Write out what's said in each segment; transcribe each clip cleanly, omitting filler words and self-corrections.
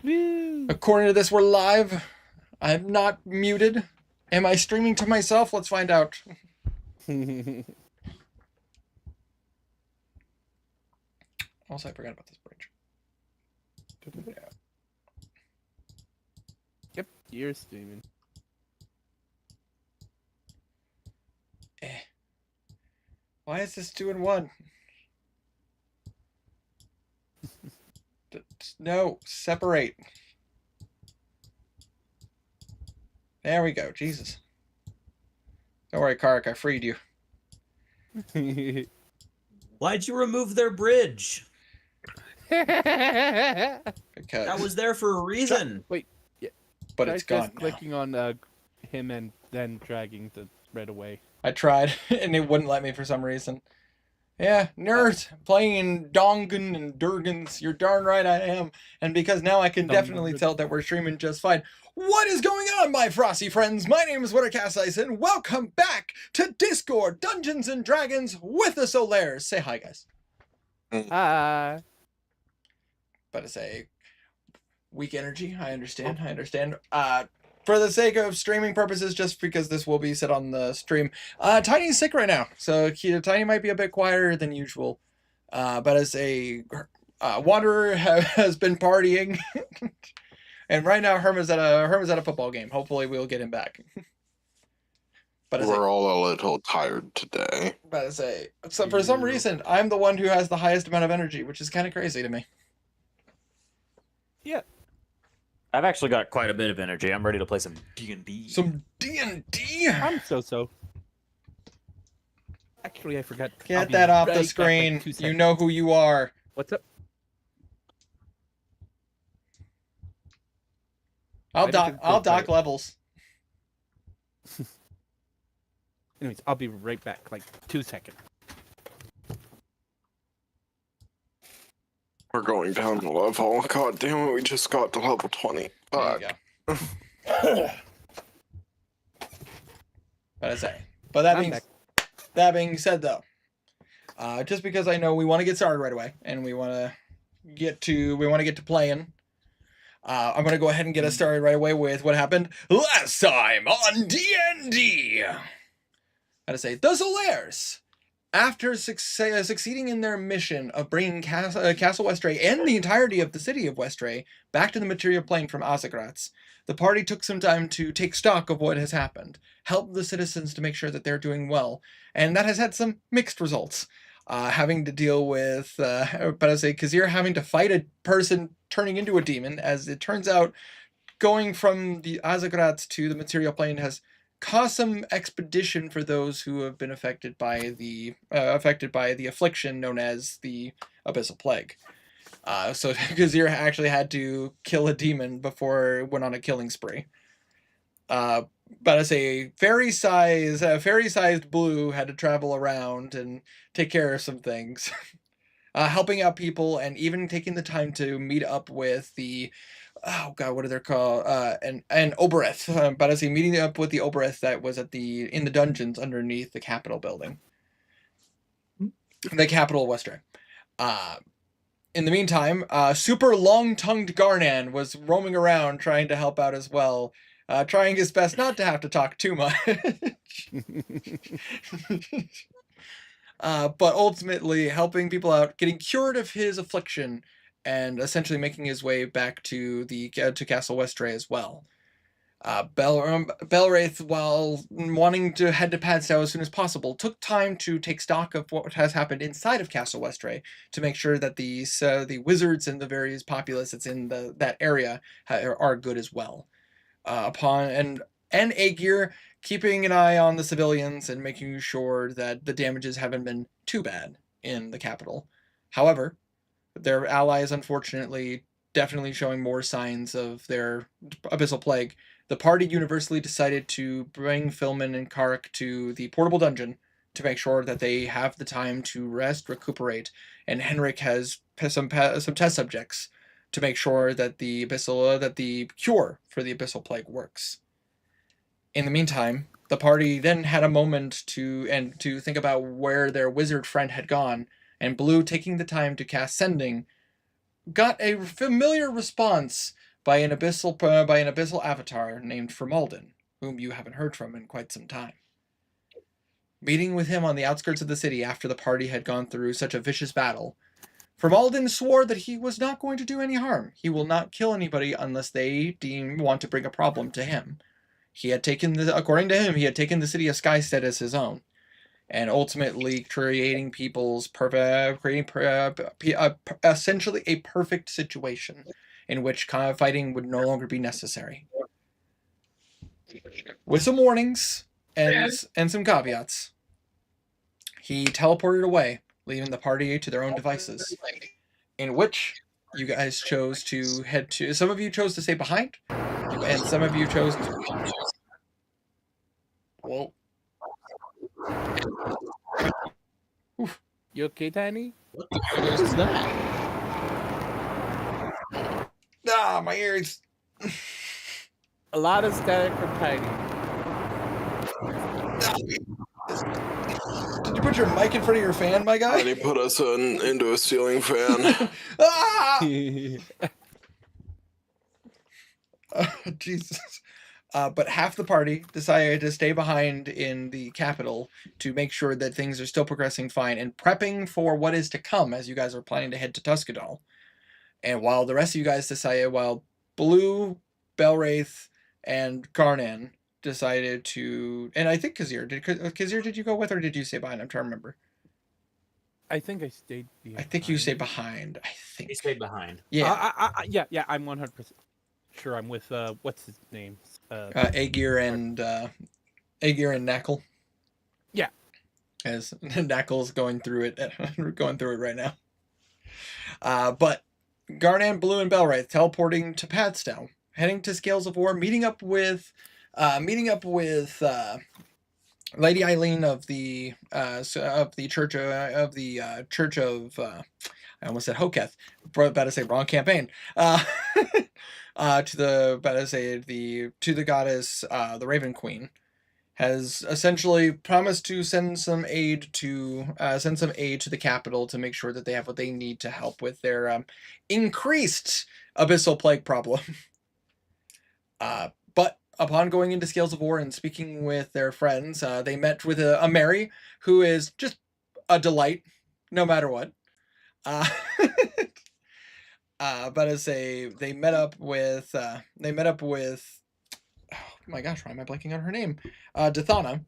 Woo. According to this, we're live. I'm not muted. Am I streaming to myself? Let's find out. Also, I forgot about this bridge. Yep, you're streaming. Why is this 2 in 1? No, separate. There we go. Jesus. Don't worry, Kark, I freed you. Why'd you remove their bridge? Because That was there for a reason. Wait, yeah. but Try it's gone just now. clicking on him and then dragging the thread away. I tried, and it wouldn't let me for some reason. Yeah, nerds playing in Dongan and Durgans. You're darn right I am. And because now I can definitely tell that we're streaming just fine. What is going on, my frosty friends? My name is Wintercast and welcome back to Discord Dungeons and Dragons with the Solaires. Say hi, guys. Hi. But it's a weak energy. I understand. For the sake of streaming purposes, just because this will be set on the stream, Tiny's sick right now, so Tiny might be a bit quieter than usual. But as a wanderer has been partying, and right now Herman's at a football game. Hopefully, we'll get him back. But we're all a little tired today. But so for some reason, I'm the one who has the highest amount of energy, which is kind of crazy to me. Yeah. I've actually got quite a bit of energy. I'm ready to play some D&D. Some D&D. I'm so. Actually, I forgot. Get that off the screen. Like you know who you are. What's up? I'll dock levels. Anyways, I'll be right back. Like 2 seconds. We're going down the level. God damn it, we just got to level 20. There you go. That being said, though, just because I know we want to get started right away and we want to get to playing, I'm going to go ahead and get us started right away with what happened last time on D&D. The Solaires, after succeeding in their mission of bringing Castle Westray and the entirety of the city of Westray back to the material plane from Azagratz, the party took some time to take stock of what has happened, help the citizens to make sure that they're doing well, and that has had some mixed results. Having to deal with, Kazir having to fight a person turning into a demon, as it turns out, going from the Azagratz to the material plane has caused some expedition for those who have been affected by the affliction known as the Abyssal Plague. So Kazir actually had to kill a demon before it went on a killing spree. But as a fairy-sized blue had to travel around and take care of some things, helping out people, and even taking the time to meet up with the what are they called? An Obereth. But as he meeting up with the Obereth that was in the dungeons underneath the Capitol building, the Capitol Westray. In the meantime, super long-tongued Garnan was roaming around trying to help out as well, trying his best not to have to talk too much. But ultimately helping people out, getting cured of his affliction, and essentially making his way back to Castle Westray as well. Belwraith, while wanting to head to Padstow as soon as possible, took time to take stock of what has happened inside of Castle Westray to make sure that the wizards and the various populace that's in that area are good as well. And Aegir keeping an eye on the civilians and making sure that the damages haven't been too bad in the capital. However, their allies, unfortunately, definitely showing more signs of their Abyssal Plague. The party universally decided to bring Philman and Karik to the portable dungeon to make sure that they have the time to rest, recuperate, and Henrik has some test subjects to make sure that the cure for the Abyssal Plague works. In the meantime, the party then had a moment to think about where their wizard friend had gone, and Blue, taking the time to cast Sending, got a familiar response by an abyssal avatar named Formalden, whom you haven't heard from in quite some time. Meeting with him on the outskirts of the city after the party had gone through such a vicious battle, Formalden swore that he was not going to do any harm. He will not kill anybody unless they want to bring a problem to him. According to him, he had taken the city of Skystead as his own, and ultimately creating essentially a perfect situation in which fighting would no longer be necessary. With some warnings and some caveats, he teleported away, leaving the party to their own devices, in which you guys chose to head to. Some of you chose to stay behind, and some of you chose to... Whoa. Oof. You okay, Tiny? What the hell is that? Ah, my ears. A lot of static from Tiny. Did you put your mic in front of your fan, my guy? And he put us into a ceiling fan. Ah! Jesus. But half the party decided to stay behind in the capital to make sure that things are still progressing fine and prepping for what is to come as you guys are planning to head to Tuscadol. And while the rest of you guys while Blue, Belwraith, and Garnan decided to... And I think Kazir, did you go with or did you stay behind? I'm trying to remember. I think I stayed behind. I think you stayed behind. I think. He stayed behind. Yeah. Yeah, I'm 100% sure I'm with, what's his name? Aegir and Knackle. Yeah. As Knackle's going through it right now. But Garnan, Blue, and Belwraith teleporting to Padstow, heading to Scales of War, meeting up with Lady Eileen of the Church of I almost said Hoketh, about to say wrong campaign. To the goddess, the Raven Queen, has essentially promised to send some aid to the capital to make sure that they have what they need to help with their increased abyssal plague problem. But upon going into Scales of War and speaking with their friends, they met with a Mary who is just a delight, no matter what. But as they met up with oh my gosh, why am I blanking on her name? Dithana,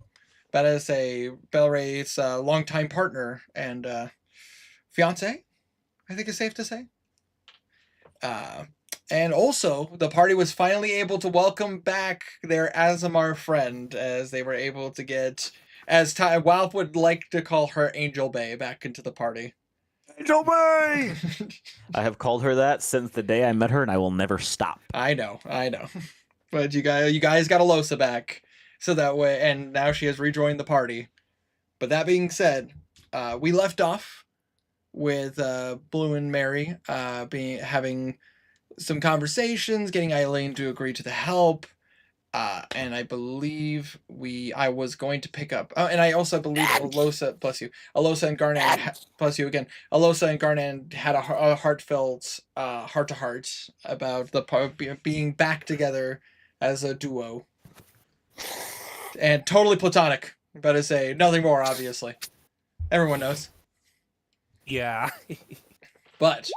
but as Belwraith's longtime partner and fiance, I think it's safe to say. And also, the party was finally able to welcome back their Azamar friend, as they were able to get, as Walf would like to call her, Angel Bay, back into the party. Angel Bay! I have called her that since the day I met her, and I will never stop. I know. But you guys got Alosa back, so that way, and now she has rejoined the party. But that being said, we left off with Blue and Mary having some conversations, getting Eileen to agree to the help, and I believe I was going to pick up. And I also believe Alosa, bless you, Alosa and Garnan, bless you again. Alosa and Garnan had a heartfelt heart-to-heart about being back together as a duo, and totally platonic. But to say nothing more, obviously, everyone knows. Yeah. But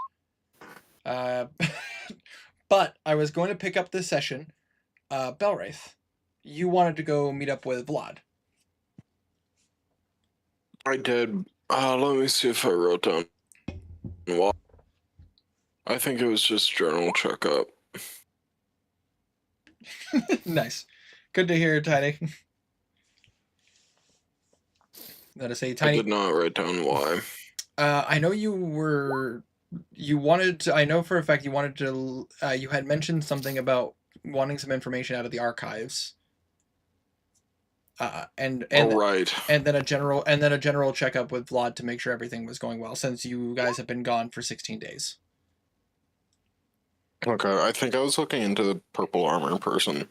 I was going to pick up this session. Belwraith, you wanted to go meet up with Vlad. I did. Let me see if I wrote down. Well, I think it was just journal checkup. Nice. Good to hear, Tiny. Gotta say, Tiny. I did not write down why. I know you wanted to, I know for a fact you wanted to, you had mentioned something about wanting some information out of the archives. And right. And then a general checkup with Vlad to make sure everything was going well, since you guys have been gone for 16 days. Okay, I think I was looking into the purple armor person.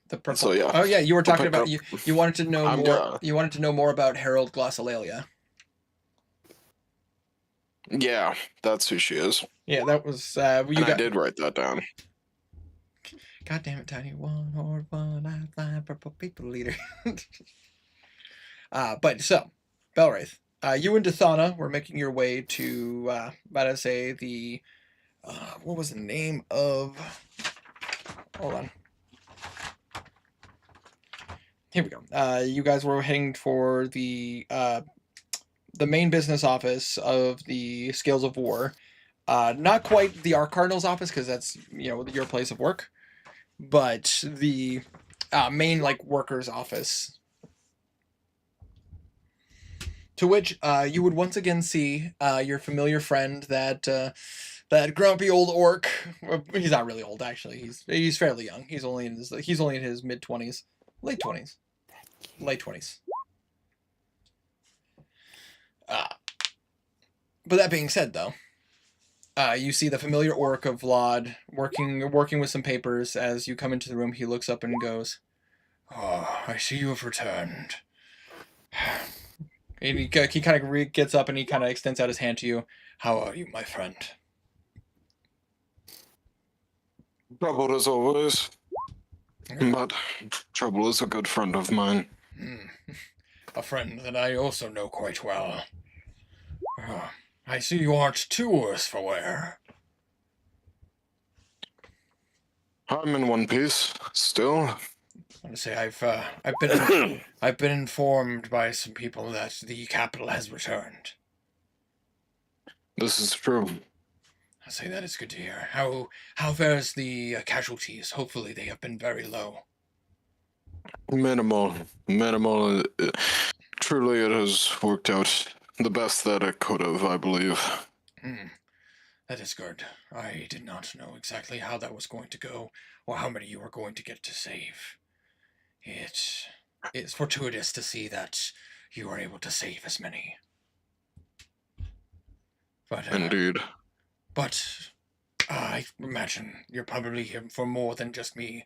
The purple. So, yeah. Oh yeah, you were talking about up. you wanted to know more. Yeah. You wanted to know more about Harold Glossolalia. Yeah, that's who she is. Yeah, that was you And I got. did write that down. God damn it, Tiny. One horde, one eye, flying purple people leader. But so, Belwraith, you and Dathana were making your way to, let us say, the, what was the name of, hold on. Here we go. You guys were heading for the main business office of the Scales of War. Not quite the Arc Cardinal's office, because that's, your place of work, but the main, like, worker's office. To which you would once again see your familiar friend, that grumpy old orc. Well, he's not really old, actually. He's fairly young. He's only in his mid-20s, late 20s, late 20s. But that being said, though, you see the familiar orc of Vlad working with some papers. As you come into the room, he looks up and goes, "Oh, I see you have returned." And he kind of gets up and he kind of extends out his hand to you. "How are you, my friend?" Troubled as always. But Trouble is a good friend of mine. A friend that I also know quite well. I see you aren't too worse for wear. I'm in one piece still. I want to say I've been informed by some people that the capital has returned. This is true. I say that is good to hear. How fares the casualties? Hopefully they have been very low. Minimal. Truly, it has worked out the best that it could have, I believe. That is good. I did not know exactly how that was going to go, or how many you were going to get to save. It is fortuitous to see that you are able to save as many. But Indeed. But I imagine you're probably here for more than just me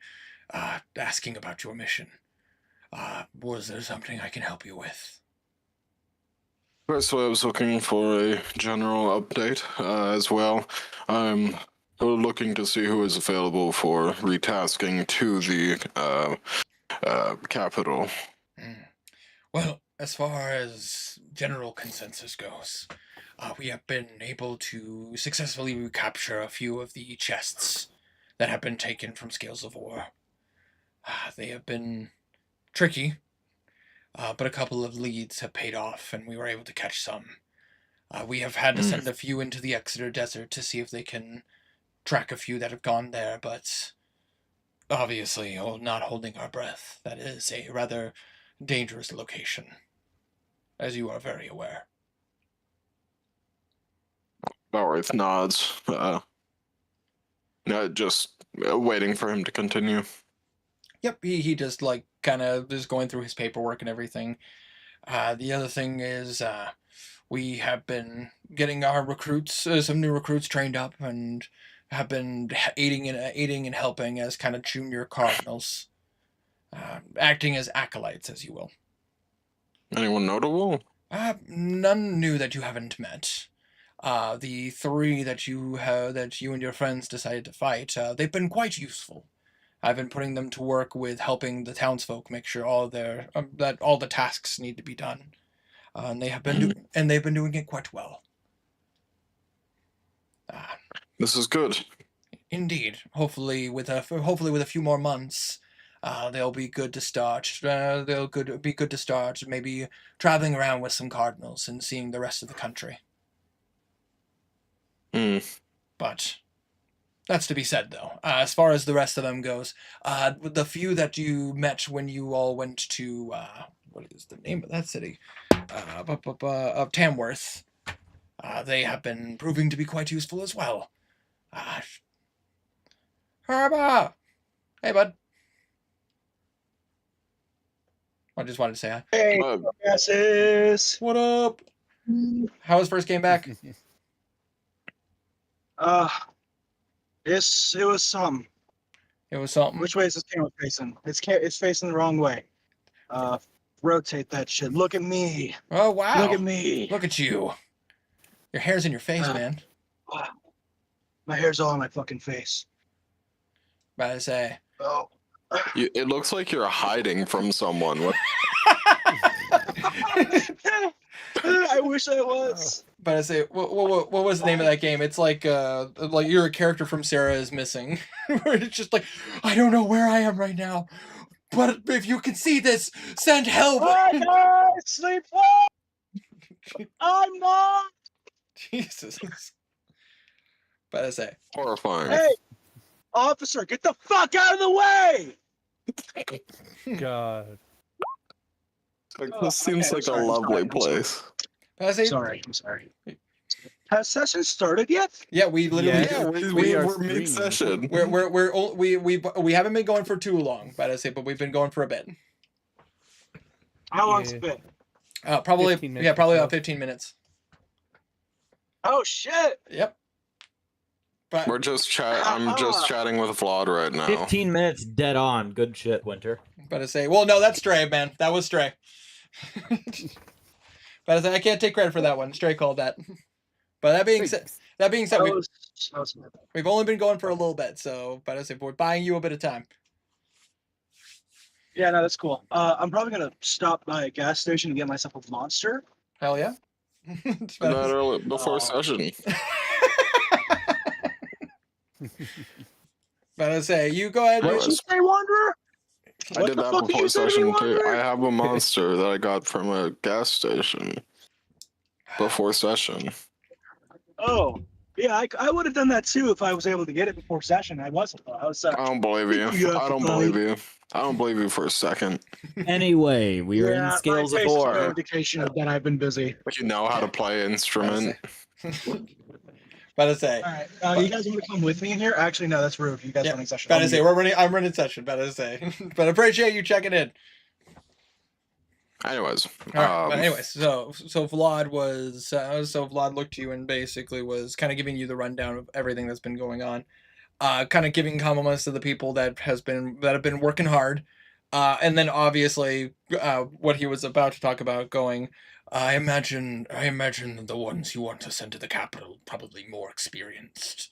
asking about your mission. Was there something I can help you with? Firstly, I was looking for a general update as well. I'm looking to see who is available for retasking to the capital. Well, as far as general consensus goes, we have been able to successfully recapture a few of the chests that have been taken from Scales of War. They have been tricky, but a couple of leads have paid off, and we were able to catch some. We have had to send a few into the Exeter Desert to see if they can track a few that have gone there, but obviously, not holding our breath. That is a rather dangerous location, as you are very aware. Balraith nods. Just waiting for him to continue. Yep, he just like kind of is going through his paperwork and everything. The other thing is, we have been getting our recruits, some new recruits trained up, and have been aiding and helping as kind of junior cardinals, acting as acolytes, as you will. Anyone notable? None new that you haven't met. The three that you and your friends decided to fight, they've been quite useful. I've been putting them to work with helping the townsfolk make sure that all the tasks need to be done, and they've been doing it quite well. This is good. Indeed. Hopefully, with a few more months, they'll be good to start. Be good to start. Maybe traveling around with some cardinals and seeing the rest of the country. But that's to be said, though. As far as the rest of them goes, the few that you met when you all went to what is the name of that city? Of Tamworth. They have been proving to be quite useful as well. Herba! Hey, bud. I just wanted to say hi. Hey, guesses. What up? How was first game back? It was some. It was something. Which way is this camera facing? It's facing the wrong way. Rotate that shit. Look at me. Oh, wow. Look at me. Look at you. Your hair's in your face, man. Wow. My hair's all on my fucking face. About to say. Oh. It looks like you're hiding from someone. What? I wish I was. But I say, what was the name of that game? It's like you're a character from Sarah is Missing, where it's just like, I don't know where I am right now, but if you can see this, send help. Hi guys, sleep well. I'm not. Jesus. But I say, Horrifying. Hey, officer, get the fuck out of the way. God. Like, this seems okay, like sorry, a I'm lovely sorry, I'm sorry. place. but I say, I'm sorry. Has session started yet? yeah, we literally, Yeah, we're are mid streaming. session. we haven't been going for too long, but I say, but we've been going for a bit. How long's Yeah. it been? Probably, 15 minutes yeah, probably or so. about 15 minutes. Oh shit! Yep. But We're just chat. I'm just chatting with Vlad right now. 15 minutes dead on. Good shit, Winter. I say, well, no, that's Stray, man. That was Stray. But I say, I can't take credit for that one. Stray called that. But that being said, That we've was we've only been going for a little bit, so but I say we're buying you a bit of time. yeah, no, that's cool. I'm probably gonna stop by a gas station and get myself a monster. Hell yeah. Not early before Oh. session. But I say, you go ahead. What What was- you say, Wanderer? I What did the that fuck did before you say to me, session too. Wanderer? I have a monster that I got from a gas station before session. Oh, yeah, I would have done that too if I was able to get it before session. I wasn't. Though. I was. I don't believe you. You have I to don't buy- believe you. I don't believe you for a second. Anyway, we are in Scales my of face is no War. indication of that I've been busy. You know how to play an instrument. But I say, All right, you guys want to come with me in here? Actually, no, that's rude. You guys Yeah, running session. but I say I'm running session. But I say, but I appreciate you checking in. Anyways, All right. But anyways, so Vlad was Vlad looked to you and basically was kind of giving you the rundown of everything that's been going on, kind of giving compliments to the people that have been working hard, and then obviously what he was about to talk about going. I imagine the ones you want to send to the capital probably more experienced,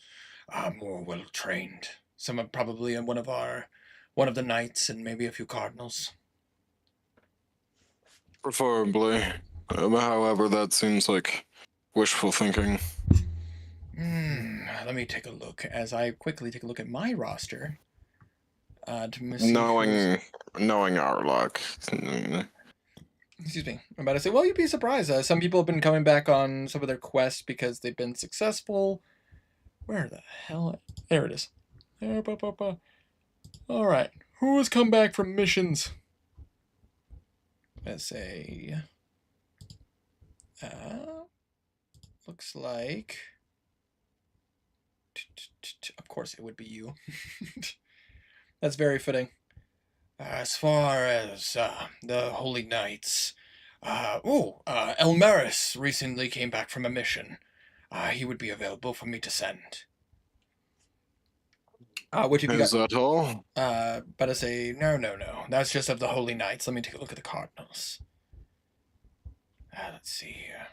more well trained. Some are probably in one of the knights and maybe a few cardinals. preferably. However, that seems like wishful thinking. Let me take a look as I quickly take a look at my roster. To see Knowing our luck. excuse me. I'm about to say, well, you'd be surprised. Some people have been coming back on some of their quests because they've been successful. Where the hell? There it is. All right. Who has come back from missions? Let's say. Looks like. Of course, it would be you. That's very fitting. As far as the Holy Knights, Elmaris recently came back from a mission. He would be available for me to send. Which have you Is got? that all? But I say no. That's just of the Holy Knights. Let me take a look at the Cardinals. Let's see here.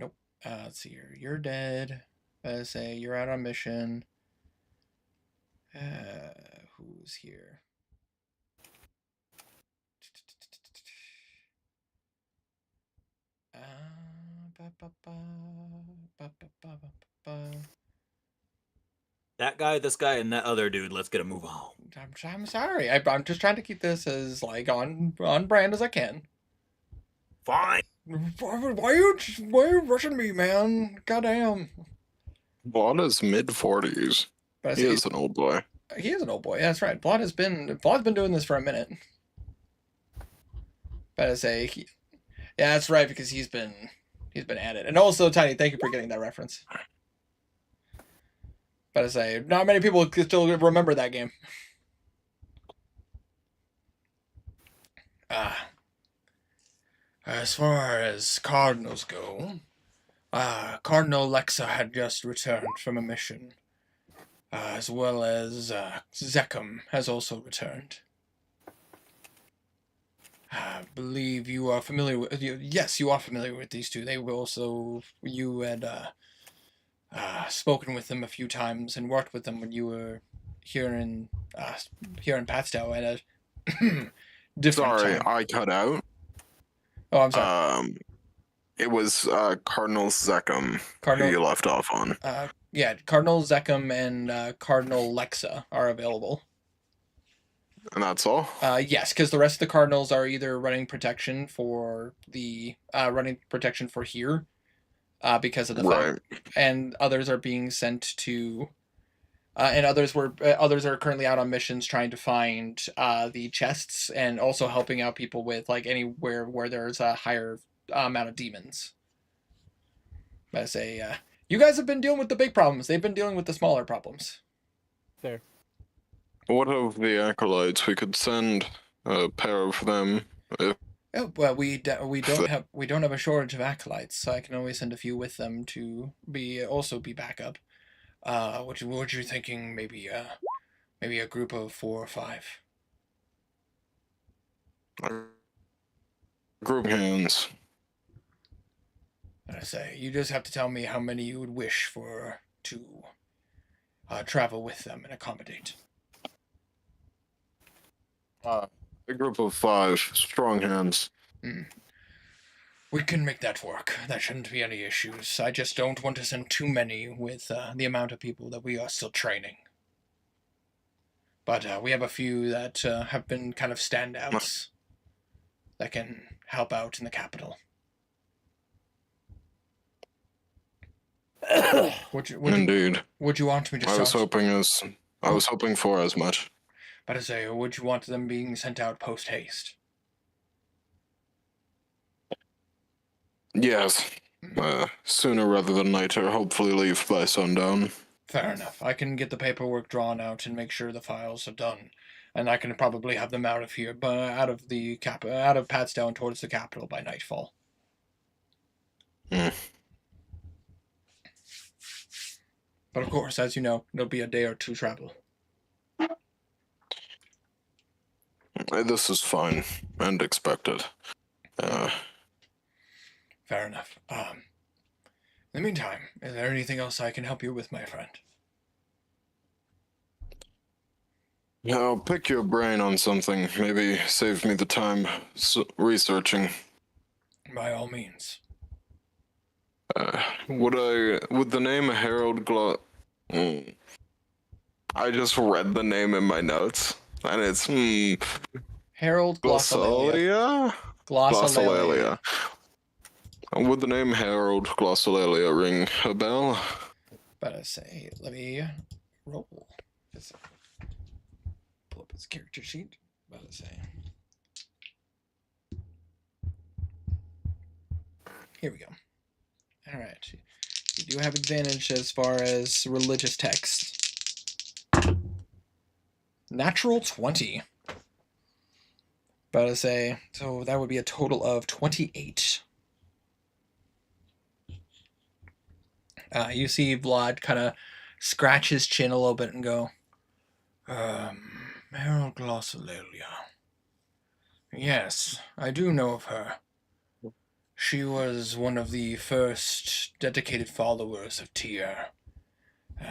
Nope. Let's see here. You're dead. I say you're out on mission. Who's here? That guy, this guy, and that other dude. Let's get a move on. I'm sorry. I'm just trying to keep this as like on brand as I can. Fine. Why are you rushing me, man? Goddamn. Vlad is mid-40s. But I He say, is an old boy. he is an old boy. That's right. Vlad's been doing this for a minute. But I say, yeah, that's right because he's been at it. And also, Tiny, thank you for getting that reference. But I say, not many people can still remember that game. As far as Cardinals go, Cardinal Lexa had just returned from a mission, as well as Zekum has also returned. I believe you are familiar with. Yes, you are familiar with these two. They were also. You had spoken with them a few times and worked with them when you were here in Patstow at a different Sorry, time. I cut out. Oh, I'm sorry. It was Cardinal Zekam who Cardinal. you left off on. Yeah, Cardinal Zekam and Cardinal Lexa are available. And that's all? Yes, because the rest of the Cardinals are either running protection for here, because of the Right. fact, and others are being sent to, and others are currently out on missions trying to find the chests and also helping out people with like anywhere where there's a higher amount of demons. But I say, you guys have been dealing with the big problems. They've been dealing with the smaller problems. Fair. What of the acolytes? We could send a pair of them. If Oh, well, we don't have a shortage of acolytes, so I can always send a few with them to be backup. What you thinking? Maybe a group of 4 or 5. group hands. I say, you just have to tell me how many you would wish for to travel with them and accommodate. A group of 5 strong hands. We can make that work. That shouldn't be any issues. I just don't want to send too many with the amount of people that we are still training. But we have a few that have been kind of standouts that can help out in the capital. Indeed. Would you want me to I was start? hoping for as much. But I say, would you want them being sent out post haste? Yes. Sooner rather than later. Hopefully leave by sundown. Fair enough. I can get the paperwork drawn out and make sure the files are done, and I can probably have them out of here, but out of Patstown towards the capital by nightfall. Hmm. But of course, as you know, it'll be a day or 2 travel. This is fine and expected. Fair enough. In the meantime, is there anything else I can help you with, my friend? I'll pick your brain on something. Maybe save me the time researching. By all means. Would the name Harold I just read the name in my notes, and it's Harold Glossolalia. Glossolalia. Would the name Harold Glossolalia ring a bell? But I say, let me roll. Pull up his character sheet. But I say, here we go. All right, you do have advantage as far as religious texts. Natural 20. But I say, so that would be a total of 28. You see Vlad kind of scratch his chin a little bit and go, Harold Glossolalia. Yes, I do know of her. She was one of the first dedicated followers of Tyr,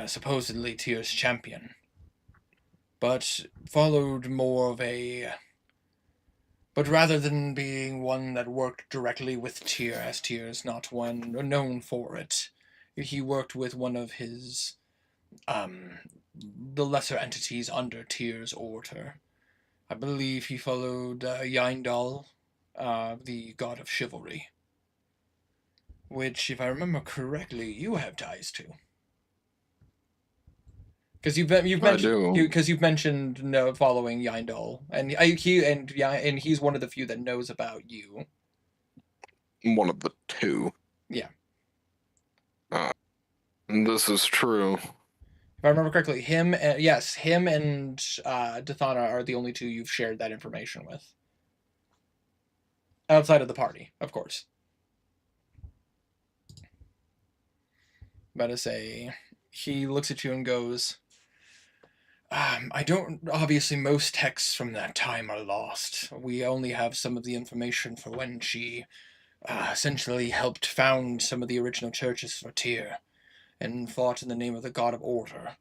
supposedly Tyr's champion, but followed more of a... But rather than being one that worked directly with Tyr, as Tyr is not one known for it, he worked with one of his, the lesser entities under Tyr's order. I believe he followed Yindal, the god of chivalry, which, if I remember correctly, you have ties to. Because you've mentioned following Yindal, and he's one of the few that knows about you. One of the 2. Yeah. This is true. If I remember correctly, him and Dathana are the only 2 you've shared that information with. Outside of the party, of course. But he looks at you and goes, I don't. Obviously, most texts from that time are lost. We only have some of the information for when she essentially helped found some of the original churches for Tyr and fought in the name of the God of Order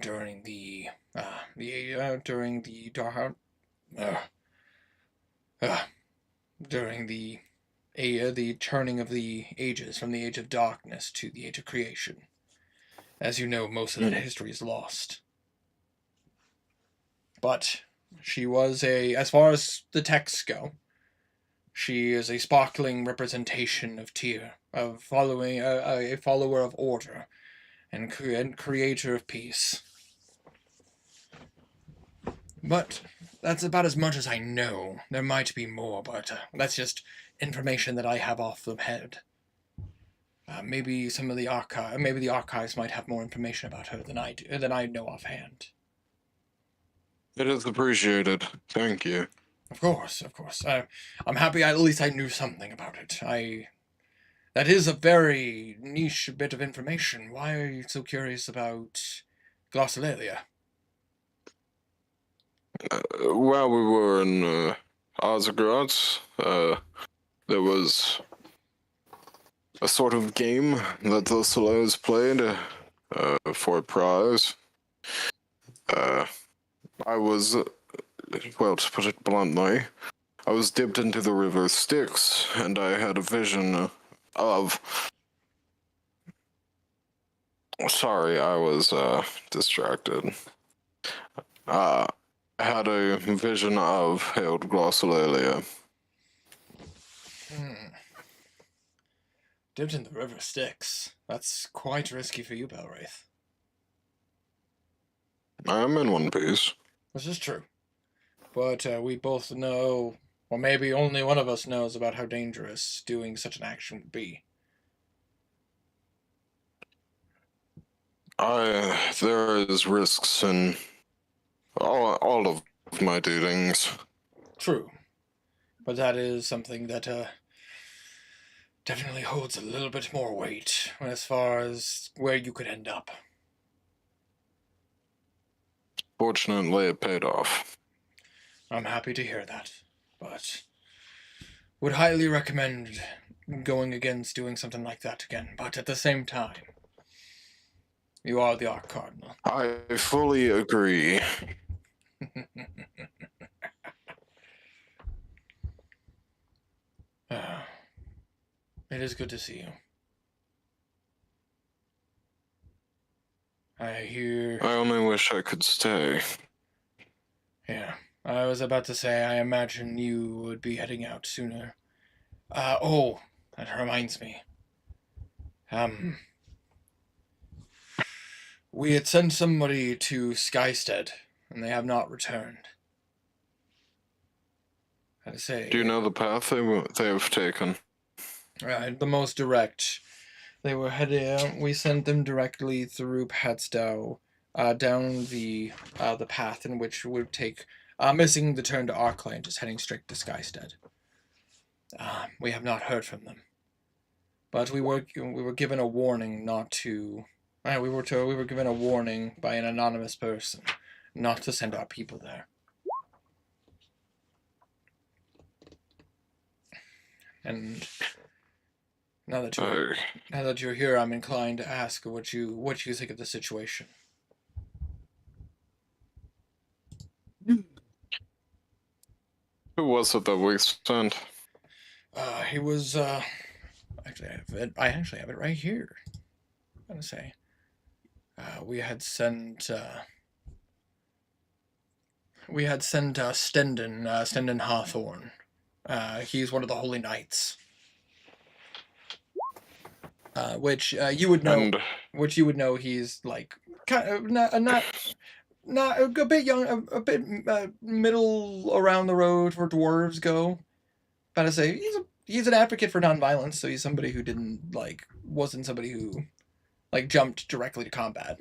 during during the during the turning of the ages from the age of darkness to the age of creation. As you know, most of that history is lost. But she was as far as the texts go, she is a sparkling representation of Tyr, of following a follower of order, and creator of peace. But that's about as much as I know. There might be more, but that's just information that I have off the head. Maybe the archives might have more information about her than I know offhand. It is appreciated. Thank you. Of course. I'm happy at least I knew something about it. That is a very niche bit of information. Why are you so curious about glossolalia? While we were in Osgard, there was a sort of game that the Solaires played for a prize. I was, well, to put it bluntly, I was dipped into the river Styx, and I had a vision of... Sorry, I was distracted. I had a vision of hailed glossolalia. Dipped in the river Styx. That's quite risky for you, Belwraith. I am in One Piece. This is true. But we both know, or maybe only one of us knows about how dangerous doing such an action would be. There is risks in all of my dealings. True. But that is something that definitely holds a little bit more weight as far as where you could end up. Fortunately, it paid off. I'm happy to hear that, but would highly recommend going against doing something like that again. But at the same time, you are the Arch Cardinal. I fully agree. It is good to see you. I only wish I could stay. Yeah, I was about to say, I imagine you would be heading out sooner. Oh, that reminds me. We had sent somebody to Skystead, and they have not returned. I'd say. Do you know the path they have taken? The most direct. They were heading. We sent them directly through Padstow, down the path in which would take, missing the turn to Arclay, just heading straight to Skystead. We have not heard from them, but we were given a warning not to. We were given a warning by an anonymous person not to send our people there. And now that you're here, I'm inclined to ask what you think of the situation. Who was it that we sent? He was actually I actually have it right here. I'm gonna say. We had sent Stendon Hawthorne. He's one of the Holy Knights. Which you would know. He's like kind of not a bit young, a bit middle around the road where dwarves go. But I say he's an advocate for nonviolence, so he's somebody who wasn't somebody who jumped directly to combat.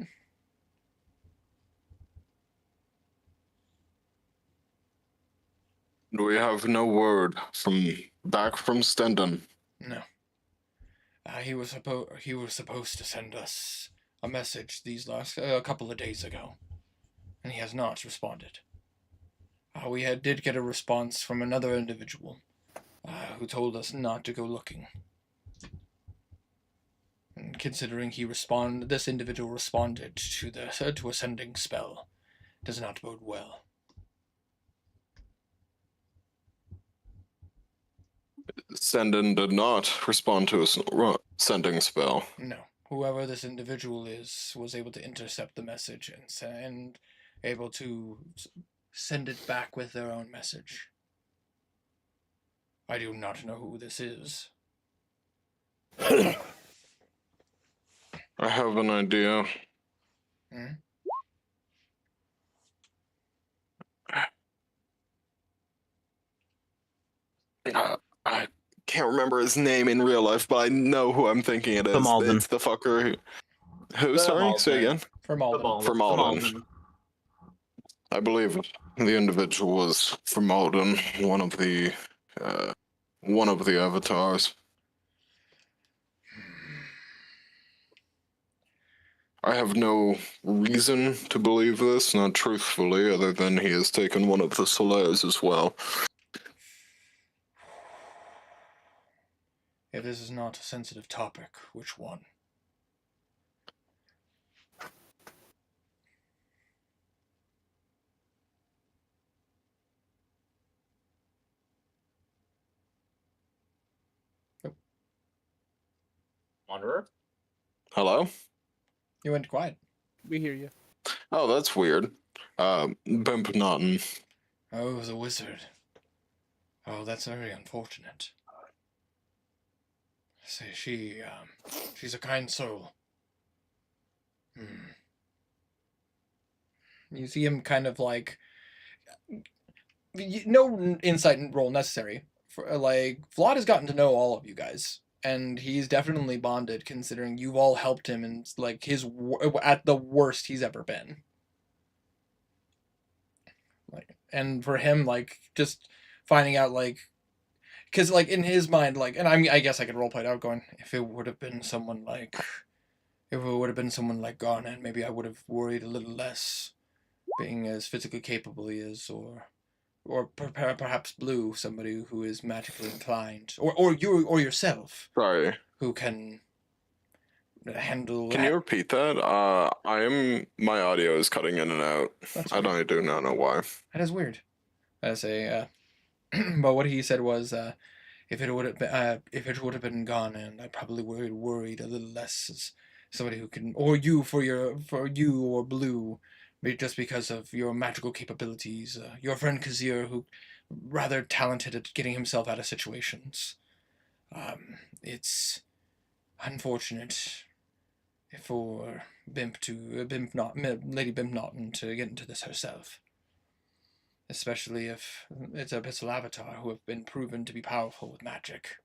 We have no word back from Stendon. No. He was supposed to send us a message these last a couple of days ago. and he has not responded. Did get a response from another individual who told us not to go looking. And considering this individual responded to a sending spell, does not bode well. Sendin did not respond to a sending spell. No. Whoever this individual is was able to intercept the message and able to send it back with their own message. I do not know who this is. I have an idea. Hmm? I can't remember his name in real life, but I know who I'm thinking it is. Malden. It's the fucker who The sorry? Say Malden. again? From Alden. For Malden. I believe the individual was from Malden, one of the avatars. I have no reason to believe this, not truthfully, other than he has taken one of the Solaires as well. If this is not a sensitive topic, which one? Wanderer? Hello? You went quiet. We hear you. Oh, that's weird. Bimp Naughton. Oh, the wizard. Oh, that's very unfortunate. Say she's a kind soul. You see him kind of like, no insight roll necessary. Vlad has gotten to know all of you guys, and he's definitely bonded, considering you've all helped him in like at the worst he's ever been. And for him, just finding out because in his mind, and I guess I could roleplay it out going, if it would have been someone like Garnet, maybe I would have worried a little less, being as physically capable he is, or perhaps Blue, somebody who is magically inclined, or you or yourself, Sorry. who can handle. Can you repeat that? My audio is cutting in and out. That's I do not know why. That is weird. I say, but what he said was, if it would have been gone, and I probably worried a little less as somebody who can, or you for you or Blue, just because of your magical capabilities. Your friend Kazir, who rather talented at getting himself out of situations. It's unfortunate for Lady Bimp Naughton to get into this herself. Especially if it's a Abyssal Avatar who have been proven to be powerful with magic.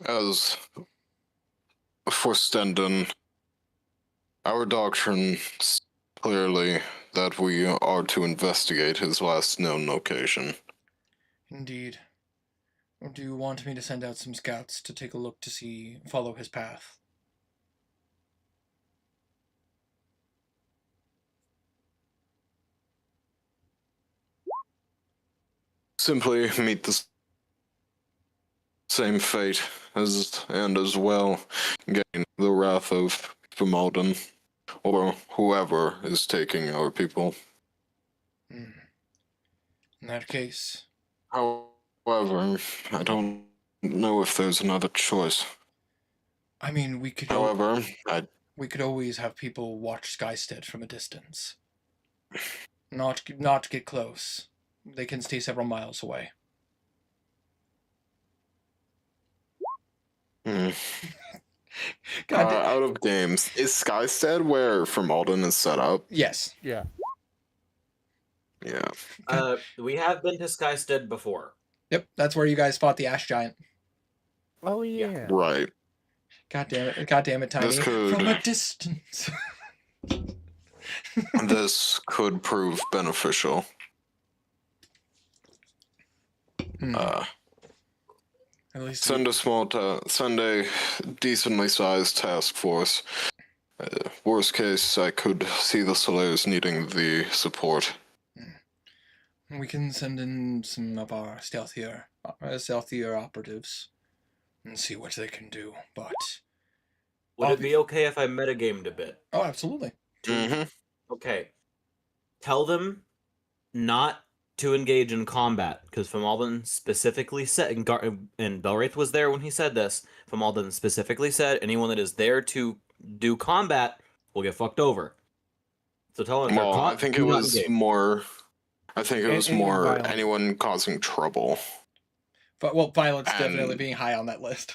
As for Stendon, our doctrine is clearly that we are to investigate his last known location. Indeed. Or do you want me to send out some scouts to take a look to follow his path? Simply meet the same fate as well gain the wrath of Malden, or whoever is taking our people. In that case... However, I don't know if there's another choice. I mean, we could always have people watch Skystead from a distance. Not get close. They can stay several miles away. Out of games, is Skystead where Formalden is set up? Yes. Yeah. Yeah. We have been to Skystead before. Yep, that's where you guys fought the Ash Giant. Oh yeah. Right. God damn it, Tiny. This could- From a distance. This could prove beneficial. At least Send send a decently sized task force. Worst case, I could see the Slayers needing the support. we can send in some of our stealthier operatives and see what they can do. But Would it be okay if I metagamed a bit? oh, absolutely. Mm-hmm. Okay. Tell them not to engage in combat, because Famalden specifically said, and Belwraith was there when he said this, Famalden specifically said anyone that is there to do combat will get fucked over. So tell them Well, I think it was more. I think it was Any more violence. anyone causing trouble. But well, violence And- definitely being high on that list.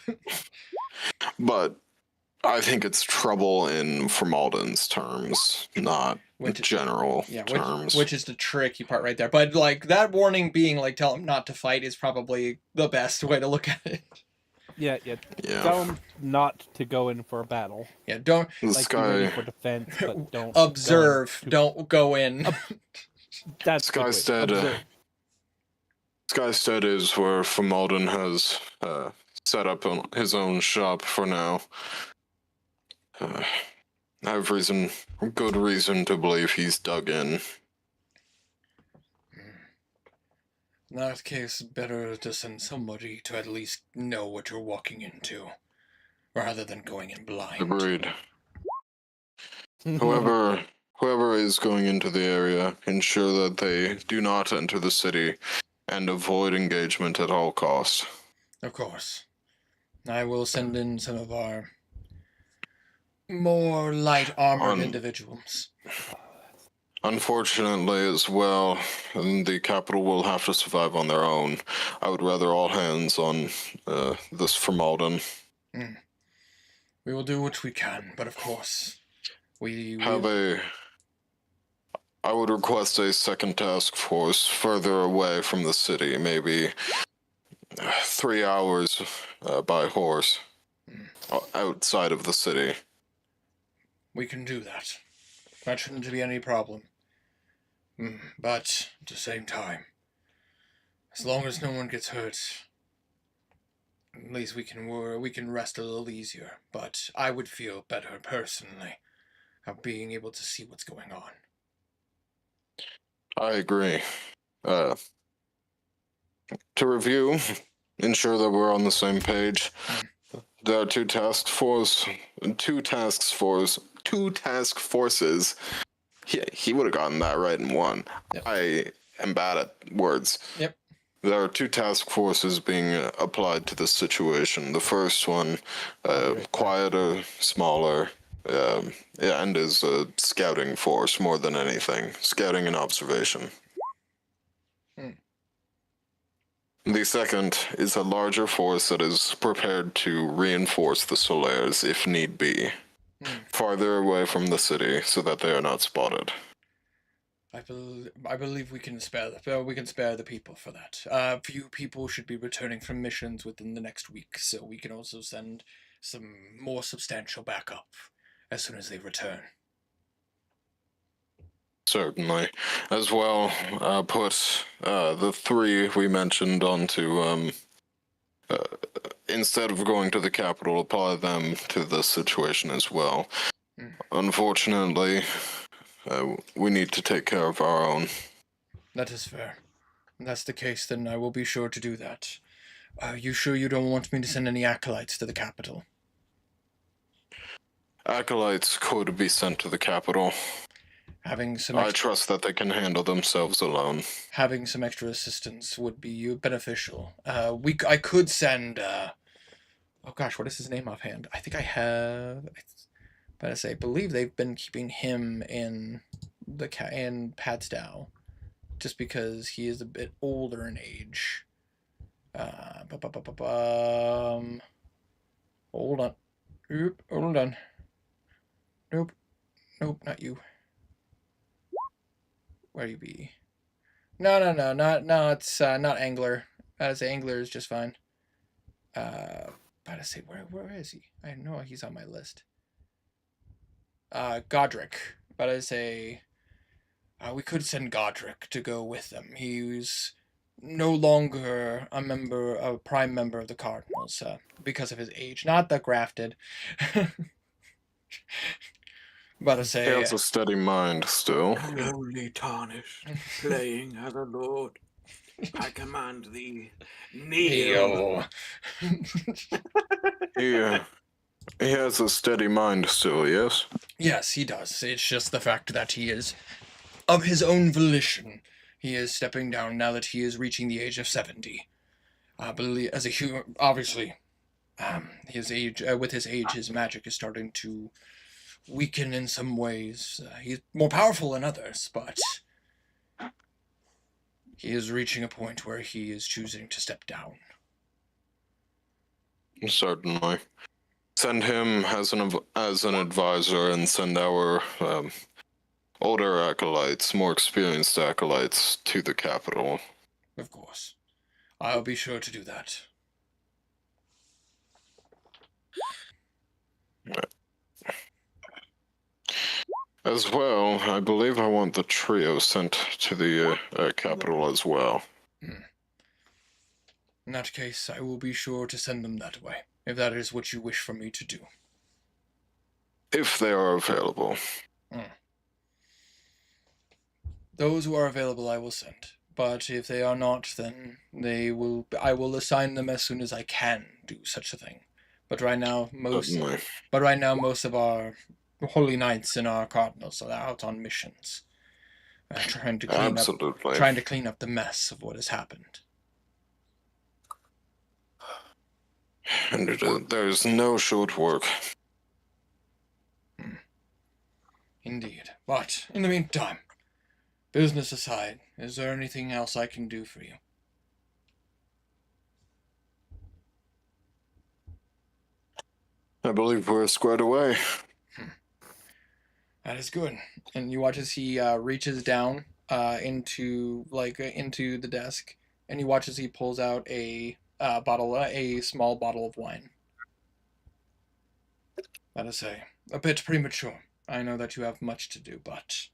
But I think it's trouble in Formalden's terms, not general terms. Which is the tricky part right there. But like that warning being like tell them not to fight is probably the best way to look at it. Yeah. Yeah. Tell them not to go in for a battle. Yeah, don't This Be ready guy, for defense, but don't observe. Don't go in. That's a good way. Skystead, Observe. Skystead is where Formalden has set up his own shop for now. I have good reason to believe he's dug in. In that case, better to send somebody to at least know what you're walking into, rather than going in blind. Agreed. Whoever is going into the area, ensure that they do not enter the city and avoid engagement at all costs. Of course. I will send in some of our more light armored individuals. Unfortunately, as well, the capital will have to survive on their own. I would rather all hands on this Formalden. We will do what we can, but of course, we I would request a second task force further away from the city, maybe 3 hours by horse, outside of the city. We can do that. That shouldn't be any problem. But at the same time, as long as no one gets hurt, at least we can rest a little easier. But I would feel better personally of being able to see what's going on. I agree. To review, ensure that we're on the same page. There are two task forces. He would have gotten that right in one. Yep. I am bad at words. Yep. There are two task forces being applied to this situation. The first one, quieter, smaller, and is a scouting force more than anything. Scouting and observation. The second is a larger force that is prepared to reinforce the Solaires if need be, farther away from the city so that they are not spotted. I believe we can spare the people for that. Few people should be returning from missions within the next week, so we can also send some more substantial backup as soon as they return. Certainly. As well, put the three we mentioned onto, instead of going to the capital, apply them to the situation as well. Unfortunately, we need to take care of our own. That is fair. If that's the case, then I will be sure to do that. Are you sure you don't want me to send any acolytes to the capital? Acolytes could be sent to the capital. I trust that they can handle themselves alone. Having some extra assistance would be beneficial. I could send. Oh gosh, what is his name offhand? I think I have. But I believe they've been keeping him in in Padstow, just because he is a bit older in age. Hold on. Oop, hold on. Nope, not you. Where you be? No, it's not Angler. Angler is just fine. Where is he? I know he's on my list. Godric. We could send Godric to go with them. He's no longer a prime member of the Cardinals because of his age. Not the grafted. But to He say, has a steady mind still. Lowly tarnished, playing as a lord. I command thee, kneel. He has a steady mind still, yes? Yes, he does. It's just the fact that he is, of his own volition, he is stepping down now that he is reaching the age of 70. I believe, as a human, obviously, his age, with his age, his magic is starting to weaken in some ways. He's more powerful in others, but he is reaching a point where he is choosing to step down. Certainly. Send him as an advisor, and send our older acolytes, more experienced acolytes, to the capital. Of course. I'll be sure to do that. As well, I believe I want the trio sent to the capital as well. In that case, I will be sure to send them that way, if that is what you wish for me to do. If they are available. Those who are available I will send, but if they are not, then I will assign them as soon as I can do such a thing. But right now, most of our holy knights and our cardinals are out on missions, trying to clean up the mess of what has happened. And there's no short work. Indeed. But in the meantime, business aside, is there anything else I can do for you? I believe we're squared away. That is good. And you watch as he reaches down into the desk, and you watch as he pulls out a small bottle of wine. Let us say, a bit premature. I know that you have much to do, but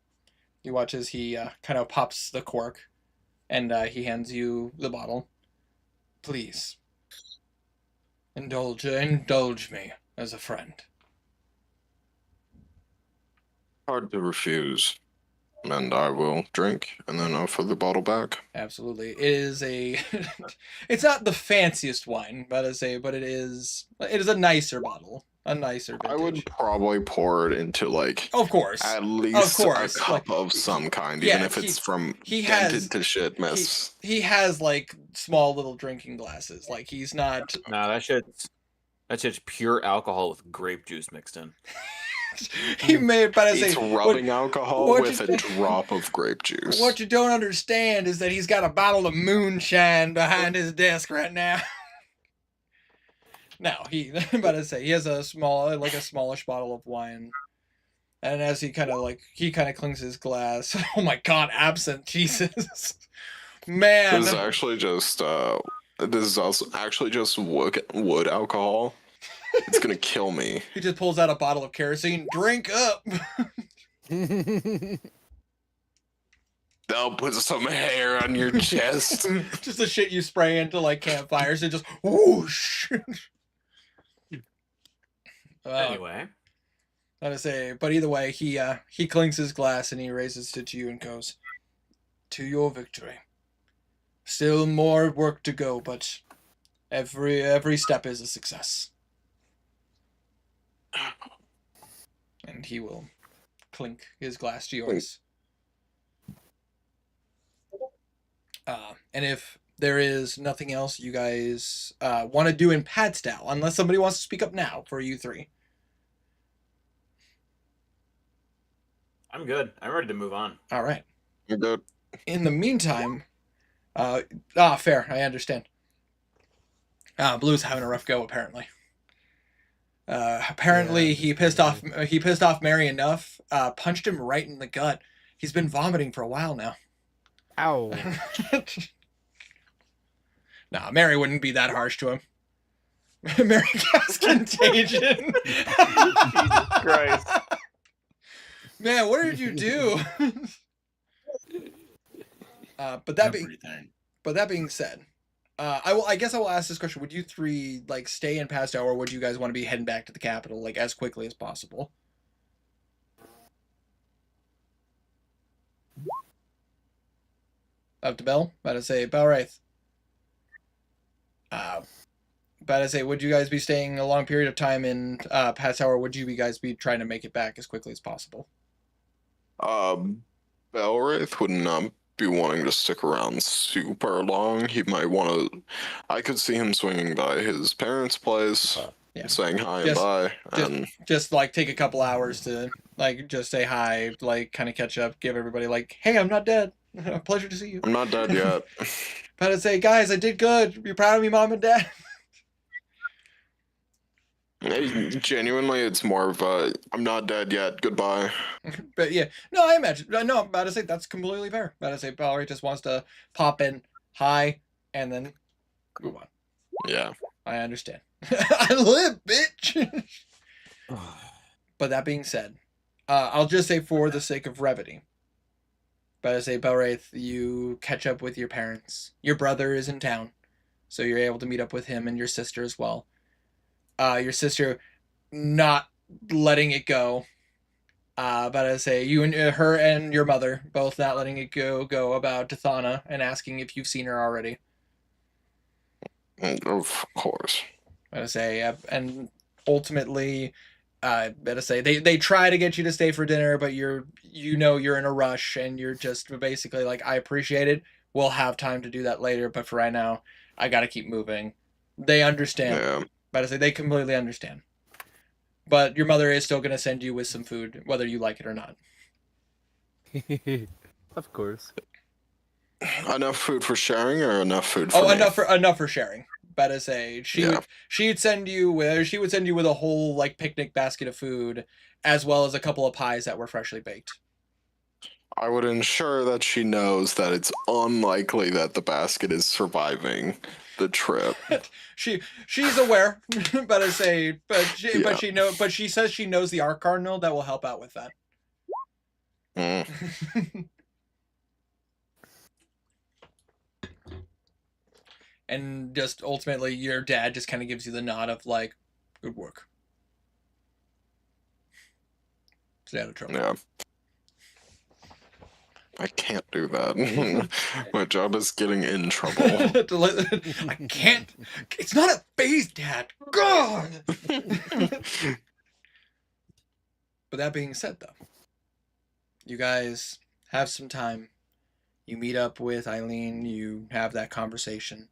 you watch as he kind of pops the cork, and he hands you the bottle. Please, indulge me as a friend. Hard to refuse. And I will drink, and then offer the bottle back. Absolutely. It is it's not the fanciest wine, but it is a nicer bottle. A nicer vintage. I would probably pour it into, like, of course, at least a cup like, of some kind, yeah, even if it's from dented to shit mess. He has, like, small little drinking glasses. Like, he's not... Nah, that shit's pure alcohol with grape juice mixed in. He made, but He's rubbing alcohol with a drop of grape juice. What you don't understand is that he's got a bottle of moonshine behind his desk right now. No, he has a smallish bottle of wine, and as he kind of clings his glass. Oh my God, absinthe, Jesus, man! This is also actually just wood alcohol. It's gonna kill me. He just pulls out a bottle of kerosene. Drink up. They'll put some hair on your chest. Just the shit you spray into, like, campfires and just whoosh. Anyway, but either way, he clings his glass and he raises it to you and goes, "To your victory. Still more work to go, but every step is a success." And he will clink his glass to yours. And if there is nothing else you guys want to do in pad style, unless somebody wants to speak up now for you three. I'm good. I'm ready to move on. All right. You're good. In the meantime, fair. I understand. Blue's having a rough go, apparently. He pissed off Mary enough, punched him right in the gut. He's been vomiting for a while now. Ow. Nah, Mary wouldn't be that harsh to him. Mary cast contagion. Jesus Christ. Man, what did you do? But that But that being said, I guess I will ask this question: would you three like stay in Pasto, or would you guys want to be heading back to the capital like as quickly as possible? Up to Bell. About to say Belwraith. About to say, would you guys be staying a long period of time in Pasto, or would you guys be trying to make it back as quickly as possible? Belwraith would not be wanting to stick around super long. He might want to. I could see him swinging by his parents' place, Yeah. saying hi Just- and bye, and Just like take a couple hours to like just say hi, like kind of catch up, give everybody like, hey, I'm not dead. Pleasure to see you. I'm not dead yet. About to say, guys, I did good. You proud of me, mom and dad? Genuinely, it's more of a I'm not dead yet. Goodbye. But yeah, no, I imagine. No, I'm about to say that's completely fair. About to say, Valerie just wants to pop in, hi, and then move on. Yeah. I understand. I live, bitch. But that being said, I'll just say for the sake of brevity. But I say, Belwraith, you catch up with your parents. Your brother is in town, so you're able to meet up with him and your sister as well. Your sister not letting it go. But I say you and her and your mother both not letting it go about Dathana and asking if you've seen her already. Of course. But I say, and ultimately, better say they try to get you to stay for dinner, but you're in a rush and you're just basically like, I appreciate it. We'll have time to do that later, but for right now, I gotta keep moving. They understand. Yeah. But I say they completely understand. But your mother is still gonna send you with some food, whether you like it or not. Of course. Enough food for sharing, or enough food for Oh, me? enough for sharing. But I say Yeah. she would send you with a whole like picnic basket of food, as well as a couple of pies that were freshly baked. I would ensure that she knows that it's unlikely that the basket is surviving the trip. She's aware, but I say, Yeah. but she says she knows the Arc Cardinal that will help out with that. Mm. And just ultimately, your dad just kind of gives you the nod of like, good work. Stay out of trouble. Yeah. I can't do that. My job is getting in trouble. I can't. It's not a phase, Dad. God. But that being said, though, you guys have some time. You meet up with Eileen. You have that conversation.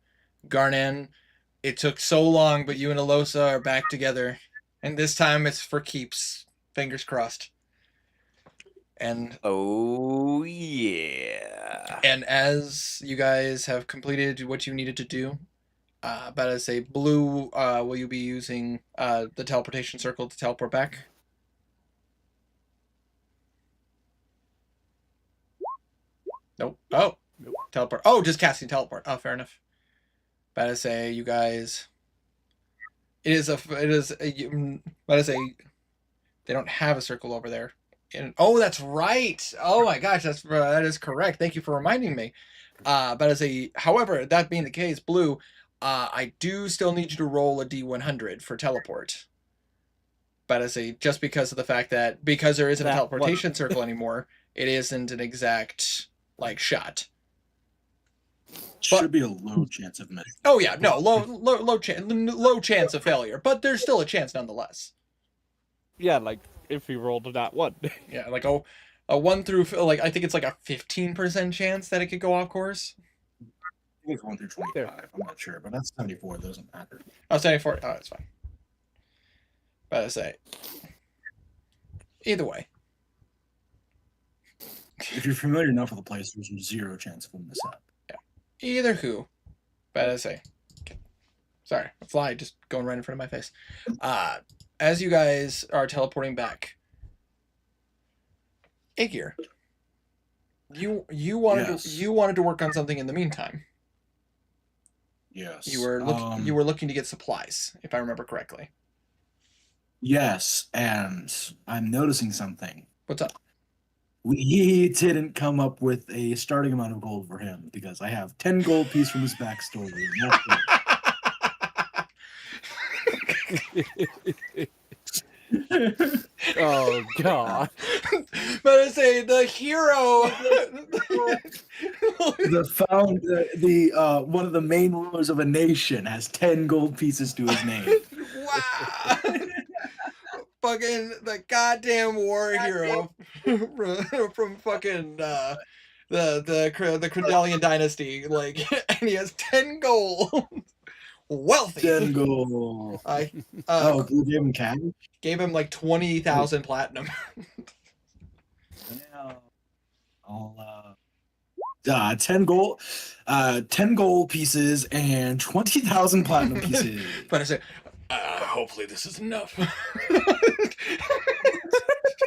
Garnan, it took so long, but you and Alosa are back together, and this time it's for keeps. Fingers crossed. And Oh yeah. And as you guys have completed what you needed to do, about to say, Blue, will you be using the teleportation circle to teleport back? Nope. Oh, Nope. Teleport. Oh, just casting teleport. Oh, fair enough. About to say, you guys. About to say, they don't have a circle over there. Oh, that's right. Oh my gosh, that is correct. Thank you for reminding me. But however, that being the case, Blue, I do still need you to roll a D100 for teleport. But just because of the fact that because there isn't a teleportation circle anymore, it isn't an exact like shot. Should be a low chance of missing. Oh yeah, no, low chance of failure, but there's still a chance nonetheless. Yeah, like if we rolled a nat one. Yeah, like a 1 through like I think it's like a 15% chance that it could go off course. I think it's 1 through 25. I'm not sure, but that's 74. It doesn't matter. Oh, 74. Oh, that's fine. But either way. If you're familiar enough with the place, there's zero chance of a miss up. Either who. But sorry, a fly just going right in front of my face. As you guys are teleporting back, Aegir, you wanted to work on something in the meantime. Yes. You were looking to get supplies, if I remember correctly. Yes, and I'm noticing something. What's up? We didn't come up with a starting amount of gold for him because I have 10 gold piece from his backstory. Oh god. But I say the hero. One of the main rulers of a nation has 10 gold pieces to his name. Wow. Fucking the goddamn war hero from fucking the Crendelian dynasty, like, and he has 10 gold. Wealthy. 10 gold. I you gave him cash? gave him like 20,000 platinum. Yeah. I'll 10 gold pieces and 20,000 platinum pieces. But I say, hopefully this is enough.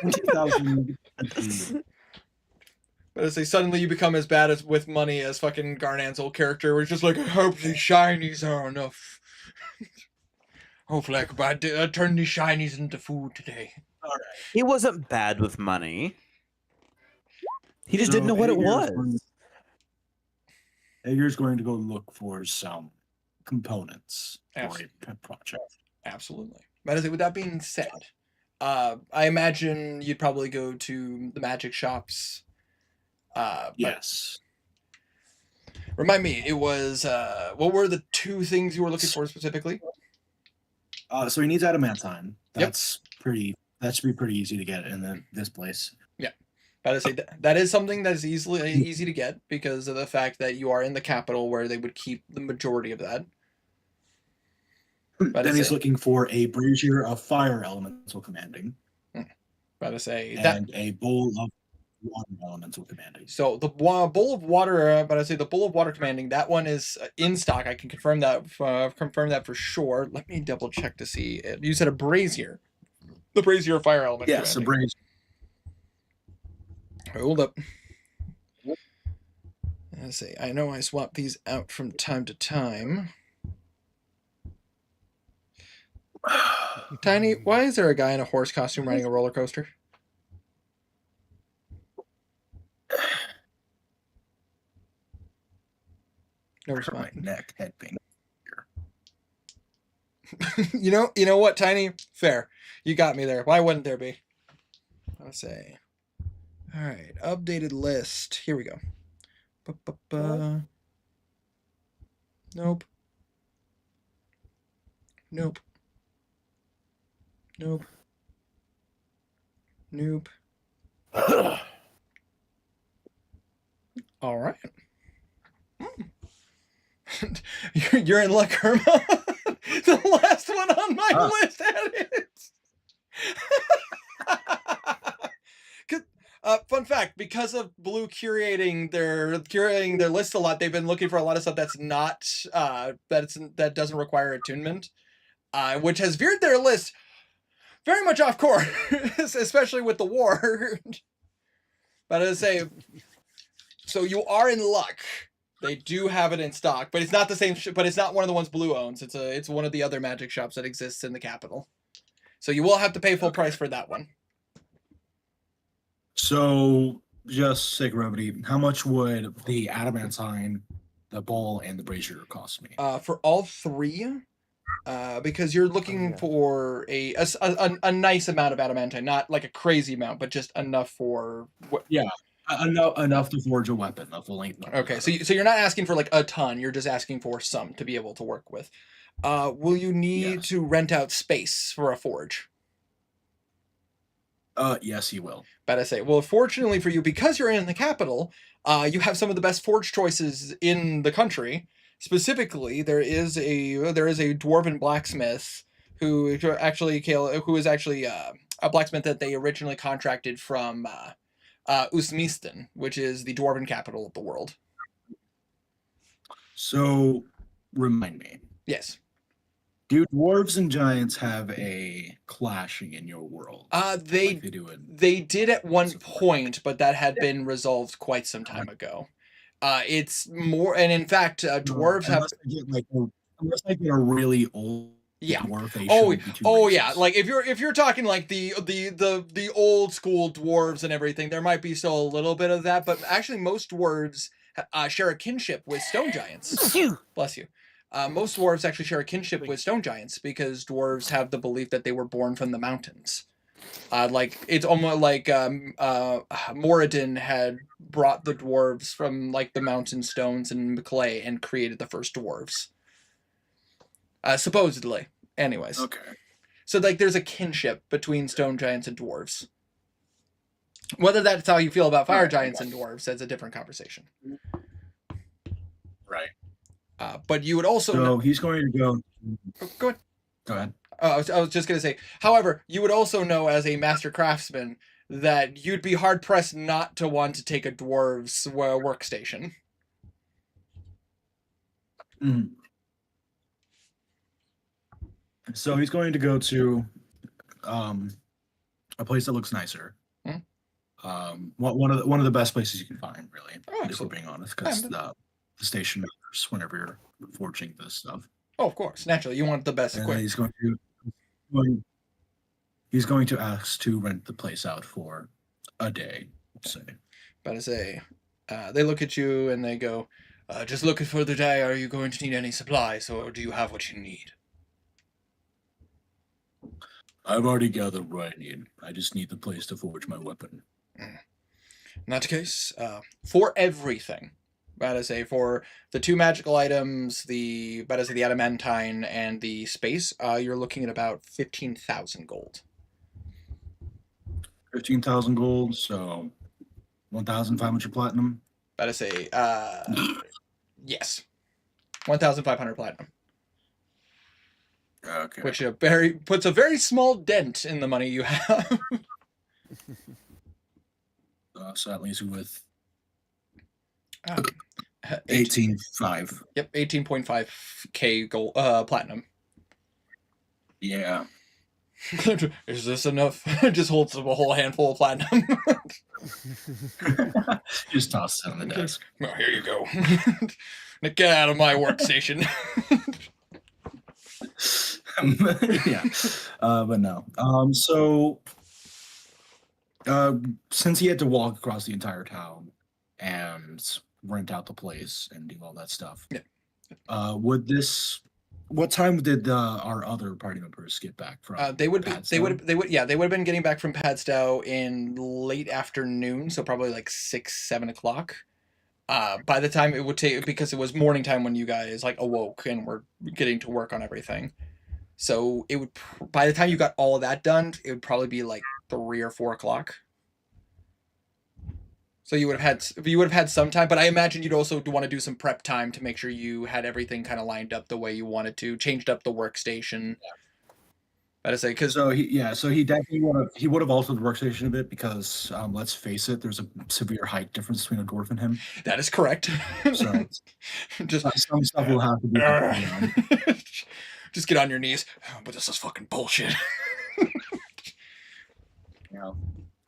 20,000. But I say, suddenly you become as bad as with money as fucking Garnan's old character, where it's just like, I hope these shinies are enough. Hopefully I could turn these shinies into food today. He wasn't bad with money. He just didn't know what it was. Hager's going to go look for some components for Absolutely. a project. Absolutely. But I say, with that being said, I imagine you'd probably go to the magic shops. Yes. Remind me, it was what were the two things you were looking for specifically? So he needs adamantine. That should be pretty easy to get in this place. Yeah. But I say that is something that is easy to get because of the fact that you are in the capital where they would keep the majority of that. But then he's looking for a brazier of fire elemental commanding. But I say and a bowl of water elemental commanding. So the bowl of water, but I say the bowl of water commanding, that one is in stock. I can confirm that for sure. Let me double check to see. You said a brazier, the brazier of fire element. Yes, a brazier. Hold up. I say I know I swap these out from time to time. Tiny, why is there a guy in a horse costume riding a roller coaster? No response. My neck head pain. you know what, Tiny? Fair. You got me there. Why wouldn't there be? Let's say. All right, updated list. Here we go. Nope. Nope. Nope. Nope. All right. You're in luck, Irma. The last one on my list had it. Fun fact: because of Blue curating their list a lot, they've been looking for a lot of stuff that's not that doesn't require attunement, which has veered their list very much off course, especially with the war. But as I say, so you are in luck. They do have it in stock, but it's not the same. But it's not one of the ones Blue owns. It's one of the other magic shops that exists in the capital. So you will have to pay full price for that one. So, just sake of brevity, how much would the adamantine, the bowl, and the brazier cost me? For all three, because you're looking for a nice amount of adamantine, not like a crazy amount, but just enough for enough to forge a weapon of the length. Okay, so you're not asking for like a ton. You're just asking for some to be able to work with. Will you need to rent out space for a forge? Yes, he will. But I say, well, fortunately for you, because you're in the capital, you have some of the best forge choices in the country. Specifically, there is a dwarven blacksmith who is actually a blacksmith that they originally contracted from Usmisten, which is the dwarven capital of the world. So, remind me. Yes. Do dwarves and giants have a clashing in your world? They did at one point, but that had been resolved quite some time ago. It's more, and in fact, dwarves have. Unless I get a really old Yeah. dwarf, Oh, would be two oh yeah. races. Like if you're talking like the old school dwarves and everything, there might be still a little bit of that, but actually most dwarves share a kinship with stone giants. Bless you. Most dwarves actually share a kinship with stone giants because dwarves have the belief that they were born from the mountains. Like it's almost like Moradin had brought the dwarves from like the mountain stones and clay and created the first dwarves. Supposedly. Anyways. Okay. So like there's a kinship between stone giants and dwarves. Whether that's how you feel about fire giants and dwarves, that's a different conversation. Right. But you would also So he's going to go. go ahead. Go ahead. I was just going to say, however, you would also know as a master craftsman that you'd be hard pressed not to want to take a dwarves workstation. Mhm. So he's going to go to a place that looks nicer. One of the best places you can find, really, if we're being honest, because the station matters whenever you're forging this stuff. Oh, of course, naturally, you want the best And equipment. he's going to ask to rent the place out for a day. Say. But I say, they look at you and they go, "Just looking for the day. Are you going to need any supplies, or do you have what you need?" I've already gathered what I need. I just need the place to forge my weapon. In that case, for everything, that is say for the two magical items, the adamantine and the space, you're looking at about 15,000 gold. 15,000 gold, so 1,500 platinum. That is yes, 1,500 platinum. Okay. Which puts a very small dent in the money you have. So that leaves you with 18.5. Yep, 18.5k gold, platinum. Yeah. Is this enough? Just holds up a whole handful of platinum. Just toss it on the desk. Oh, here you go. Get out of my workstation. Yeah. But no. So since he had to walk across the entire town and rent out the place and do all that stuff, what time did our other party members get back from? They would have been getting back from Padstow in late afternoon, so probably like 6-7 o'clock. By the time it would take, because it was morning time when you guys like awoke and were getting to work on everything. So it would, by the time you got all of that done, it would probably be like 3 or 4 o'clock. So you would have had some time, but I imagine you'd also want to do some prep time to make sure you had everything kind of lined up the way you wanted to, changed up the workstation. I say because he definitely would have altered the workstation a bit because let's face it, there's a severe height difference between a dwarf and him. That is correct. So just some stuff will have to be. Just get on your knees. But this is fucking bullshit. Yeah.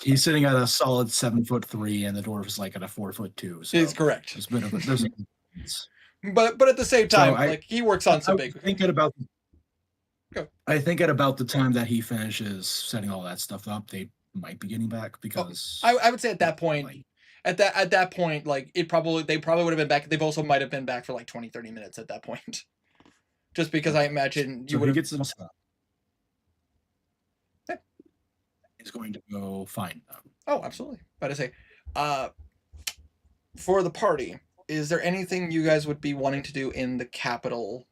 He's sitting at a solid 7'3", and the dwarf is like at a 4'2". So he's correct. There's a bit of there's but at the same time, so like he works on some big. I think at about the time that he finishes setting all that stuff up, they might be getting back because I would say at that point, at that point, like they probably would have been back. They've also might have been back for like 20-30 minutes at that point. Just because I imagine you would have. Get some stuff. He's going to go find them. Oh, absolutely. But I say, for the party, is there anything you guys would be wanting to do in the capital?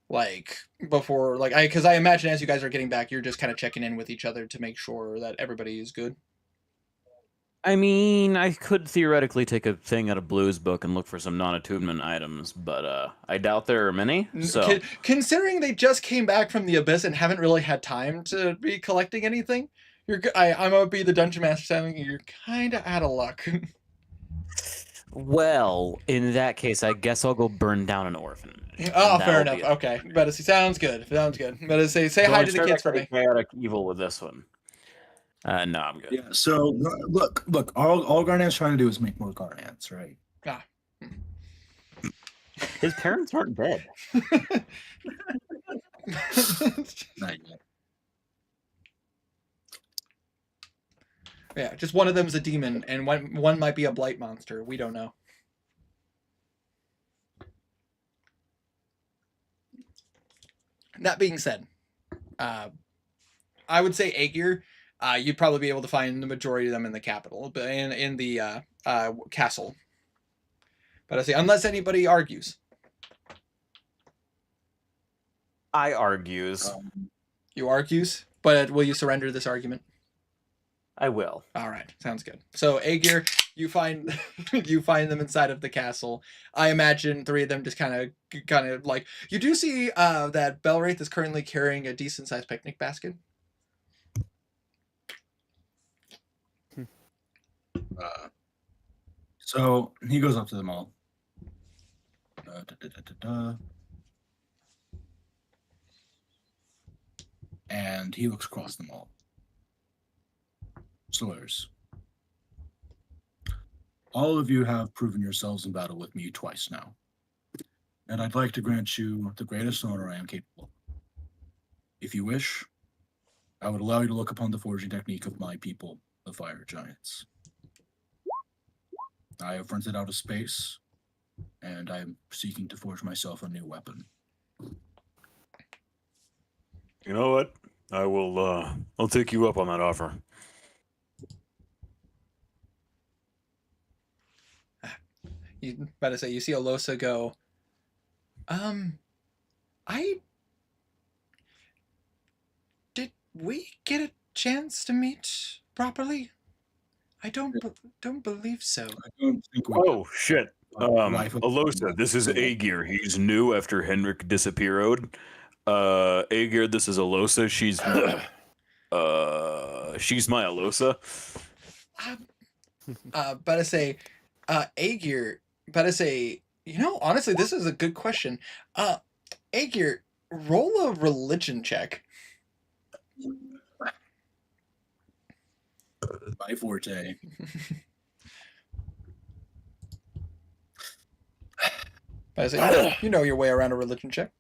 Like before, like because I imagine as you guys are getting back, you're just kind of checking in with each other to make sure that everybody is good. I mean, I could theoretically take a thing out of Blue's book and look for some non-attunement items, but I doubt there are many. So, considering they just came back from the Abyss and haven't really had time to be collecting anything, I'm gonna be the dungeon master saying you're kind of out of luck. Well, in that case, I guess I'll go burn down an orphan. Oh, fair enough. Okay, but sounds good. But say hi to the kids for me. Chaotic evil with this one. No, I'm good. Yeah. So look. All Garnet's trying to do is make more Garnets, right? Ah. His parents aren't dead. Not yet. Yeah, just one of them's a demon, and one might be a blight monster. We don't know. That being said, I would say Aegir, you'd probably be able to find the majority of them in the capital, but in the castle. But I say, unless anybody argues. I argues. You argues, but will you surrender this argument? I will. All right, sounds good. So Aegir, you find them inside of the castle. I imagine three of them just kind of like you do see that Belwraith is currently carrying a decent sized picnic basket. So he goes up to them all. And he looks across them all. Slurs. All of you have proven yourselves in battle with me twice now. And I'd like to grant you the greatest honor I am capable. If you wish, I would allow you to look upon the forging technique of my people, the fire giants. I have rented out a space, and I am seeking to forge myself a new weapon. You know what? I'll take you up on that offer. You better say you see Alosa go. Did we get a chance to meet properly? I don't believe so. I don't think we Oh shit. Life of- Alosa, this is Aegir. He's new after Henrik disappeared. Aegir, this is Alosa. She's my Alosa. Better say, Aegir. Better say, honestly, this is a good question. Aegir, roll a religion check. My forte. Better say, you know your way around a religion check.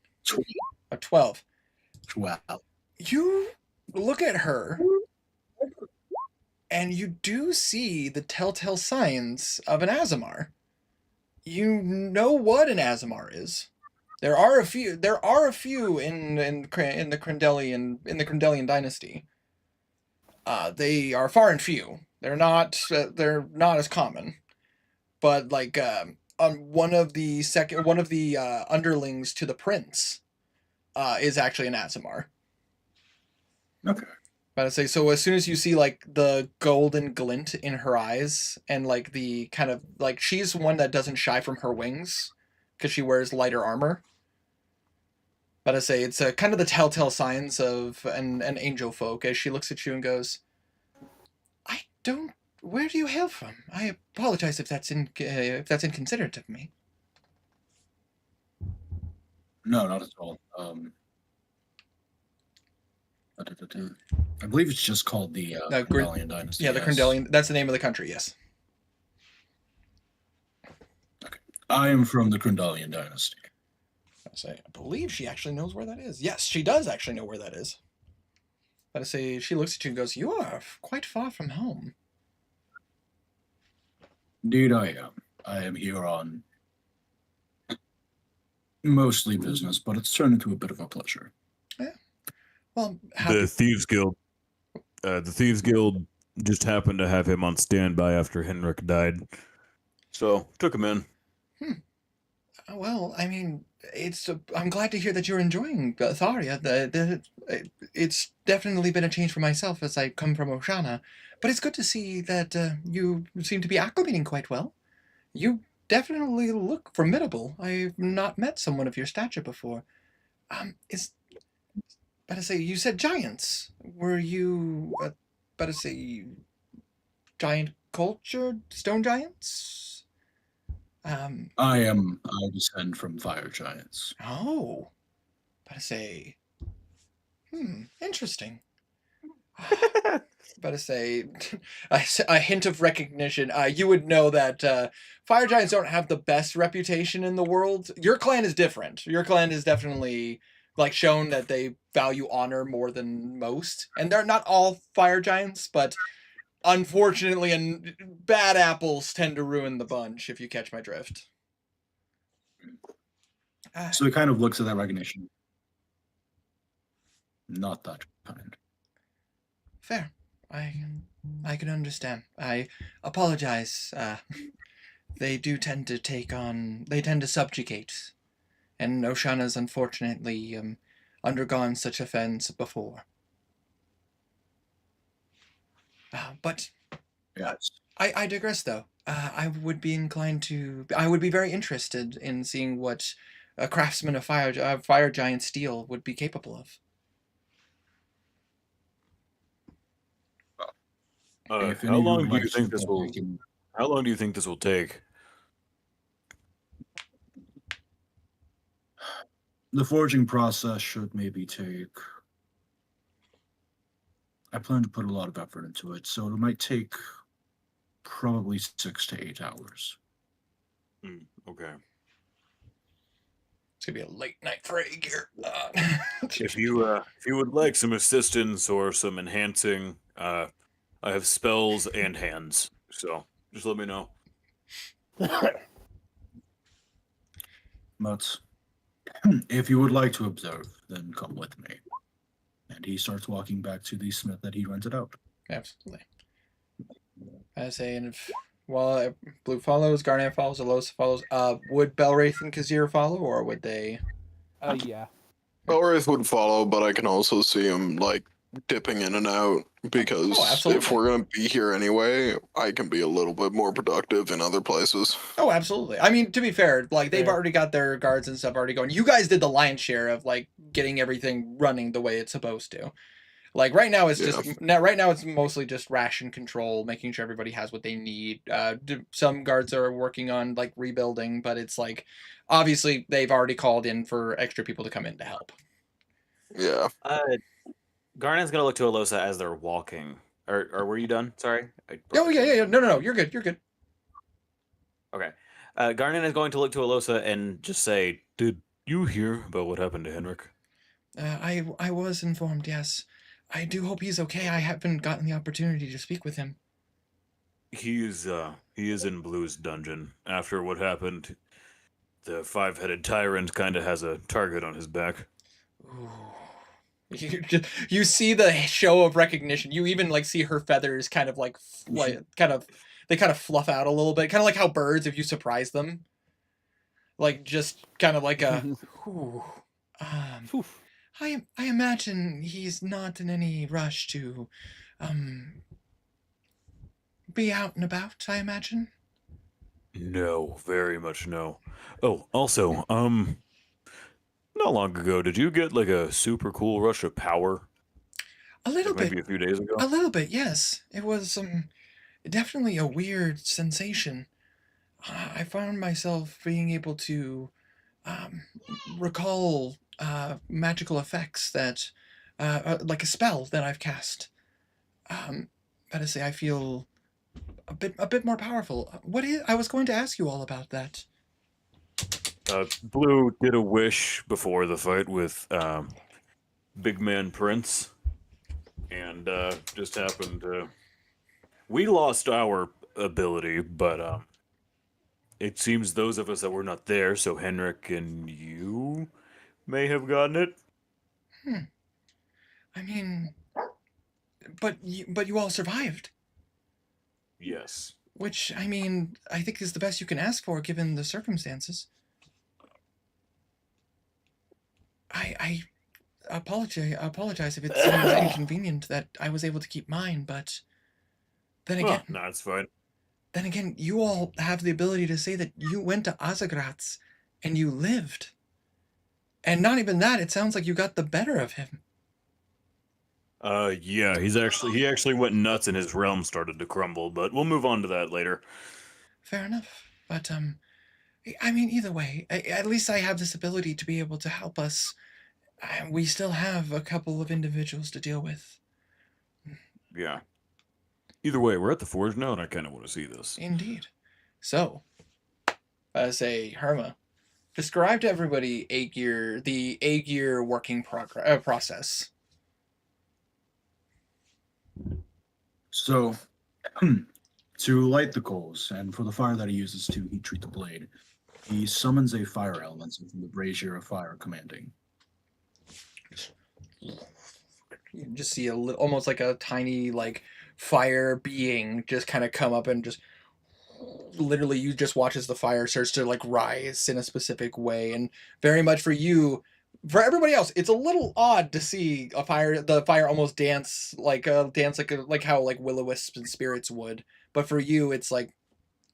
A 12. Wow. You look at her, and you do see the telltale signs of an Azamar. You know what an Azamar is. There are a few in the Crendelian dynasty. They are far and few. They're not as common. But like one of the underlings to the prince is actually an Azamar. Okay. But I say, so as soon as you see like the golden glint in her eyes and like the kind of like she's one that doesn't shy from her wings because she wears lighter armor. But I say it's kind of the telltale signs of an angel folk as she looks at you and goes, where do you hail from? I apologize if that's inconsiderate of me. No, not at all. I believe it's just called the Crendelian dynasty. Yeah, the Crendelian. That's the name of the country. Yes. Okay. I am from the Crendelian dynasty. I believe she actually knows where that is. Yes, she does actually know where that is. But I say she looks at you and goes, "You are quite far from home." Indeed, I am. I am here on mostly business, but it's turned into a bit of a pleasure. Yeah. Well, The Thieves Guild. The Thieves Guild just happened to have him on standby after Henrik died, so took him in. Well, I mean, I'm glad to hear that you're enjoying Tharia. It's definitely been a change for myself as I come from Oshana, but it's good to see that you seem to be acclimating quite well. You definitely look formidable. I've not met someone of your stature before. Better say, you said giants. Were you, better say, giant cultured stone giants? I descend from fire giants. Oh, better say, interesting. Better say, a hint of recognition. You would know that fire giants don't have the best reputation in the world. Your clan is different. Your clan is definitely like shown that they value honor more than most, and they're not all fire giants, but unfortunately, and bad apples tend to ruin the bunch. If you catch my drift. So he kind of looks at that recognition. Not that kind. Fair. I can understand. I apologize. They do tend to take on. They tend to subjugate, and Oshana's unfortunately undergone such offense before. But Yes. I digress, though. I would be inclined to. I would be very interested in seeing what a craftsman of fire giant steel would be capable of. If How any of you long would do you like think to this will? partake in- How long do you think this will take? The forging process should maybe take. I plan to put a lot of effort into it, so it might take probably 6 to 8 hours. Okay. It's gonna be a late night for Aegir. If you would like some assistance or some enhancing, I have spells and hands, so just let me know. But if you would like to observe, then come with me. And he starts walking back to the smith that he rented out. Absolutely. I say, and if Blue follows, Garnet follows, Alosa follows, would Belwraith and Kazir follow, or would they? Yeah. Belwraith would follow, but I can also see him like dipping in and out because absolutely. if we're gonna be here anyway, I can be a little bit more productive in other places. Oh, absolutely. I mean, to be fair, like they've Fair. already got their guards and stuff already going. You guys did the lion's share of like getting everything running the way it's supposed to. Like right now, it's just right now it's mostly just ration control, making sure everybody has what they need. Some guards are working on like rebuilding, but it's like obviously they've already called in for extra people to come in to help. Yeah. Garnet's gonna look to Alosa as they're walking. Or were you done? Sorry. Oh yeah. No. You're good. You're good. Okay. Garnet is going to look to Alosa and just say, Did you hear about what happened to Henrik? I was informed. Yes. I do hope he's okay. I haven't gotten the opportunity to speak with him. He is in Blue's dungeon. After what happened, the 5-headed tyrant kind of has a target on his back. Ooh. You see the show of recognition. You even like see her feathers kind of like they kind of fluff out a little bit, kind of like how birds, if you surprise them, like just kind of like a. Whew. Oof. I imagine he's not in any rush to be out and about, I imagine. No, very much no. Oh, also, not long ago, did you get like a super cool rush of power? A little Like, maybe bit. a few days ago? A little bit, yes. It was definitely a weird sensation. I found myself being able to recall magical effects that like a spell that I've cast. Better say I feel a bit more powerful. I was going to ask you all about that. Blue did a wish before the fight with Big Man Prince, and just happened to. We lost our ability, but it seems those of us that were not there, so Henrik and you may have gotten it. I mean, but you all survived. Yes. Which, I mean, I think is the best you can ask for given the circumstances. I apologize if it seems inconvenient that I was able to keep mine, but then again, No, it's fine. then again, you all have the ability to say that you went to Azagratz and you lived. And not even that, it sounds like you got the better of him. Yeah, he actually went nuts and his realm started to crumble, but we'll move on to that later. Fair enough. But, I mean, either way, at least I have this ability to be able to help us. We still have a couple of individuals to deal with. Yeah. Either way, we're at the forge now, and I kind of want to see this. Indeed. So, as a Herma, describe to everybody the Aegir working process. So, to light the coals, and for the fire that he uses to heat treat the blade, he summons a fire element from the brazier of fire commanding. You just see almost like a tiny like fire being just kind of come up and just literally you just watch as the fire starts to like rise in a specific way, and very much for you. For everybody else, it's a little odd to see the fire almost dance like how like will-o-wisps and spirits would. But for you, it's like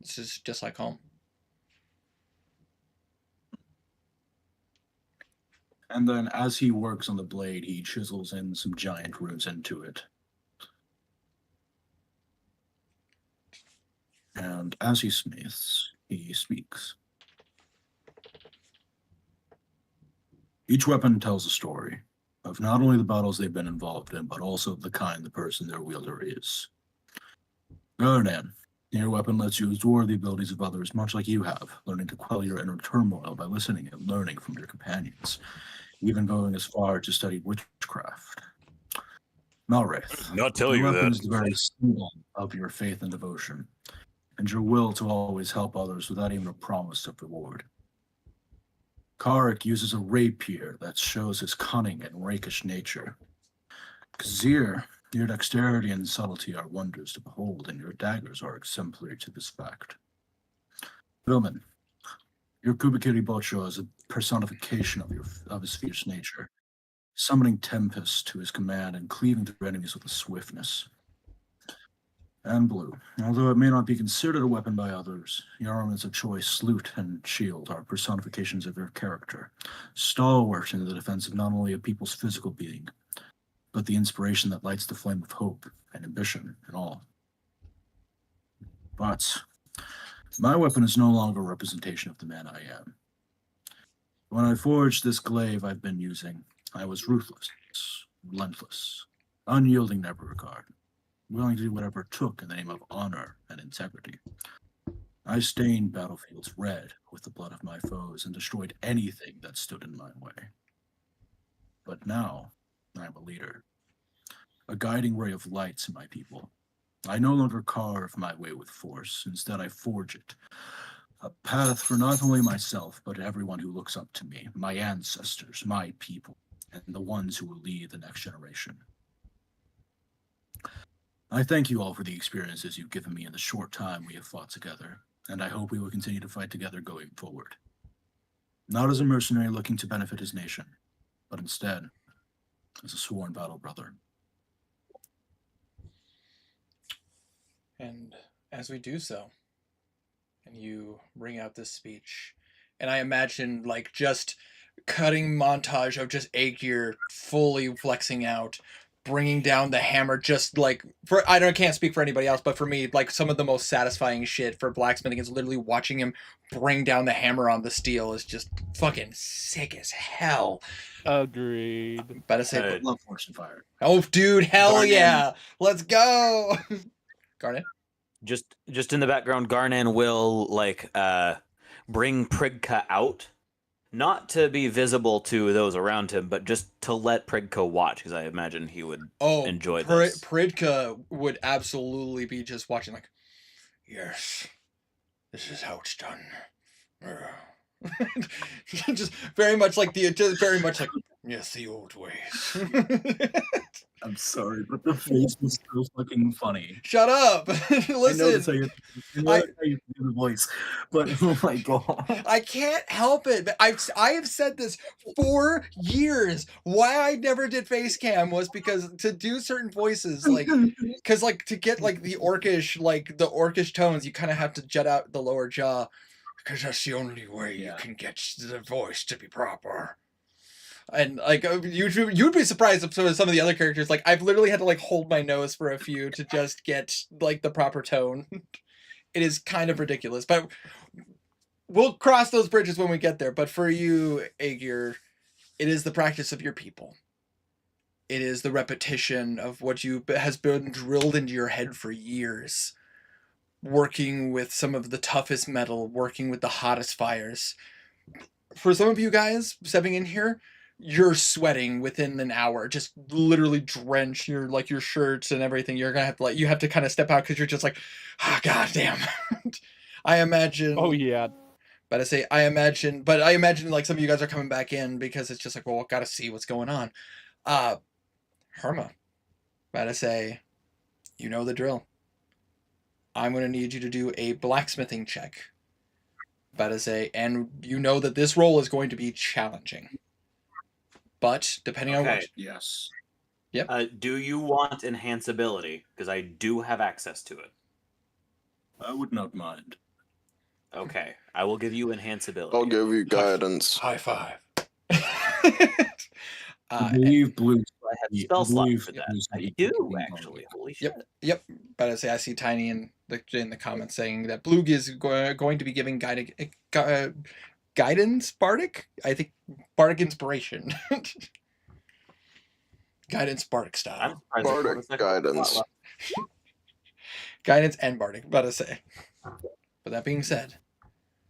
this is just like home. And then as he works on the blade, he chisels in some giant runes into it. And as he smiths, he speaks. Each weapon tells a story of not only the battles they've been involved in, but also the kind the person their wielder is. Gardan, your weapon lets you explore the abilities of others much like you have, learning to quell your inner turmoil by listening and learning from your companions, even going as far to study witchcraft. Malwraith, Not tell your you weapon that. is the very symbol of your faith and devotion, and your will to always help others without even a promise of reward. Karik uses a rapier that shows his cunning and rakish nature. Kazir, your dexterity and subtlety are wonders to behold, and your daggers are exemplary to this fact. Vilman, your Kubikiri Bocho is a personification of his fierce nature, summoning Tempest to his command and cleaving through enemies with a swiftness. And Blue, although it may not be considered a weapon by others, your armaments of choice, lute and shield, are personifications of your character, stalwart in the defense of not only a people's physical being, but the inspiration that lights the flame of hope and ambition in all. But my weapon is no longer a representation of the man I am. When I forged this glaive I've been using, I was ruthless, relentless, unyielding in every regard, willing to do whatever it took in the name of honor and integrity. I stained battlefields red with the blood of my foes and destroyed anything that stood in my way. But now, I'm a leader, a guiding ray of light to my people. I no longer carve my way with force, instead I forge it, a path for not only myself, but everyone who looks up to me, my ancestors, my people, and the ones who will lead the next generation. I thank you all for the experiences you've given me in the short time we have fought together, and I hope we will continue to fight together going forward. Not as a mercenary looking to benefit his nation, but instead as a sworn battle brother. And as we do so, and you bring out this speech, and I imagine like just cutting montage of just Aegir fully flexing out, bringing down the hammer, just like can't speak for anybody else, but for me, like some of the most satisfying shit for blacksmithing is literally watching him bring down the hammer on the steel is just fucking sick as hell. Agreed. Better say, Hey. Love Force and Fire. oh dude, hell Garnan. yeah, let's go. Garnet. Just in the background, Garnan will bring Prigka out, not to be visible to those around him, but just to let Prigka watch, because I imagine he would enjoy this. Pridka would absolutely be just watching, like, yes, this is how it's done. just very much like yes, the old ways. I'm sorry, but the face was so fucking funny. Shut up! I know that's how Listen, you do the voice, but oh my god. I can't help it. I have said this for years. Why I never did face cam was because to do certain voices, because to get the orcish tones, you kind of have to jet out the lower jaw, because that's the only way you can get the voice to be proper. And you'd be surprised if some of the other characters, I've literally had to hold my nose for a few to just get the proper tone. It is kind of ridiculous, but we'll cross those bridges when we get there. But for you, Aegir, it is the practice of your people. It is the repetition of what has been drilled into your head for years. Working with some of the toughest metal, working with the hottest fires, for some of you guys stepping in here, you're sweating within an hour, just literally drenched. Your like your shirts and everything. You're gonna have to you have to kind of step out because you're just like, ah, god damn. I imagine. Oh yeah. But I imagine like some of you guys are coming back in because it's just like, well, gotta see what's going on. Herma, about to say, you know the drill. I'm gonna need you to do a blacksmithing check. About to say, and you know that this role is going to be challenging. But depending on what, Yes. Do you want enhanceability? Because I do have access to it. I would not mind. Okay, I will give you enhanceability. I'll give you guidance. high five. I believe blue. I have I spell slot believe for that. Blue's I gonna do be actually. Holy Yep. shit! Yep. But I say I see Tiny in the comments saying that Blue is going to be giving guidance Bardic. I think Bardic inspiration. Guidance Bardic style. I'm surprised Bardic guidance. Guidance and Bardic. About to say. But that being said,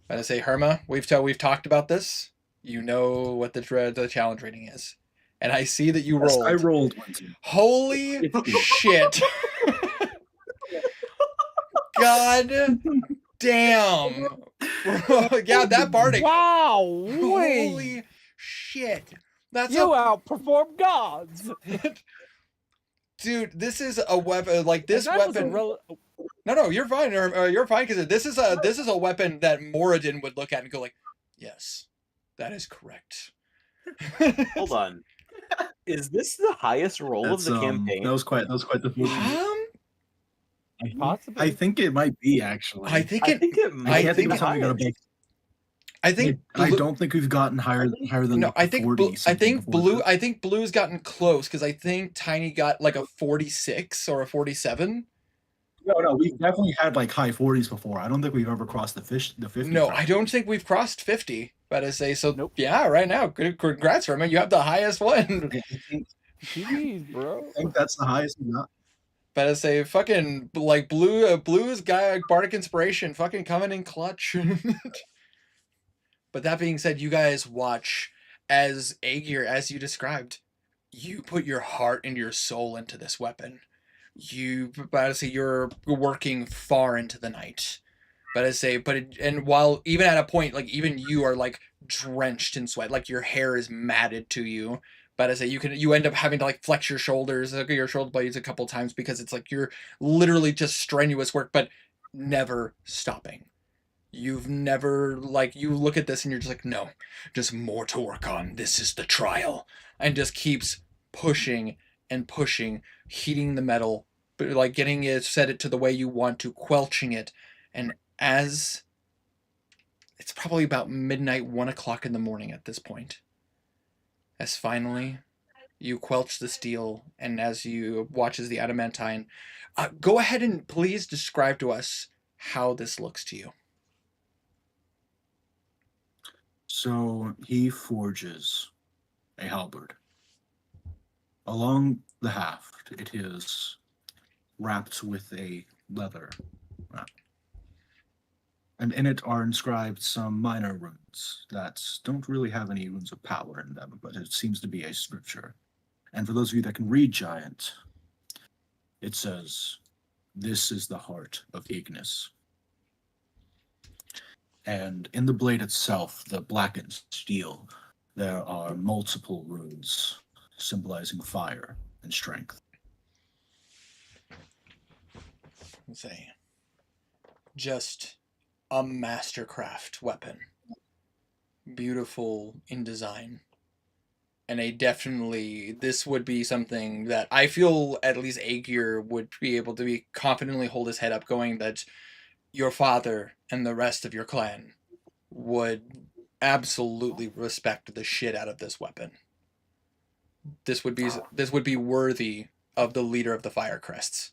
about to say, Herma, we've talked about this. You know what the challenge rating is, and I see that you rolled. I rolled one too. Holy shit! God damn! Yeah, that Bardic. Wow. Holy shit! That's You outperform gods. dude. This is a weapon. Like this And that was a weapon. No, you're fine. You're fine because this is a weapon that Moradin would look at and go like, "Yes, that is correct." Hold on. Is this the highest roll of the campaign? That was quite the Possibly. I think it might be actually. I think I think it I might can't be think the of something highest. I think don't think we've gotten higher than no. like I think 40 I something think before blue. this. I think blue's gotten close because I think Tiny got like a 46 or a 47. No, we've definitely had like high 40s before. I don't think we've ever crossed the 50. No, mark. I don't think we've crossed 50. But I say so. Nope. Yeah, right now. Good, congrats, Roman. You have the highest one. Jeez, bro. I think that's the highest we got. But I say fucking like blue's guy Bardic inspiration fucking coming in clutch. But that being said, you guys watch as Aegir, as you described, you put your heart and your soul into this weapon. But I say you're working far into the night. But I say, and while even at a point, like even you are like drenched in sweat, like your hair is matted to you. But I say you end up having to like flex your shoulders, your shoulder blades a couple times because it's like you're literally just strenuous work, but never stopping. You've never you look at this and you're just like, no, just more to work on. This is the trial, and just keeps pushing and pushing, heating the metal, but like getting it set it to the way you want to, quelching it, and as it's probably about midnight, 1 o'clock in the morning at this point, as finally you quelch the steel, and as you watch as the adamantine, go ahead and please describe to us how this looks to you. So he forges a halberd. Along the haft, it is wrapped with a leather wrap. And in it are inscribed some minor runes that don't really have any runes of power in them, but it seems to be a scripture. And for those of you that can read Giant, it says, "This is the heart of Ignis." And in the blade itself, the blackened steel, there are multiple runes symbolizing fire and strength. Say, just a mastercraft weapon, beautiful in design, and this would be something that I feel at least Aegir would be able to be confidently hold his head up, going that your father and the rest of your clan would absolutely respect the shit out of this weapon. This would be worthy of the leader of the Firecrests.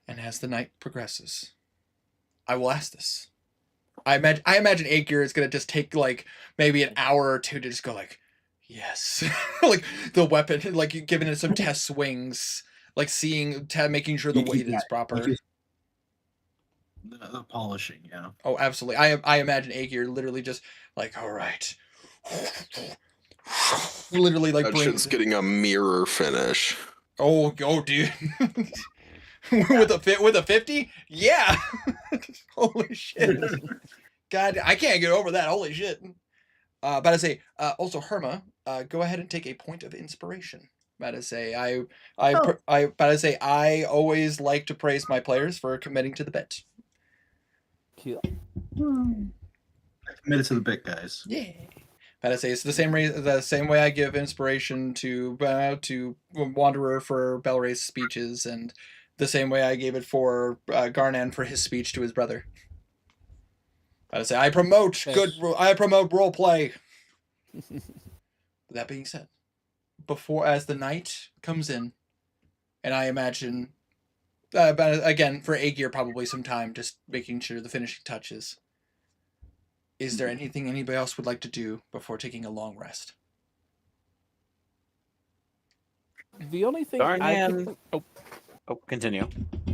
And as the night progresses, I will ask this. I imagine Aegir is gonna just take like maybe an hour or two to just go like, yes, like the weapon, like you giving it some test swings, like making sure the weight is proper. The polishing, yeah. Oh, absolutely. I imagine Aegir literally just like, all right. Literally like That brings shit's getting a mirror finish. oh dude. with a 50? Yeah. Holy shit. God, I can't get over that. Holy shit. But I say, also Herma, go ahead and take a point of inspiration. But I say, but I say, I always like to praise my players for committing to the bet. Cool. Committed to the bit, guys. Yeah. But I say it's the same way I give inspiration to Wanderer for Belray's speeches, and the same way I gave it for Garnan for his speech to his brother. But I say I promote role play. That being said, as the night comes in, and I imagine, but again for Aegir probably some time just making sure the finishing touches. Is there anything anybody else would like to do before taking a long rest? The only thing Continue.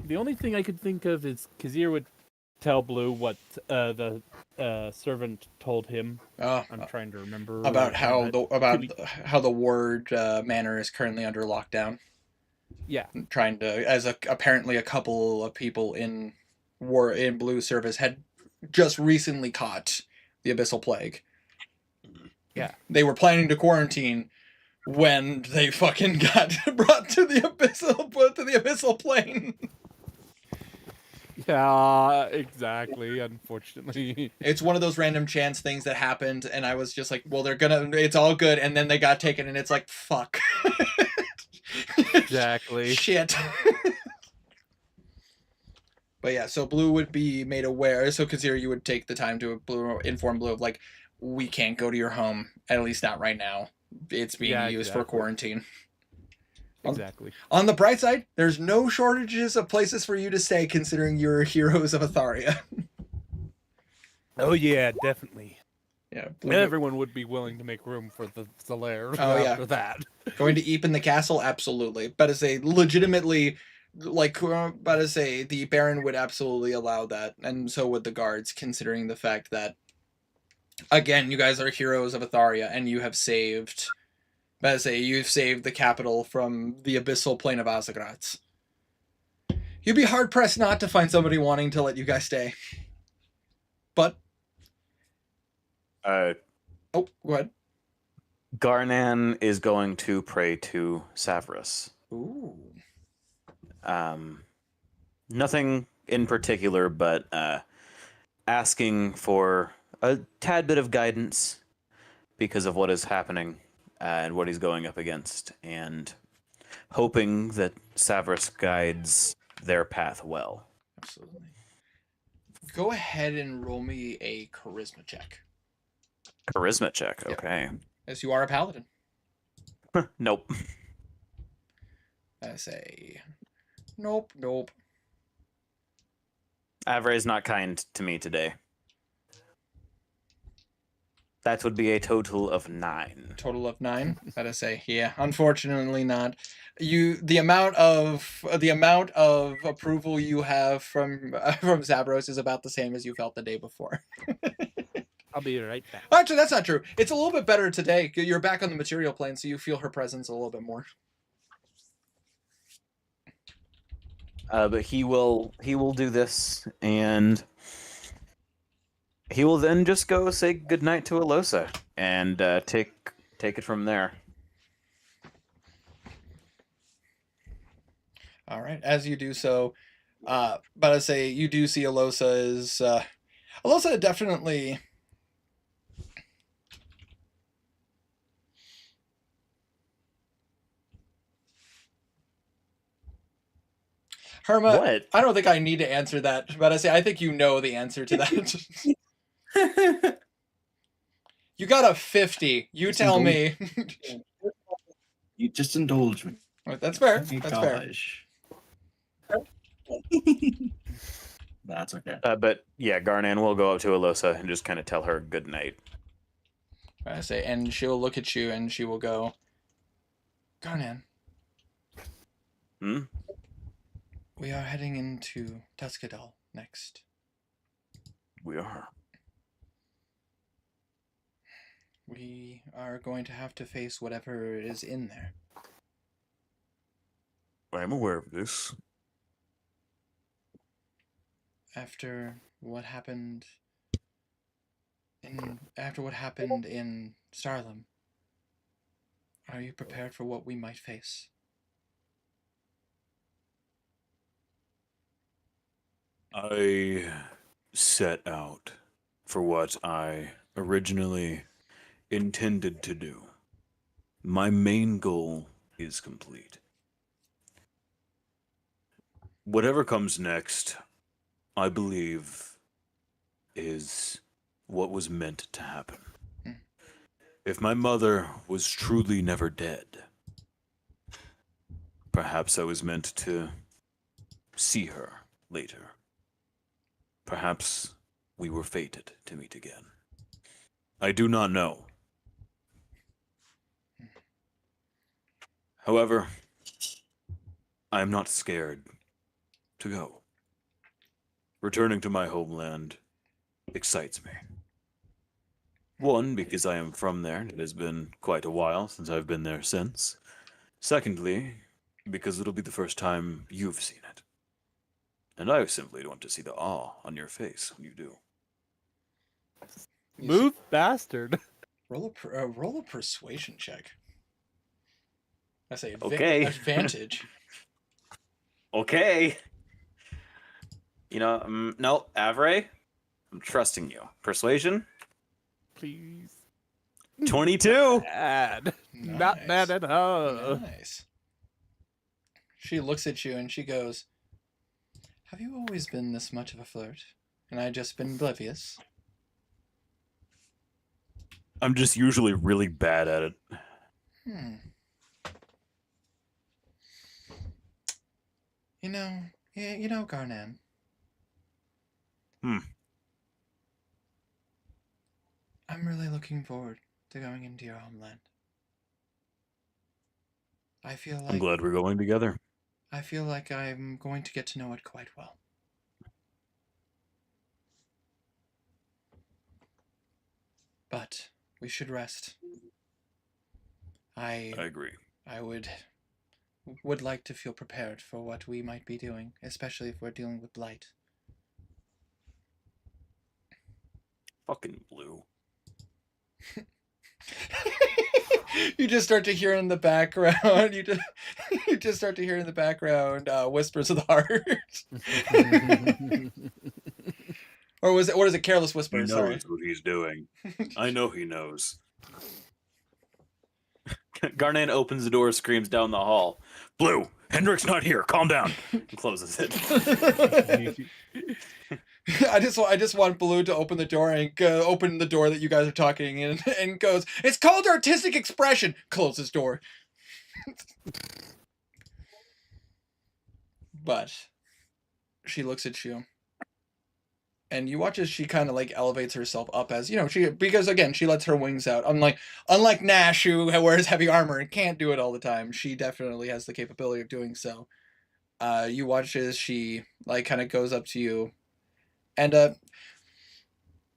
The only thing I could think of is Kazir would tell Blue what the servant told him. I'm trying to remember about how the ward manor is currently under lockdown. Yeah, trying to apparently a couple of people in Blue service had just recently caught the abyssal plague. Yeah, they were planning to quarantine when they fucking got brought to the abyssal plane. Yeah, exactly. Unfortunately, it's one of those random chance things that happened, and I was just like, well, it's all good, and then they got taken, and it's like, fuck. Exactly. Shit. But yeah, so Blue would be made aware. So Kazir, you would take the time to inform Blue of like, we can't go to your home, at least not right now. It's being used for quarantine. Exactly. On the bright side, there's no shortages of places for you to stay, considering you're heroes of Atharia. Oh yeah, definitely. Yeah, everyone would be willing to make room for the lair. After that, going to Eep in the castle, absolutely. But as a legitimately. The Baron would absolutely allow that, and so would the guards, considering the fact that, again, you guys are heroes of Atharia, and you have saved, you've saved the capital from the abyssal plain of Azagratz. You'd be hard-pressed not to find somebody wanting to let you guys stay. But... go ahead. Garnan is going to pray to Savras. Ooh. Nothing in particular, but asking for a tad bit of guidance because of what is happening and what he's going up against, and hoping that Savras guides their path well. Absolutely. Go ahead and roll me a charisma check. Charisma check, okay. As you are a paladin. Nope. I say... Nope. Avray's not kind to me today. That would be a total of 9. Total of 9? I'd say, yeah. Unfortunately, not. The amount of approval you have from Zabros is about the same as you felt the day before. I'll be right back. Actually, that's not true. It's a little bit better today. You're back on the material plane, so you feel her presence a little bit more. But he will do this, and he will then just go say goodnight to Alosa and take it from there. All right. As you do so, but I say you do see Alosa is Alosa definitely. Herma, what? I don't think I need to answer that, but I think you know the answer to that. You got a 50. You tell me. You just indulge me. That's fair. Oh, That's gosh. Fair. That's okay. But yeah, Garnan will go up to Alosa and just kind of tell her good night. And she'll look at you and she will go, Garnan. Hmm? We are heading into Tuscadal next. We are. We are going to have to face whatever is in there. I am aware of this. After what happened in Starlam, are you prepared for what we might face? I set out for what I originally intended to do. My main goal is complete. Whatever comes next, I believe, is what was meant to happen. If my mother was truly never dead, perhaps I was meant to see her later. Perhaps we were fated to meet again. I do not know. However, I am not scared to go. Returning to my homeland excites me. One, because I am from there, and it has been quite a while since I've been there since. Secondly, because it'll be the first time you've seen it. And I simply want to see the awe on your face when you do. Move, bastard. Roll a persuasion check. I say Okay. advantage. Okay. You know, no, Avray, I'm trusting you. Persuasion? Please. 22. Bad. Nice. Not bad at all. Nice. She looks at you and she goes, "Have you always been this much of a flirt? And I just been oblivious?" I'm just usually really bad at it. You know, Garnan. I'm really looking forward to going into your homeland. I feel like I'm glad we're going together. I feel like I'm going to get to know it quite well. But we should rest. I agree. I would like to feel prepared for what we might be doing, especially if we're dealing with blight. Fucking Blue. You just start to hear in the background. You just start to hear in the background whispers of the heart. Or was it? What is it? Careless He whispers. knows Sorry. what he's doing. I know he knows. Garnan opens the door, screams down the hall. Blue, Hendrick's not here. Calm down. And closes it. I just want Blue to open the door and open the door that you guys are talking in and goes, "It's called artistic expression." Closes door. But she looks at you. And you watch as she kind of like elevates herself up as, because again, she lets her wings out. Unlike Nash, who wears heavy armor and can't do it all the time, she definitely has the capability of doing so. You watch as she like kind of goes up to you, and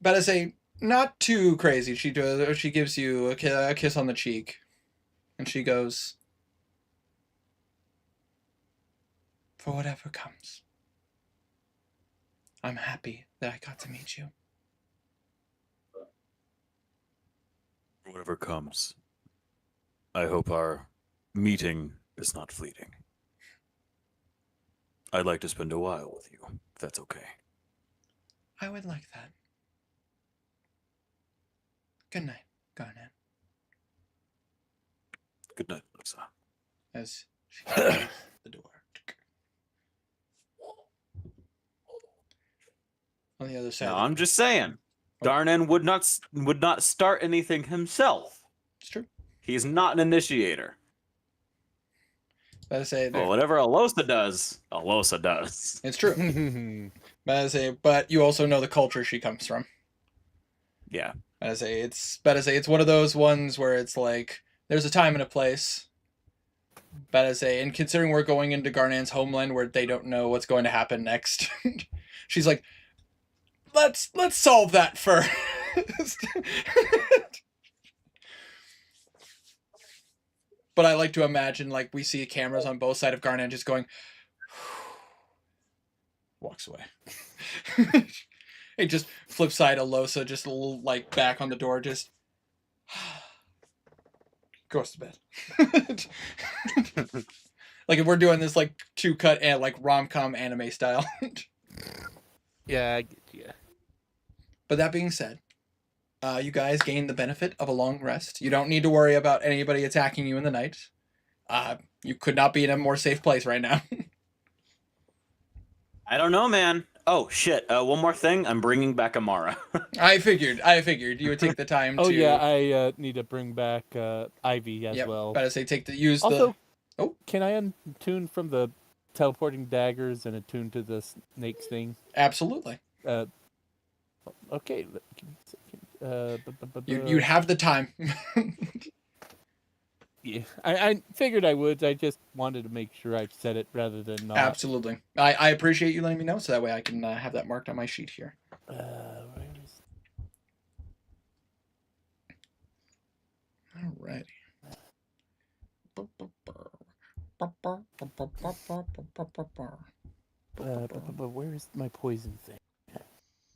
but I say not too crazy. She gives you a kiss on the cheek, and she goes, "For whatever comes, I'm happy that I got to meet you." Whatever comes, I hope our meeting is not fleeting. I'd like to spend a while with you, if that's okay. I would like that. Good night, Garnet. Good night, Lisa. As she closes the door. On the other side. No, I'm just saying. Garnan would not start anything himself. It's true. He's not an initiator. But I say, Well, whatever Alosa does, Alosa does. it's true. But you also know the culture she comes from. Yeah. It's one of those ones where it's like there's a time and a place. But and considering we're going into Garnan's homeland where they don't know what's going to happen next, she's like, let's solve that first. But I like to imagine, like, we see cameras on both sides of Garnet just going, walks away. It just flip side Alosa, just a little, like, back on the door, just goes to bed. Like, if we're doing this, like, two-cut and, like, rom-com anime style. Yeah, I get you. But that being said, you guys gain the benefit of a long rest. You don't need to worry about anybody attacking you in the night. You could not be in a more safe place right now. I don't know, man. Oh shit! One more thing. I'm bringing back Amara. I figured you would take the time to. Oh yeah, I need to bring back Ivy as well. About to say Also, Oh, can I untune from the teleporting daggers and attune to the snakes thing? absolutely. Okay. You'd have the time. Yeah, I figured I would. I just wanted to make sure I said it rather than not. Absolutely. I appreciate you letting me know, so that way I can have that marked on my sheet here. Where is... Alrighty. But where is my poison thing?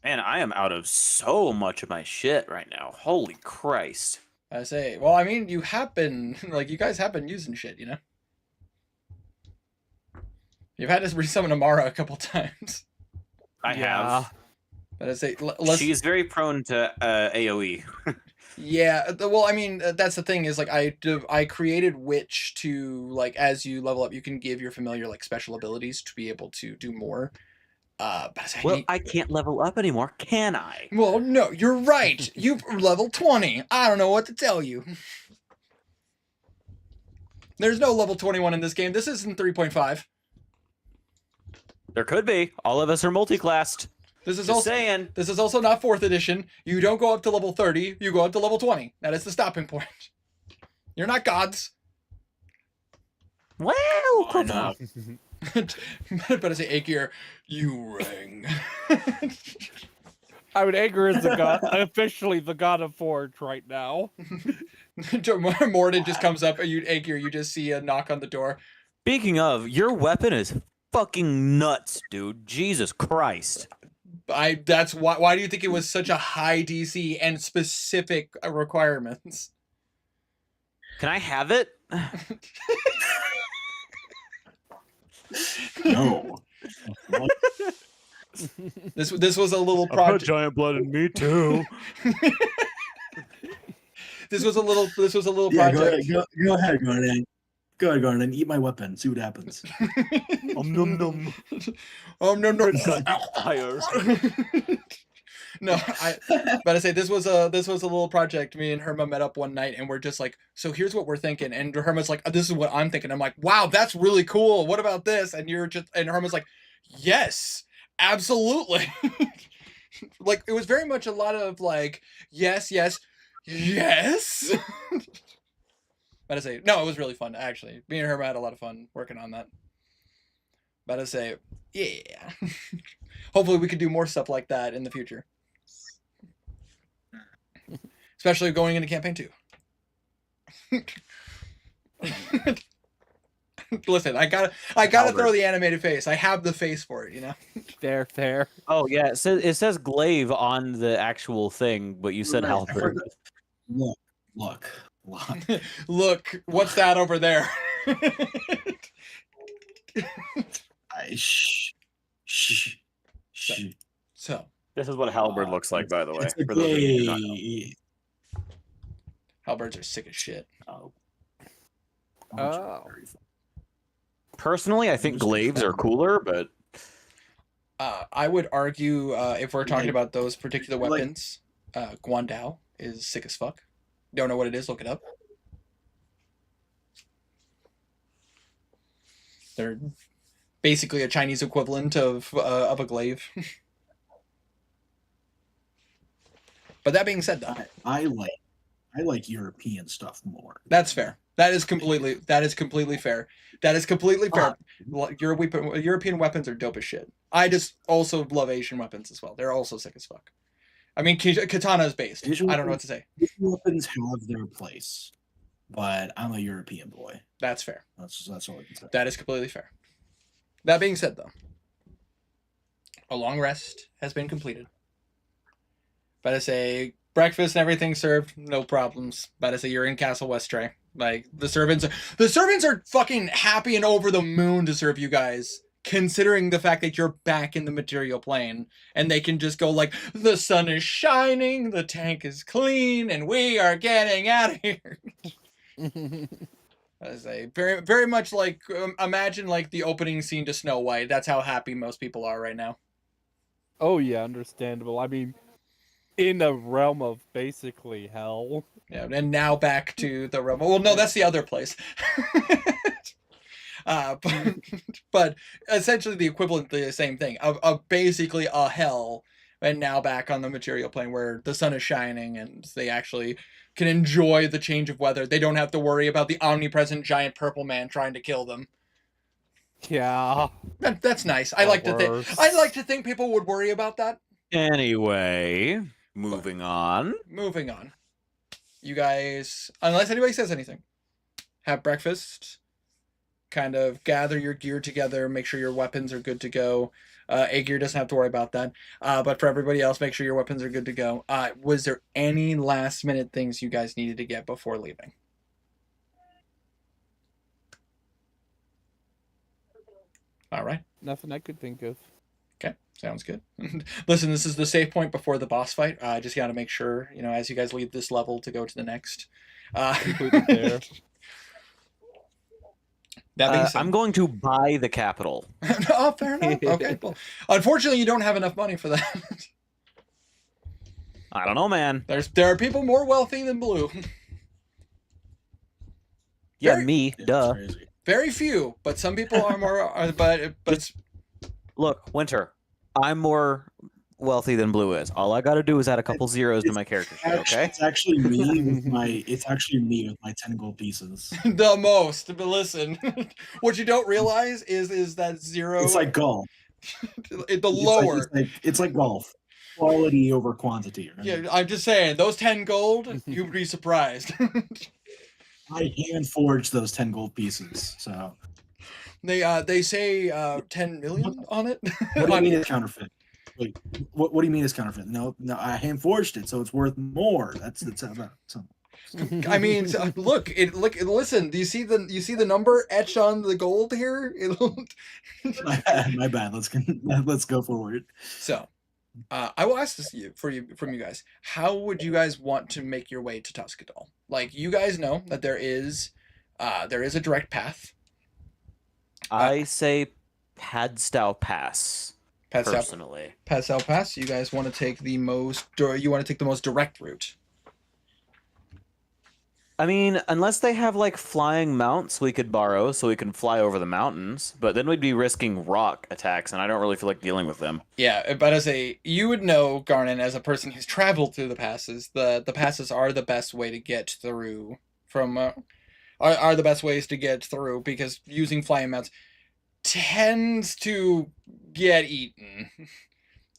Man, I am out of so much of my shit right now. Holy Christ. I say, well, I mean, you have been, like, you guys have been using shit, you know? You've had to resummon Amara a couple times. I have. But I say, she's very prone to AoE. Yeah, well, I mean, that's the thing is, like, I created Witch to, like, as you level up, you can give your familiar, like, special abilities to be able to do more. But I can't level up anymore, can I? Well, no, you're right. You're level 20. I don't know what to tell you. There's no level 21 in this game. This isn't 3.5. There could be. All of us are multi-classed. This is Just also saying. This is also not 4th edition. You don't go up to level 30. You go up to level 20. That is the stopping point. You're not gods. Well, but I say, Akir, you rang. I would Aegir is the god, officially the god of Forge right now. Morden just comes up, and Akir, you just see a knock on the door. Speaking of, your weapon is fucking nuts, dude. Jesus Christ. That's why do you think it was such a high DC and specific requirements? Can I have it? No. This was a little project. giant blood in me too. This was a little Yeah, project. go ahead, Garnet. Go ahead, Garnet. Eat my weapon. See what happens. Num num. No. Fire. No, but I say this was a little project. Me and Herma met up one night, and we're just like, so here's what we're thinking. And Herma's like, this is what I'm thinking. I'm like, wow, that's really cool. What about this? And Herma's like, yes, absolutely. Like, it was very much a lot of like, yes. But I say, no, it was really fun, actually. Me and Herma had a lot of fun working on that. But I say, yeah. Hopefully we could do more stuff like that in the future. Especially going into campaign 2. Listen, I gotta throw the animated face. I have the face for it, you know? Fair. Oh, yeah. It says glaive on the actual thing, but you said halberd. Look. Look, what's that over there? Shh. So. This is what halberd looks like, by the way. It's a for those of you who don't know. glaive. Halberds are sick as shit. Oh. Personally, I think glaives are cooler, but I would argue if we're talking about those particular weapons, Guandao is sick as fuck. Don't know what it is, look it up. They're basically a Chinese equivalent of a glaive. But that being said, though, I like European stuff more. That's fair. That is completely fair. That is completely fair. European weapons are dope as shit. I just also love Asian weapons as well. They're also sick as fuck. I mean, katana is based. Asian I don't know what to say. Asian weapons have their place, but I'm a European boy. That's fair. That's all I can say. That is completely fair. That being said, though, a long rest has been completed. But I say breakfast and everything served, no problems. But I say you're in Castle Westray. Like the servants are fucking happy and over the moon to serve you guys, considering the fact that you're back in the material plane and they can just go like, the sun is shining, the tank is clean, and we are getting out of here. I say very, very much like imagine like the opening scene to Snow White. That's how happy most people are right now. Oh yeah, understandable. I mean, in a realm of basically hell. Yeah, and now back to the realm. Well, no, that's the other place. But essentially the equivalent, the same thing of basically a hell, and now back on the material plane where the sun is shining and they actually can enjoy the change of weather. They don't have to worry about the omnipresent giant purple man trying to kill them. Yeah, that's nice. I like to think people would worry about that. Anyway, moving on. Moving on. You guys, unless anybody says anything, have breakfast. Kind of gather your gear together, make sure your weapons are good to go. Aegir doesn't have to worry about that. But for everybody else, make sure your weapons are good to go. Was there any last minute things you guys needed to get before leaving? All right. nothing I could think of. Okay, sounds good. Listen, this is the save point before the boss fight. Just got to make sure, as you guys leave this level to go to the next. Completely fair. That being said, I'm going to buy the capital. Oh, fair enough. Okay, well, unfortunately, you don't have enough money for that. I don't know, man. There are people more wealthy than Blue. Yeah, Very- me. Duh. Crazy. Very few, but some people are more. But it's Look, Winter. I'm more wealthy than Blue is. All I got to do is add a couple zeros to my character sheet. Okay. It's actually me with my. It's actually me with my 10 gold pieces. the most. But listen, what you don't realize is that zero. It's like golf. the lower. It's like golf. Quality over quantity. Right? Yeah, I'm just saying those 10 gold. You'd be surprised. I hand forged those 10 gold pieces. So they say 10 million on it. what do you mean it's counterfeit? Wait, what do you mean it's counterfeit? No, I hand forged it, so it's worth more. That's how that. So. I mean, look. Listen. Do you see the number etched on the gold here? My bad. Let's go forward. So, I will ask this from you guys. How would you guys want to make your way to Tuscadol? Like, you guys know that there is a direct path. I say Padstow Pass. Padstow Pass. You guys want to take the most direct route. I mean, unless they have like flying mounts we could borrow so we can fly over the mountains, but then we'd be risking rock attacks, and I don't really feel like dealing with them. Yeah, but you would know, Garnon, as a person who's traveled through the passes, the passes are the best way to get through are the best ways to get through, because using flying mounts tends to get eaten.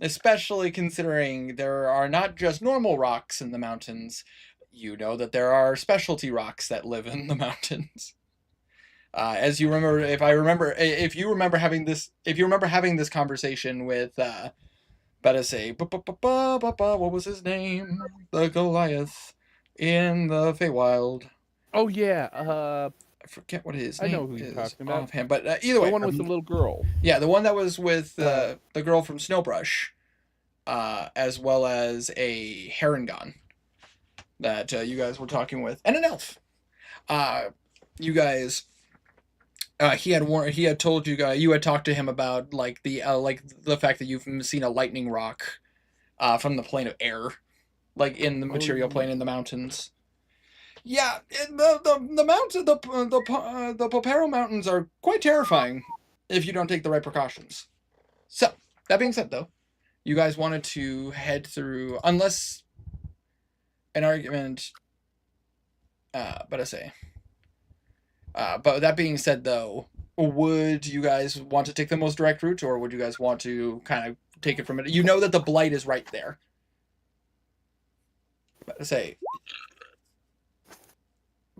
Especially considering there are not just normal rocks in the mountains. You know that there are specialty rocks that live in the mountains. As you remember, if you remember having this conversation with, what was his name? The Goliath in the Feywild. Oh yeah, I forget what his name is. I know who you're talking about. Offhand, but either way, The one with the little girl. yeah, the one that was with the girl from Snowbrush, as well as a Harengon that you guys were talking with, and an elf. You guys, he had told you guys, you had talked to him about like the fact that you've seen a lightning rock, from the plane of air, like in the material plane in the mountains. Yeah, the mountains, the Popero Mountains are quite terrifying if you don't take the right precautions. So that being said, though, you guys wanted to head through, unless an argument, but that being said, though, would you guys want to take the most direct route, or would you guys want to kind of take it from it? You know that the blight is right there.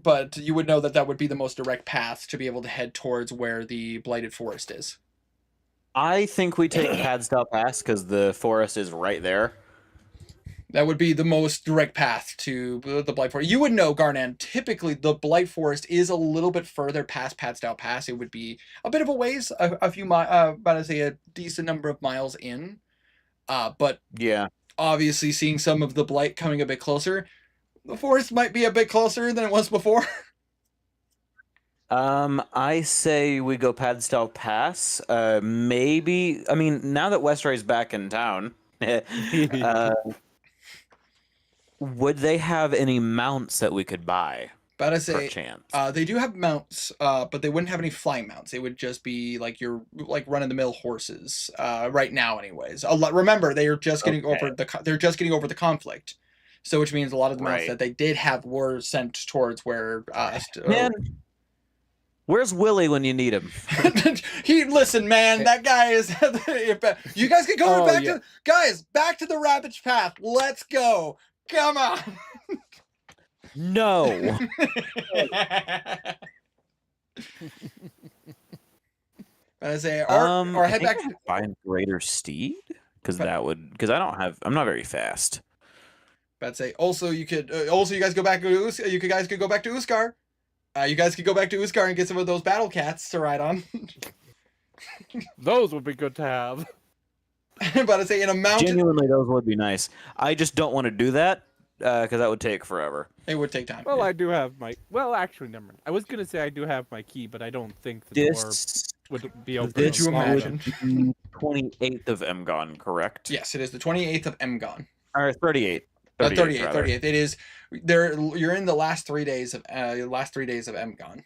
But you would know that that would be the most direct path to be able to head towards where the blighted forest is. I think we take Padstow Pass because the forest is right there. That would be the most direct path to the Blight Forest. You would know, Garnan, typically the Blight Forest is a little bit further past Padstow Pass. It would be a bit of a ways, a few miles, about to say a decent number of miles in. But yeah, obviously seeing some of the Blight coming a bit closer, the forest might be a bit closer than it was before. I say we go Padstow Pass. Maybe, I mean, now that Westray's back in town, would they have any mounts that we could buy? But I say, chance. They do have mounts, but they wouldn't have any flying mounts. It would just be like your run-of-the-mill horses. Right now, anyways. Remember, they are just getting over the conflict, so which means a lot of the mounts that they did have were sent towards where. Man, where's Willie when you need him? Listen, man. That guy is. You guys get going back to the Ravage Path. Let's go. Come on. No. I say, or head back. Find Greater Steed because I'm not very fast. But say also you could you guys go back to you guys could go back to Uskar. You guys could go back to Uskar and get some of those battle cats to ride on. Those would be good to have. But I say in a mountain. Genuinely, those would be nice. I just don't want to do that because that would take forever. It would take time. Well, I do have my. Well, actually, never mind. I was gonna say I do have my key, but I don't think the door would be open. Did you imagine? 28th of Emgon, correct? Yes, it is the 28th of Emgon. Or 38. 38th. It is there. You're in the last 3 days of Emgon.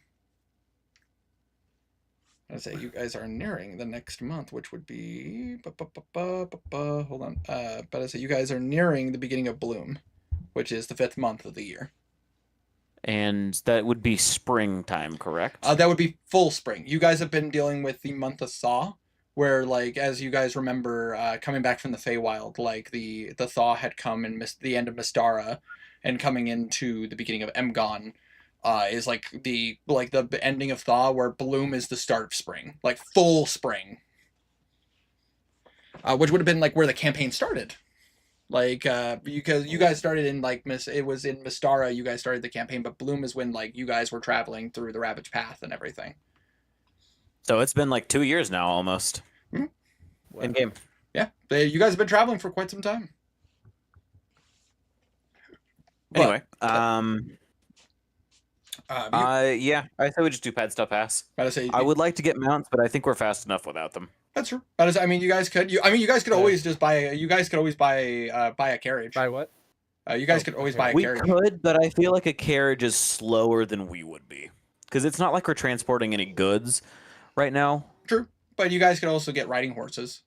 I say you guys are nearing the next month, which would be hold on. But I say you guys are nearing the beginning of Bloom, which is the 5th month of the year. And that would be springtime, correct? That would be full spring. You guys have been dealing with the month of Thaw, where, like, as you guys remember, coming back from the Feywild, like, the Thaw had come in the end of Mystara, and coming into the beginning of Emgon, is like the ending of Thaw, where Bloom is the start of spring, like full spring, which would have been like where the campaign started, like because you guys started in like it was in Mystara, you guys started the campaign, but Bloom is when like you guys were traveling through the Ravage Path and everything. So it's been like 2 years now, almost. Mm-hmm. In game. Yeah, you guys have been traveling for quite some time. Anyway, yeah, I say we just do Padstow Pass. I would like to get mounts, but I think we're fast enough without them. That's true. I mean, you guys could. You guys could always just buy. You guys could always buy a carriage. Buy what? You guys could always buy a carriage. We could, but I feel like a carriage is slower than we would be because it's not like we're transporting any goods right now. True, but you guys could also get riding horses.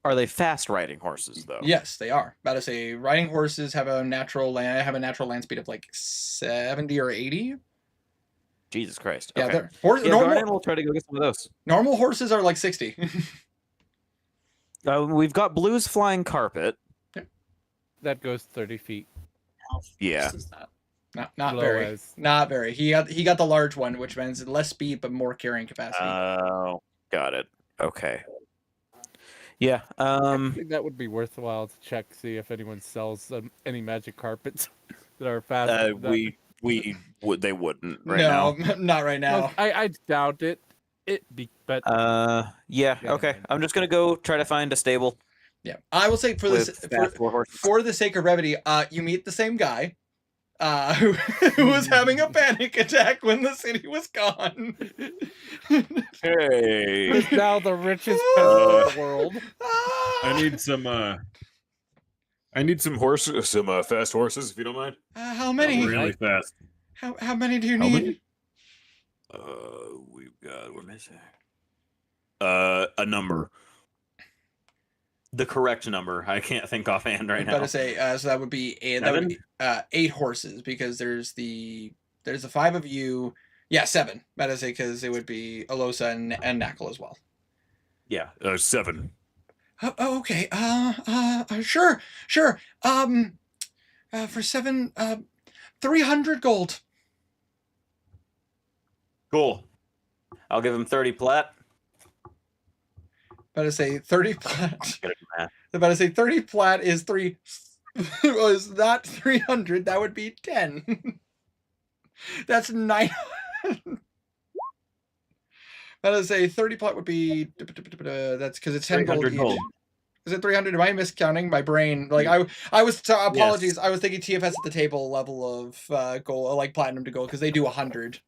Are they fast riding horses though? Yes, they are. About to say, riding horses have a natural land speed of like 70 or 80. Jesus Christ. Yeah, okay. Normal. We'll try to go get some of those. Normal horses are like 60. We've got Blue's flying carpet. That goes 30 feet. Yeah. Not very. Not very. He got the large one, which means less speed but more carrying capacity. Oh, got it. Okay. Yeah. I think that would be worthwhile to check, see if anyone sells any magic carpets that are fast. They wouldn't right now. No, not right now. No, I doubt it. But yeah. Okay. I'm just gonna go try to find a stable. Yeah, I will say for the sake of brevity, you meet the same guy, who was having a panic attack when the city was gone. Hey, he's now the richest peasant in the world. I need some horses, some fast horses, if you don't mind. How many? Really fast. How many do you need? We've got. We're missing. A number. The correct number. I can't think offhand right now. To say, so that would be 8 horses because there's the 5 of you. Yeah, 7. That is because it would be Alosa and Knuckle as well. Yeah, 7. Oh, okay. Sure. For 7, 300 gold. Cool. I'll give him 30 plat. About to say 30 plat. Good at math. About to say 30 plat is 3. Was not 300. That would be 10. That's 9. About to say 30 plat would be. That's because it's 10 gold each. Gold. Is it 300? Am I miscounting? My brain, like I was apologies. Yes. I was thinking TFS at the table level of gold, like platinum to gold, because they do 100.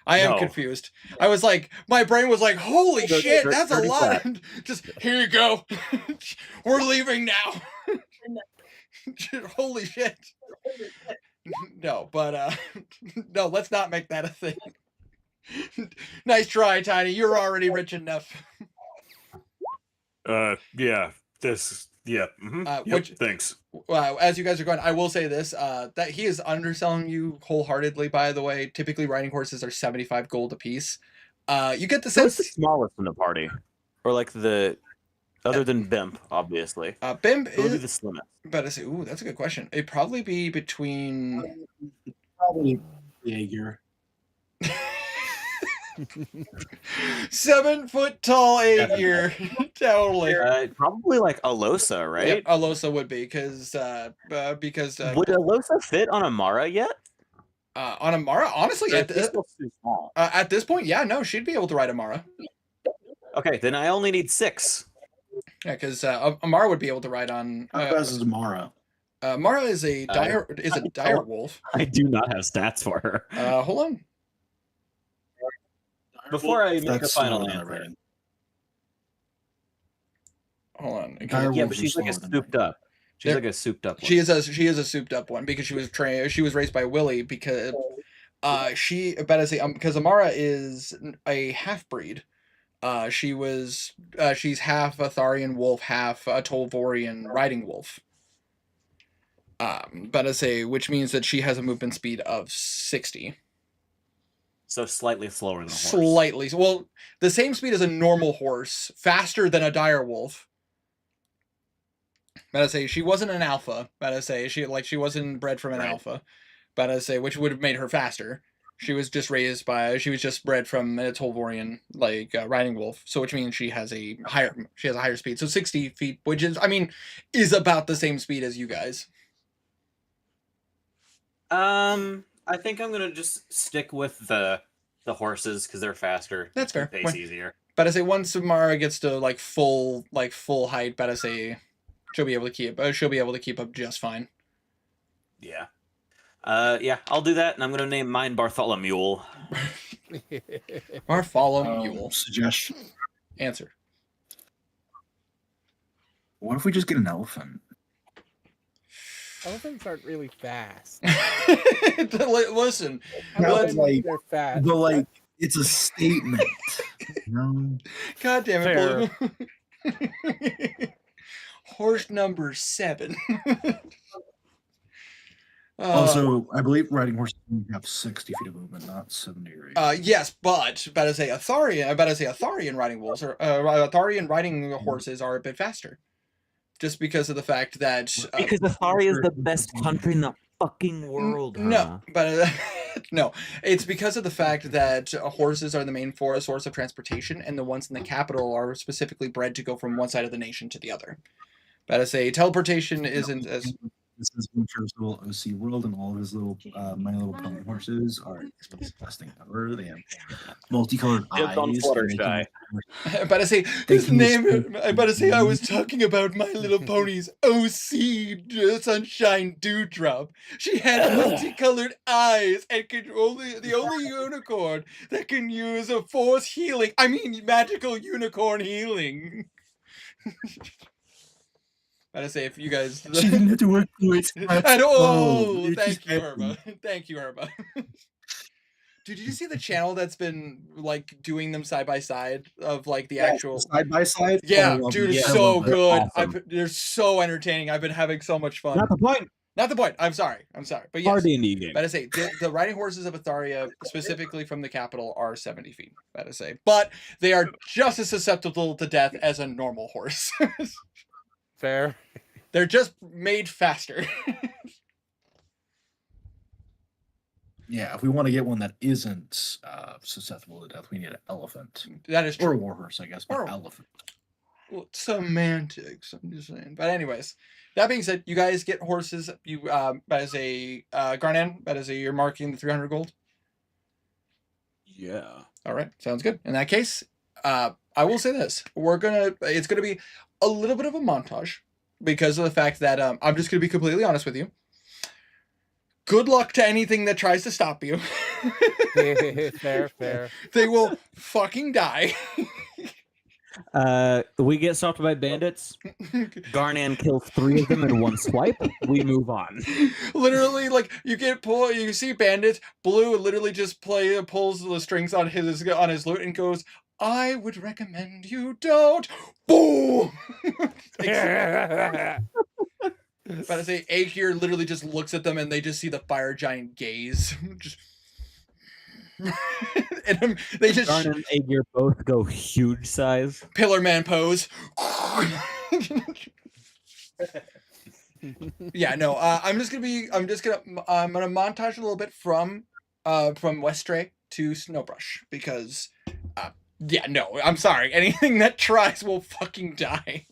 I am confused. I was like, my brain was like, holy shit, that's a lot. Just here you go. We're leaving now. Holy shit. No, but no, let's not make that a thing. Nice try, Tiny. You're already rich enough. Yeah. Thanks. As you guys are going, I will say this: that he is underselling you wholeheartedly. By the way, typically riding horses are 75 gold apiece. You get the sense Who's the smallest in the party, or like the other than Bimp, obviously. Bimp Who would be is the slimmest? But I say, ooh, that's a good question. It'd probably be between Probably Jaeger. 7 foot tall 8 year. Totally. Probably like Alosa, right? Yep, Alosa would be because would Alosa fit on Amara yet? on Amara, honestly, Or is he still too small? at this point, yeah, no, she'd be able to ride Amara. Okay, then I only need 6. Yeah, because Amara would be able to ride on. How fast is Mara? Mara is a dire wolf. I do not have stats for her. Hold on. Before I make a That's final not answer. right. Hold on. Dire Yeah, wolves but are she's like a slower than souped up. She's There- like a souped up one. She is a souped up one because she was raised by Willie because because Amara is a half breed. She's half Atharian wolf, half a Tolvorian riding wolf. Which means that she has a movement speed of 60. So slightly slower than a horse. Slightly. Well, the same speed as a normal horse, faster than a dire wolf. She wasn't an alpha. She wasn't bred from an alpha. Which would have made her faster. She was just bred from a Tolvorian riding wolf. So which means she has a higher speed. So 60 feet, which is about the same speed as you guys. I think I'm gonna just stick with the horses because they're faster. That's fair. Pace easier. Once Samara gets to full height, she'll be able to keep up just fine. Yeah. Yeah, I'll do that, and I'm gonna name mine Bartholomew. Bartholomew. Suggestion. Answer. What if we just get an elephant? Elephants aren't really fast. Listen, They're fast. But it's a statement. No. God damn it, Blue. Horse number 7. Also, I believe riding horses have 60 feet of movement, not 70 or 80. Yes, but Atharian riding wolves or Atharian riding horses are a bit faster. Just because of the fact that because Athari is the best country in the fucking world. No, but no, it's because of the fact that horses are the main source of transportation, and the ones in the capital are specifically bred to go from one side of the nation to the other. Teleportation isn't as. This is the first little OC world, and all of his little My Little Pony horses are the best thing ever. They have multicolored eyes. I was talking about My Little Pony's OC Sunshine Dewdrop. She had multicolored eyes and the only unicorn that can use a force healing. I mean, magical unicorn healing. If you guys... She didn't have to work for it. Thank you, Herba. Thank you, Herba. Dude, did you see the channel that's been doing them side by side of the actual side by side? Yeah, dude, it's so good. Awesome. They're so entertaining. I've been having so much fun. Not the point. Not the point. I'm sorry. But yes. Hard D&D game. But I say the riding horses of Atharia, specifically from the capital, are 70 feet. That I say, but they are just as susceptible to death as a normal horse. Fair. They're just made faster. Yeah, if we want to get one that isn't susceptible to death, we need an elephant. That is Or a true. war horse, I guess, but Or- elephant. Well, semantics. I'm just saying. But anyways, that being said, you guys get horses. You that is a Garnan. That is a you're marking the 300 gold. Yeah. All right, sounds good. In that case, I will say this: it's gonna be a little bit of a montage because of the fact that I'm just gonna be completely honest with you. Good luck to anything that tries to stop you. Fair. They will fucking die. We get stopped by bandits. Garnan kills 3 of them in one swipe. We move on. Literally, like you see bandits. Blue literally just pulls the strings on his lute and goes, "I would recommend you don't." Boom. But I say Akir literally just looks at them and they just see the fire giant gaze. Just and they just Garnan and Aegir both go huge size. Pillar Man pose. Yeah, no. I'm gonna montage a little bit from Westray to Snowbrush because yeah, no, I'm sorry. Anything that tries will fucking die.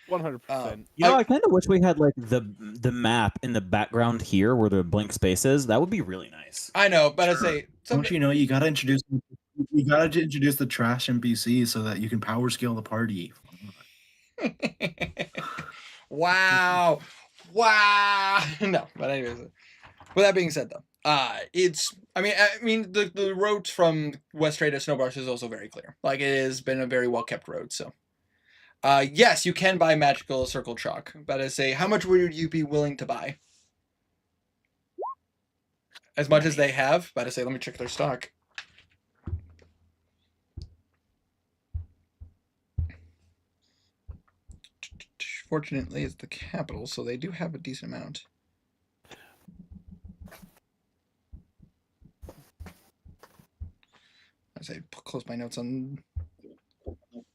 100%. You know, I kind of wish we had like the map in the background here where the blank space is. That would be really nice. I know, but I say Don't you know you gotta introduce the trash NPC so that you can power scale the party. Wow. No, but anyways. With that being said, though, I mean, the road from Westray to Snowbrush is also very clear. Like it has been a very well kept road. So, yes, you can buy magical circle chalk, but I say, how much would you be willing to buy? As much as they have, but I say, let me check their stock. Fortunately, it's the capital, so they do have a decent amount. As I close my notes on.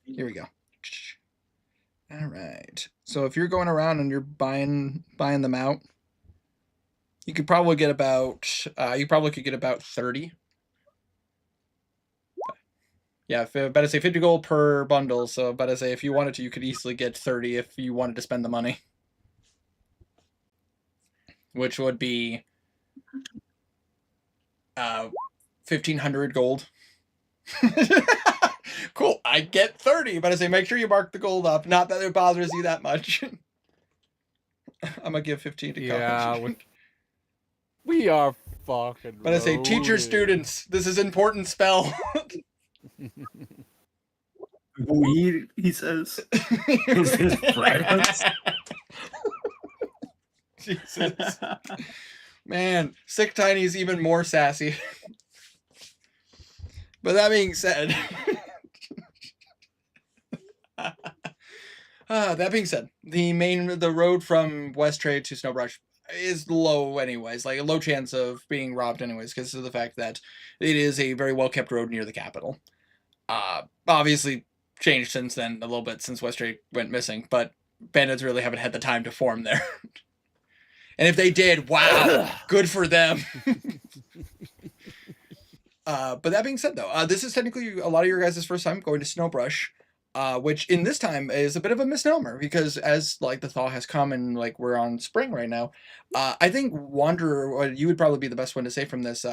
Here we go. All right. So if you're going around and you're buying them out, you could probably get about. You probably could get about 30. Yeah, but I say 50 gold per bundle. So, but I say if you wanted to, you could easily get 30 if you wanted to spend the money, which would be 1,500 gold. Cool. I get 30, but I say make sure you mark the gold up. Not that it bothers you that much. I'm gonna give 15 to college. We are fucking. But I say teach your students. This is important spell. He says. His friends. Jesus. Man, Sick Tiny's even more sassy. But that being said, the road from Westray to Snowbrush is low anyways, like a low chance of being robbed anyways, because of the fact that it is a very well kept road near the capital. Obviously changed since then a little bit since Westray went missing, but bandits really haven't had the time to form there. And if they did, wow, good for them. But that being said, though, this is technically a lot of your guys' first time going to Snowbrush, which in this time is a bit of a misnomer because as like the thaw has come and like we're on spring right now, I think Wanderer, you would probably be the best one to say from this,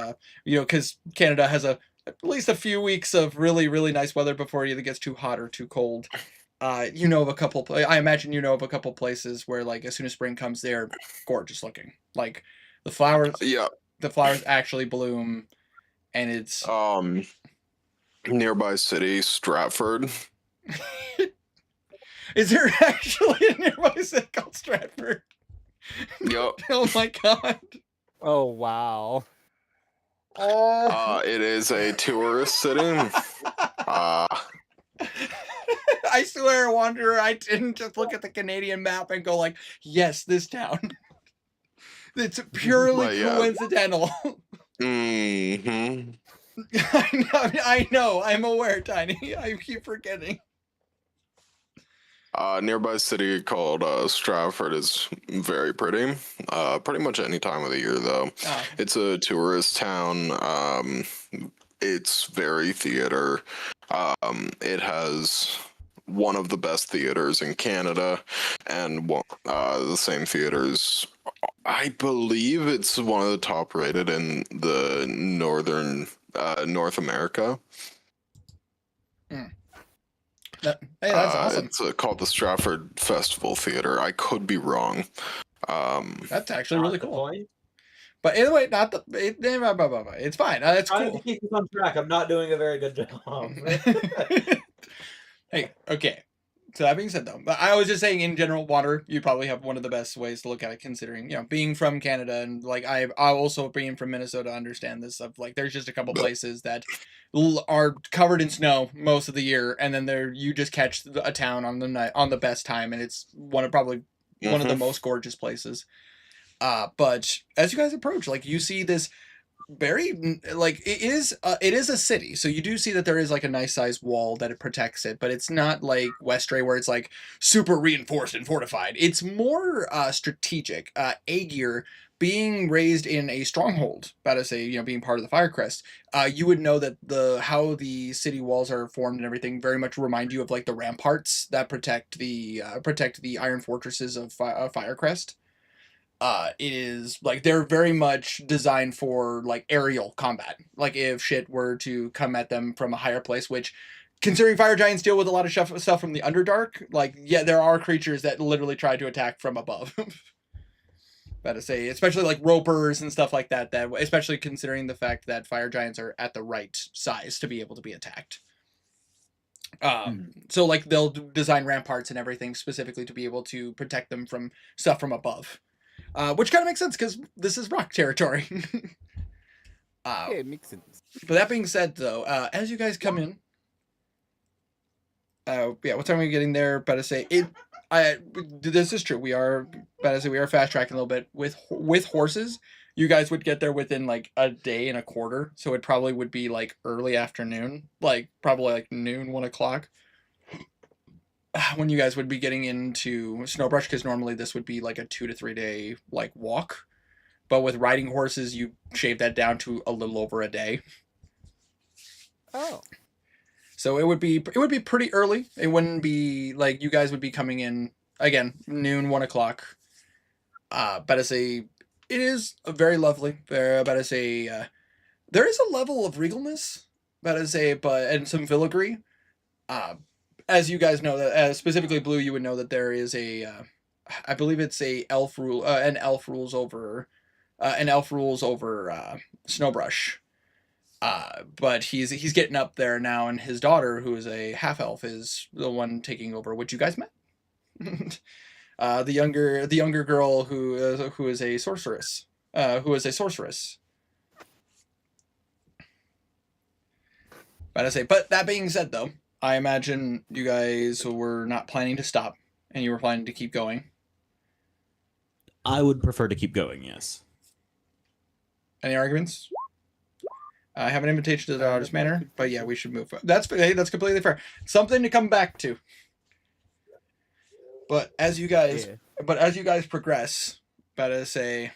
because Canada has at least a few weeks of really, really nice weather before it either gets too hot or too cold. I imagine you know of a couple places where like as soon as spring comes, they're gorgeous looking. Like the flowers, the flowers actually bloom. And it's nearby city, Stratford. Is there actually a nearby city called Stratford? Yep. Oh my god. Oh wow. It is a tourist city. I swear, Wanderer, I didn't just look at the Canadian map and go like, yes, this town. It's purely yeah. coincidental. Mm-hmm. I know. I'm aware, Tiny. I keep forgetting. Nearby city called Stratford is very pretty. Pretty much any time of the year, though. Oh. It's a tourist town. It's very theater. It has one of the best theaters in Canada, and the same theaters. I believe it's one of the top rated in the North America. Hey, that's awesome. It's called the Stratford Festival Theater. I could be wrong. That's actually really cool. Point. But either way, not the. It's fine. It's Trying cool. to keep this on track. I'm not doing a very good job. Hey, okay. So that being said, though, but I was just saying in general, water, you probably have one of the best ways to look at it, considering, you know, being from Canada and like I also being from Minnesota understand this stuff. Like, there's just a couple places that are covered in snow most of the year, and then you just catch a town on the best time, and it's one of the most gorgeous places. But as you guys approach, like you see this very like it is a city, so you do see that there is like a nice sized wall that it protects it, but it's not like Westray where it's like super reinforced and fortified. It's more strategic. Aegir being raised in a stronghold, about to say, you know, being part of the Firecrest, you would know that how the city walls are formed and everything very much remind you of like the ramparts that protect the iron fortresses of Firecrest. It is like they're very much designed for like aerial combat. Like if shit were to come at them from a higher place, which considering fire giants deal with a lot of stuff from the Underdark, like yeah, there are creatures that literally try to attack from above. About to say, especially like ropers and stuff like that, especially considering the fact that fire giants are at the right size to be able to be attacked. So like they'll design ramparts and everything specifically to be able to protect them from stuff from above. Which kind of makes sense because this is rock territory. Yeah, it makes sense. But that being said, though, as you guys come in, what time are we getting there? About to say this is true. We are fast tracking a little bit with horses. You guys would get there within like a day and a quarter, so it probably would be like early afternoon, like probably like noon, 1 o'clock. When you guys would be getting into Snowbrush, because normally this would be like a 2 to 3 day like walk, but with riding horses you shave that down to a little over a day. Oh, so it would be pretty early. It wouldn't be like you guys would be coming in again noon, 1 o'clock. But to say it is very lovely. About to say there is a level of regalness. About to say, and some filigree. As you guys know, that specifically Blue, you would know that there is I believe it's an elf rules over Snowbrush. But he's getting up there now, and his daughter, who is a half elf, is the one taking over, which you guys met. The younger girl who is a sorceress. But that being said, though, I imagine you guys were not planning to stop, and you were planning to keep going. I would prefer to keep going, yes. Any arguments? I have an invitation to the Artist Manor, but yeah, we should move. That's completely fair. Something to come back to. But as you guys progress, about to say,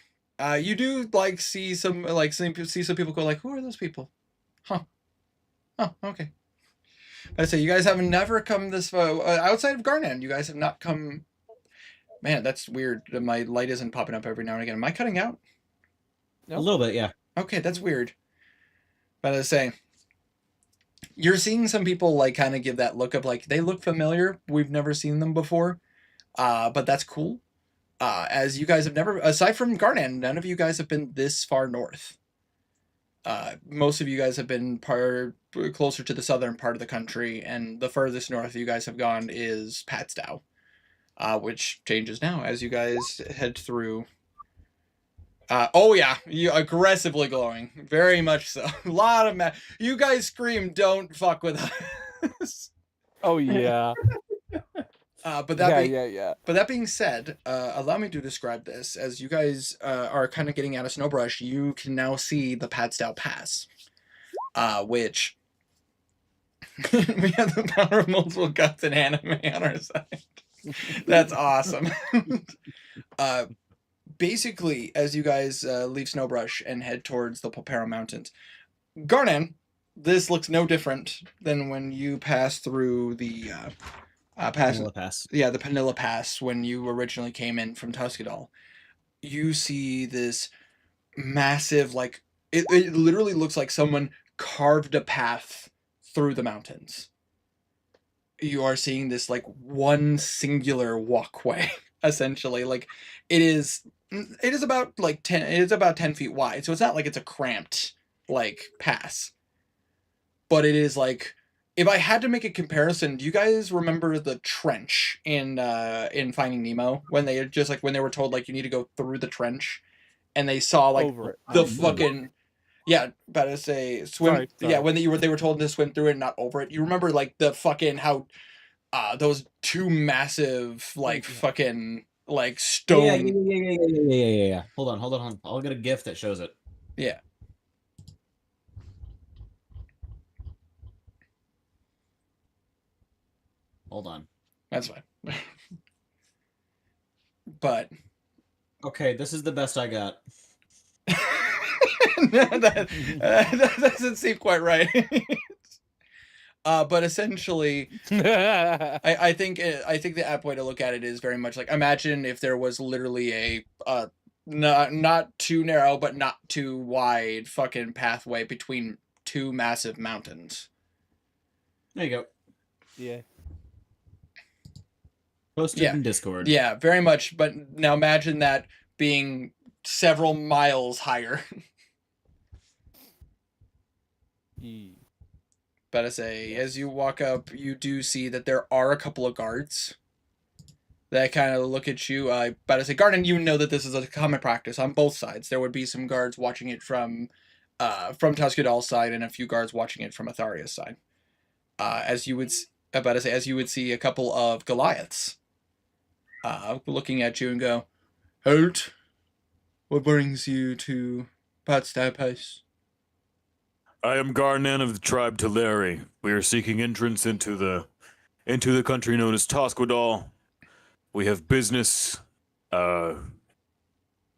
you do like see some people go like, who are those people? Huh? Oh, okay. I say you guys have never come this far outside of Garnan. You guys have not come. Man, that's weird. My light isn't popping up every now and again. Am I cutting out? A little bit, yeah. Okay, that's weird. But I say, you're seeing some people like kind of give that look of like they look familiar. We've never seen them before, but that's cool. As you guys have never, aside from Garnan, none of you guys have been this far north. Most of you guys have been closer to the southern part of the country, and the furthest north you guys have gone is Patstow, which changes now as you guys head through. Oh yeah, you aggressively glowing, very much so. A lot of you guys scream, "Don't fuck with us." Oh yeah. But that yeah. But that being said, allow me to describe this. As you guys are kind of getting out of Snowbrush, you can now see the Padstow Pass, which we have the power of multiple guts and anime on our side. That's awesome. Basically, as you guys leave Snowbrush and head towards the Popero Mountains, Garnan, this looks no different than when you pass through the Panilla Pass. Yeah, the Panilla Pass when you originally came in from Tuscadol. You see this massive, like, it literally looks like someone carved a path through the mountains. You are seeing this, like, one singular walkway, essentially. Like, it is about, like, 10 feet wide, so it's not like it's a cramped, like, pass. But it is, like, if I had to make a comparison, do you guys remember the trench in Finding Nemo when they were told, like, you need to go through the trench, and they saw, like, Over it. the fucking about to say swim. Sorry. Yeah, when they were told to swim through it, not over it. You remember, like, the fucking how those two massive, like, fucking, like, stone. Yeah. Hold on. I'll get a GIF that shows it. Yeah. Hold on. That's fine. But Okay, this is the best I got. that doesn't seem quite right. But essentially, I think the apt way to look at it is very much like, imagine if there was literally a not too narrow but not too wide fucking pathway between two massive mountains. There you go. Yeah. Posted in Discord. Yeah, very much. But now imagine that being several miles higher. But as you walk up, you do see that there are a couple of guards that kind of look at you. Garden, you know that this is a common practice on both sides. There would be some guards watching it from Tuscadol's side and a few guards watching it from Atharia's side. As you would see a couple of Goliaths looking at you and go, "Halt! What brings you to Padstow Pass?" I am Garnan of the tribe Teleri. We are seeking entrance into the country known as Tosquadal. We have business near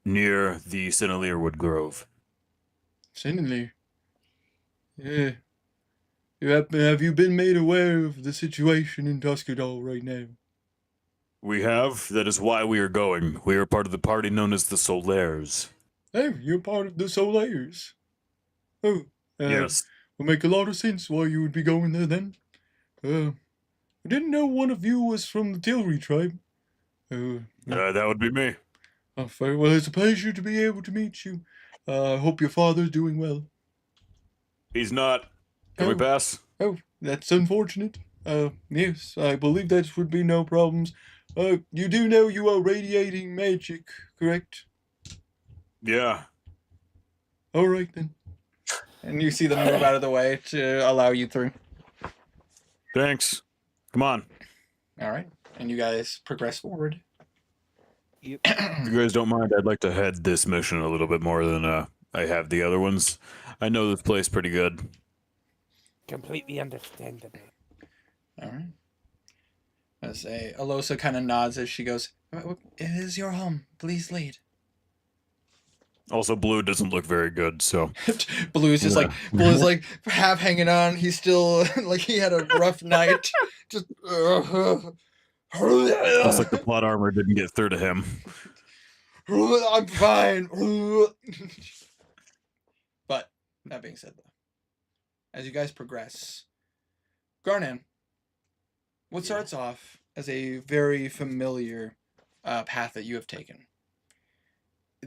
the Sinalirwood Grove. Sinali? Yeah. Have you been made aware of the situation in Tuscadol right now? We have. That is why we are going. We are part of the party known as the Solaires. Oh, you're part of the Solaires. Oh. Yes. Will make a lot of sense why you would be going there then. I didn't know one of you was from the Tilry tribe. That would be me. Oh, very well. It's a pleasure to be able to meet you. I hope your father's doing well. He's not. Can we pass? Oh, that's unfortunate. Yes, I believe that would be no problems. You do know you are radiating magic, correct? Yeah. All right, then. And you see them move out of the way to allow you through. Thanks. Come on. All right. And you guys progress forward. Yep. If you guys don't mind, I'd like to head this mission a little bit more than I have the other ones. I know this place pretty good. Completely understandable. All right. As Alosa kind of nods as she goes, "It is your home. Please lead." Also, Blue doesn't look very good, so... Blue's just Blue's like half hanging on. He's still like he had a rough night. Just Looks like the plot armor didn't get through to him. I'm fine. But that being said, though, as you guys progress, Garnan, what starts off as a very familiar path that you have taken.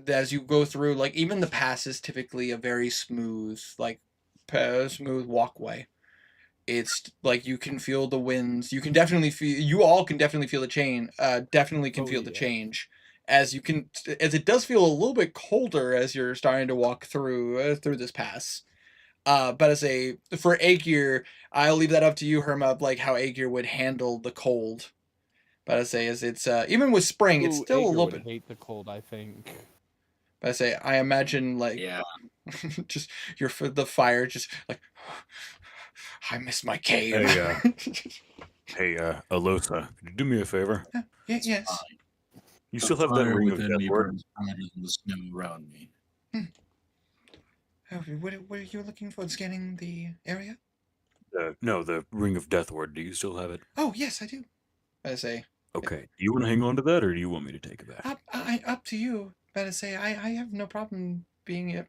As you go through, like, even the pass is typically a very smooth, like, smooth walkway. It's like you can feel the winds. You all can definitely feel the change. The change as it does feel a little bit colder as you're starting to walk through this pass. But for Aegir, I'll leave that up to you, Herma, like how Aegir would handle the cold. But I say is it's even with spring, it's Ooh, still a Ager little would bit. hate the cold, I think. But I say I imagine like Yeah. just the fire just like I miss my cave. Hey, Alosa, could you do me a favor? Yes. You The still have that fire ring of within me Deathward? burns brighter than the snow around me. Oh, what are you looking for? Scanning the area? No, the ring of Deathward. Do you still have it? Oh yes, I do. I say Okay. Do you want to hang on to that, or do you want me to take it back? up to you. But I say I have no problem being it.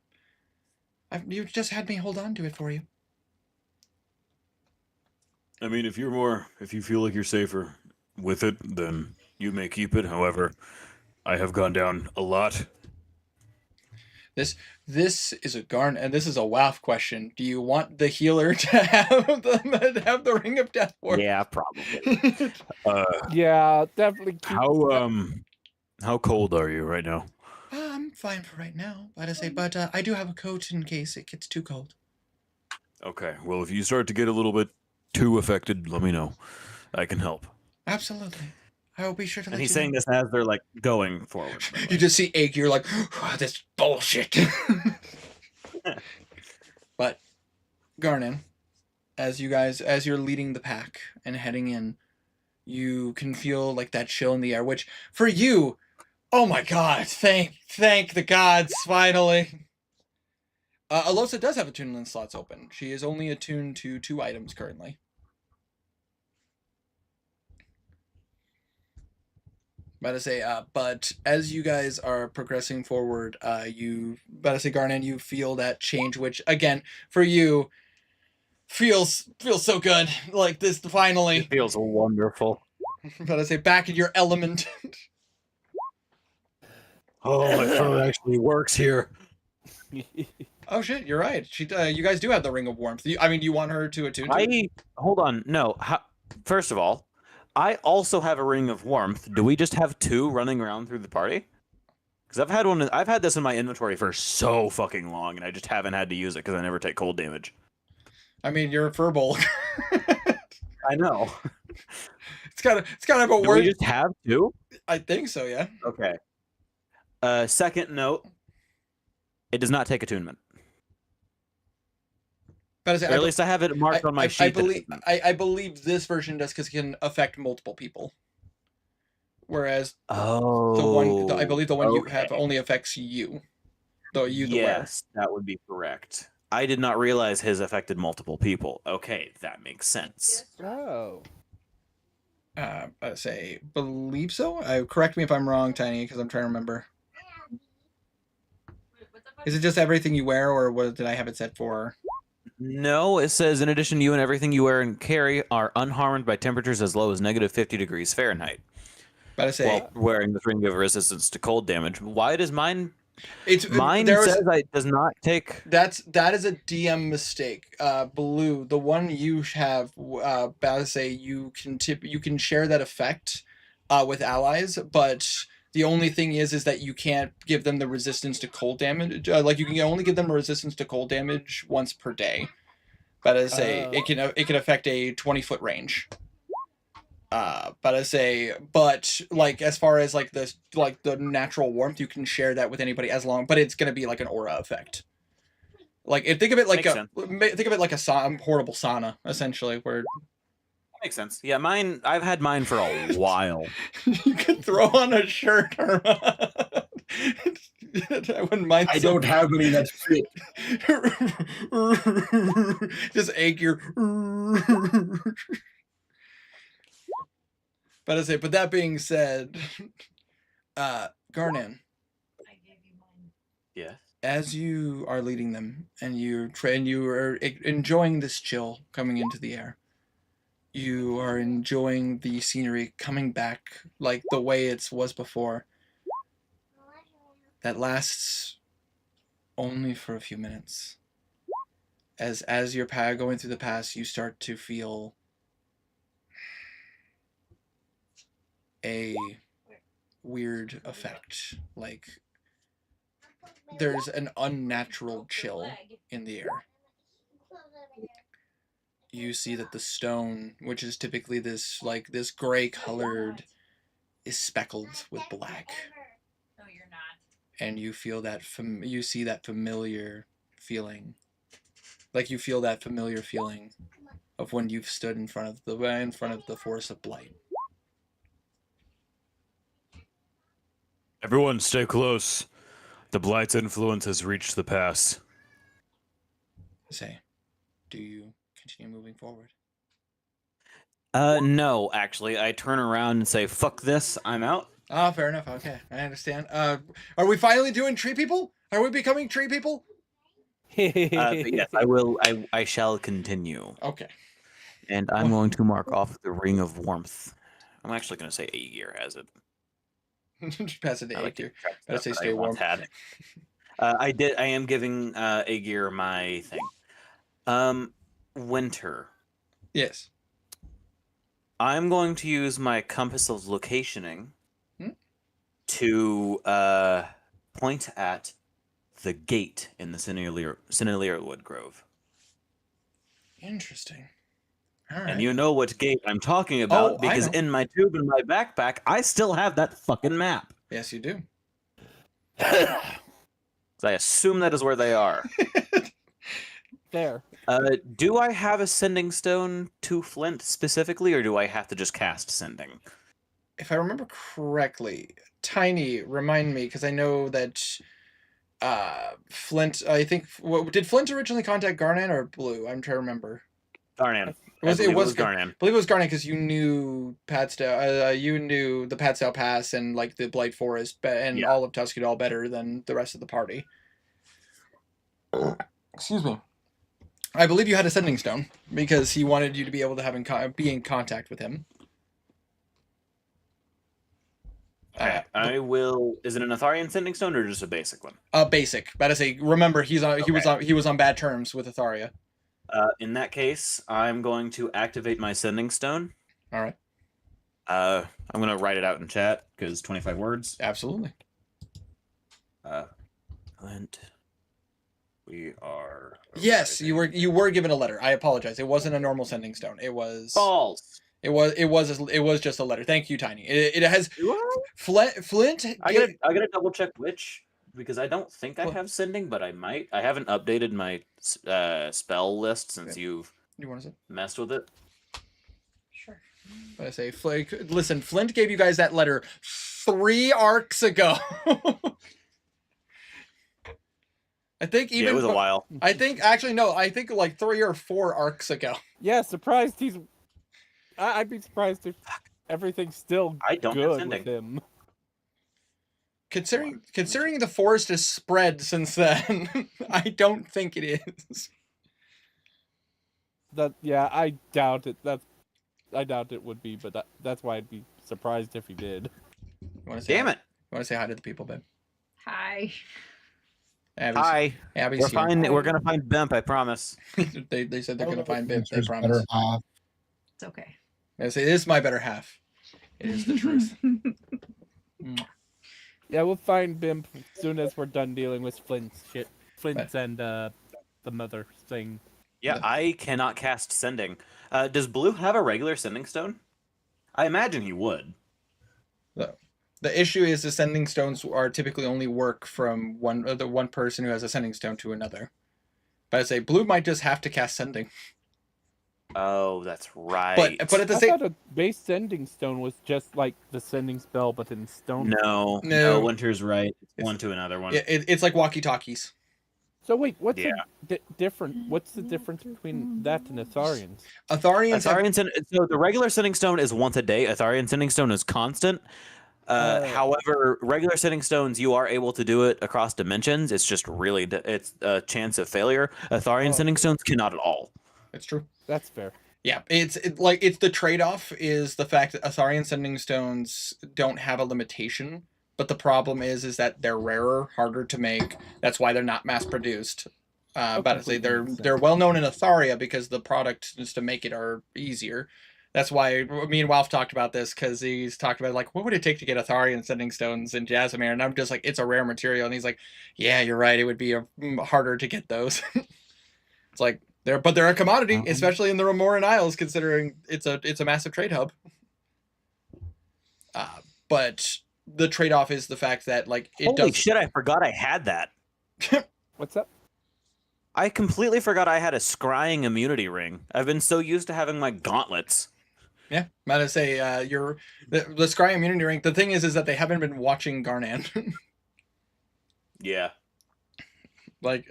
You just had me hold on to it for you. I mean, if you feel like you're safer with it, then you may keep it. However, I have gone down a lot. This is a and this is a WAF question. Do you want the healer to have the ring of death for? Yeah, probably. Yeah, definitely keep... How cold are you right now? I'm fine for right now, but I say, but I do have a coat in case it gets too cold. Okay. Well, if you start to get a little bit too affected, let me know. I can help. Absolutely. I will be sure to let And you he's saying know. this as they're like going forward. You just see Ache, you're like, oh, this bullshit. But Garnan, as you're leading the pack and heading in, you can feel like that chill in the air, which for you, oh my god, thank the gods, finally. Alosa does have attunement slots open. She is only attuned to 2 items currently. But as you guys are progressing forward, Garnan, you feel that change, which again for you feels so good. Like this finally. It feels wonderful. Back in your element. Oh, my fur actually works here. Oh shit, you're right. You guys do have the ring of warmth. Do you want her to attune to it? Hold on. No. First of all, I also have a ring of warmth. Do we just have 2 running around through the party? Because I've had this in my inventory for so fucking long, and I just haven't had to use it because I never take cold damage. I mean, you're a furbolg. I know. It's kind of a Do word. we just have 2? I think so, yeah. Okay. Second note, it does not take attunement. But Or at least I have it marked on my sheet. I believe this version does because it can affect multiple people. Whereas I believe the one you have only affects you. Though you the wearer. Yes, that would be correct. I did not realize his affected multiple people. Okay, that makes sense. Oh. Believe so. Correct me if I'm wrong, Tiny, because I'm trying to remember. Is it just everything you wear, or what did I have it set for? No, it says, in addition, you and everything you wear and carry are unharmed by temperatures as low as -50 degrees Fahrenheit. But while wearing the ring of resistance to cold damage. Why does mine? Mine says it does not take. That is a DM mistake. Blue, the one you have, you can share that effect, with allies, but the only thing is that you can't give them the resistance to cold damage. Like you can only give them a resistance to cold damage once per day. But it can affect a 20-foot range. But like as far as like this, like the natural warmth, you can share that with anybody but it's gonna be like an aura effect. Like think of it like a portable sauna, essentially, where. Makes sense. Yeah, mine. I've had mine for a while. You could throw on a shirt. I wouldn't mind. I don't have any that fit. Just ache your. But that being said, Garnan. Yeah. As you are leading them, and you are enjoying this chill coming into the air. You are enjoying the scenery coming back like the way it was before. That lasts only for a few minutes. As you're going through the pass, you start to feel a weird effect. Like there's an unnatural chill in the air. You see that the stone, which is typically this gray colored is speckled with black. No, you're not. And you feel that you see that familiar feeling. Like you feel that familiar feeling of when you've stood in front of the force of blight. Everyone, stay close. The Blight's influence has reached the pass. Say, do you continue moving forward? No, actually, I turn around and say, "Fuck this, I'm out." Ah, fair enough. Okay, I understand. Are we finally doing tree people? Are we becoming tree people? But yes, I will. I shall continue. Okay. And I'm going to mark off the Ring of Warmth. I'm actually going to say Aegir has it. Just pass it to I like to Aegir. check Gotta stuff say that stay I warm. once had. I am giving Aegir my thing. Winter. Yes. I'm going to use my compass of locationing to point at the gate in the Cinnelier Wood Grove. Interesting. All right. And you know what gate I'm talking about because I know. in my tube in my backpack, I still have that fucking map. Yes, you do. So I assume that is where they are. There. Do I have a sending stone to Flint specifically, or do I have to just cast sending? If I remember correctly, Tiny, remind me, because I know that Flint, I think, did Flint originally contact Garnan or Blue? I'm trying to remember. Garnan. It was Garnan. I believe it was Garnan because you knew you knew the Patstow Pass and like the Blight Forest and all of Tuscadol better than the rest of the party. Excuse me. I believe you had a sending stone because he wanted you to be able to be in contact with him. Okay, I will. Is it an Atharian sending stone or just a basic one? Basic. But I say, remember, he was on bad terms with Atharia. In that case, I'm going to activate my sending stone. All right. I'm gonna write it out in chat because 25 words. Absolutely. Flint. We are. Yes, you were given a letter. I apologize. It wasn't a normal sending stone. It was false. It was just a letter. Thank you, Tiny. It has Flint. I gotta double check which because I don't think I have sending, but I might. I haven't updated my spell list since you've messed with it. Sure. But I say, listen, Flint gave you guys that letter 3 arcs ago. I think even it was a while. I think actually no, I think like 3 or 4 arcs ago. Yeah, surprised he's. I'd be surprised if everything's still good with him. Considering the forest has spread since then, I don't think it is. I doubt it. I doubt it would be, but that's why I'd be surprised if he did. Damn it! You want to say hi to the people, babe? Hi. Hi. Abby's We're gonna find Bimp. I promise. they said they're gonna find Bimp. They promise. It's okay. I say this is my better half. It is the truth. Yeah, we'll find Bimp as soon as we're done dealing with Flint's shit. Flint's and the mother thing. Yeah, I cannot cast sending. Does Blue have a regular sending stone? I imagine he would. The issue is the sending stones are typically only work from the one person who has a sending stone to another. But I say Blue might just have to cast sending. Oh, that's right. But at the same, I thought a base sending stone was just like the sending spell, but in stone. No, Winter's right. It's one to another one. It's like walkie-talkies. So wait, what's different? What's the difference between that and Atharians? So the regular sending stone is once a day. Atharian sending stone is constant. However, regular sending stones, you are able to do it across dimensions. It's just really it's a chance of failure. Atharian sending stones cannot at all. It's true. That's fair. Yeah, it's the trade-off is the fact that Atharian sending stones don't have a limitation, but the problem is that they're rarer, harder to make. That's why they're not mass-produced. But I say they're well known in Atharia because the product just to make it are easier. That's why me and Walf talked about this because he's talked about like what would it take to get Atharian sending stones in Jazzamere, and I'm just like it's a rare material, and he's like, yeah, you're right, it would be harder to get those. It's like. They're a commodity, especially in the Remoran Isles, considering it's a massive trade hub. but the trade-off is the fact that like it Holy does. shit! I forgot I had that. What's up? I completely forgot I had a scrying immunity ring. I've been so used to having my gauntlets. Yeah, might I say the Scry immunity ring. The thing is that they haven't been watching Garnan. Yeah. Like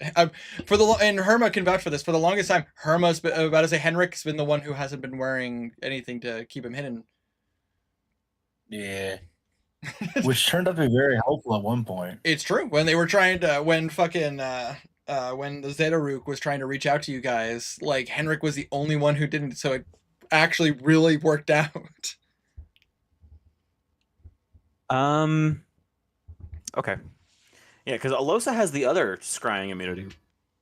for the and Herma can vouch for this. For the longest time, Herma's been, about to say Henrik's been the one who hasn't been wearing anything to keep him hidden. Yeah. Which turned out to be very helpful at one point. It's true. When they were trying to, when fucking when the Zetarook was trying to reach out to you guys, like Henrik was the only one who didn't. So it actually really worked out. Okay. Yeah, because Alosa has the other scrying immunity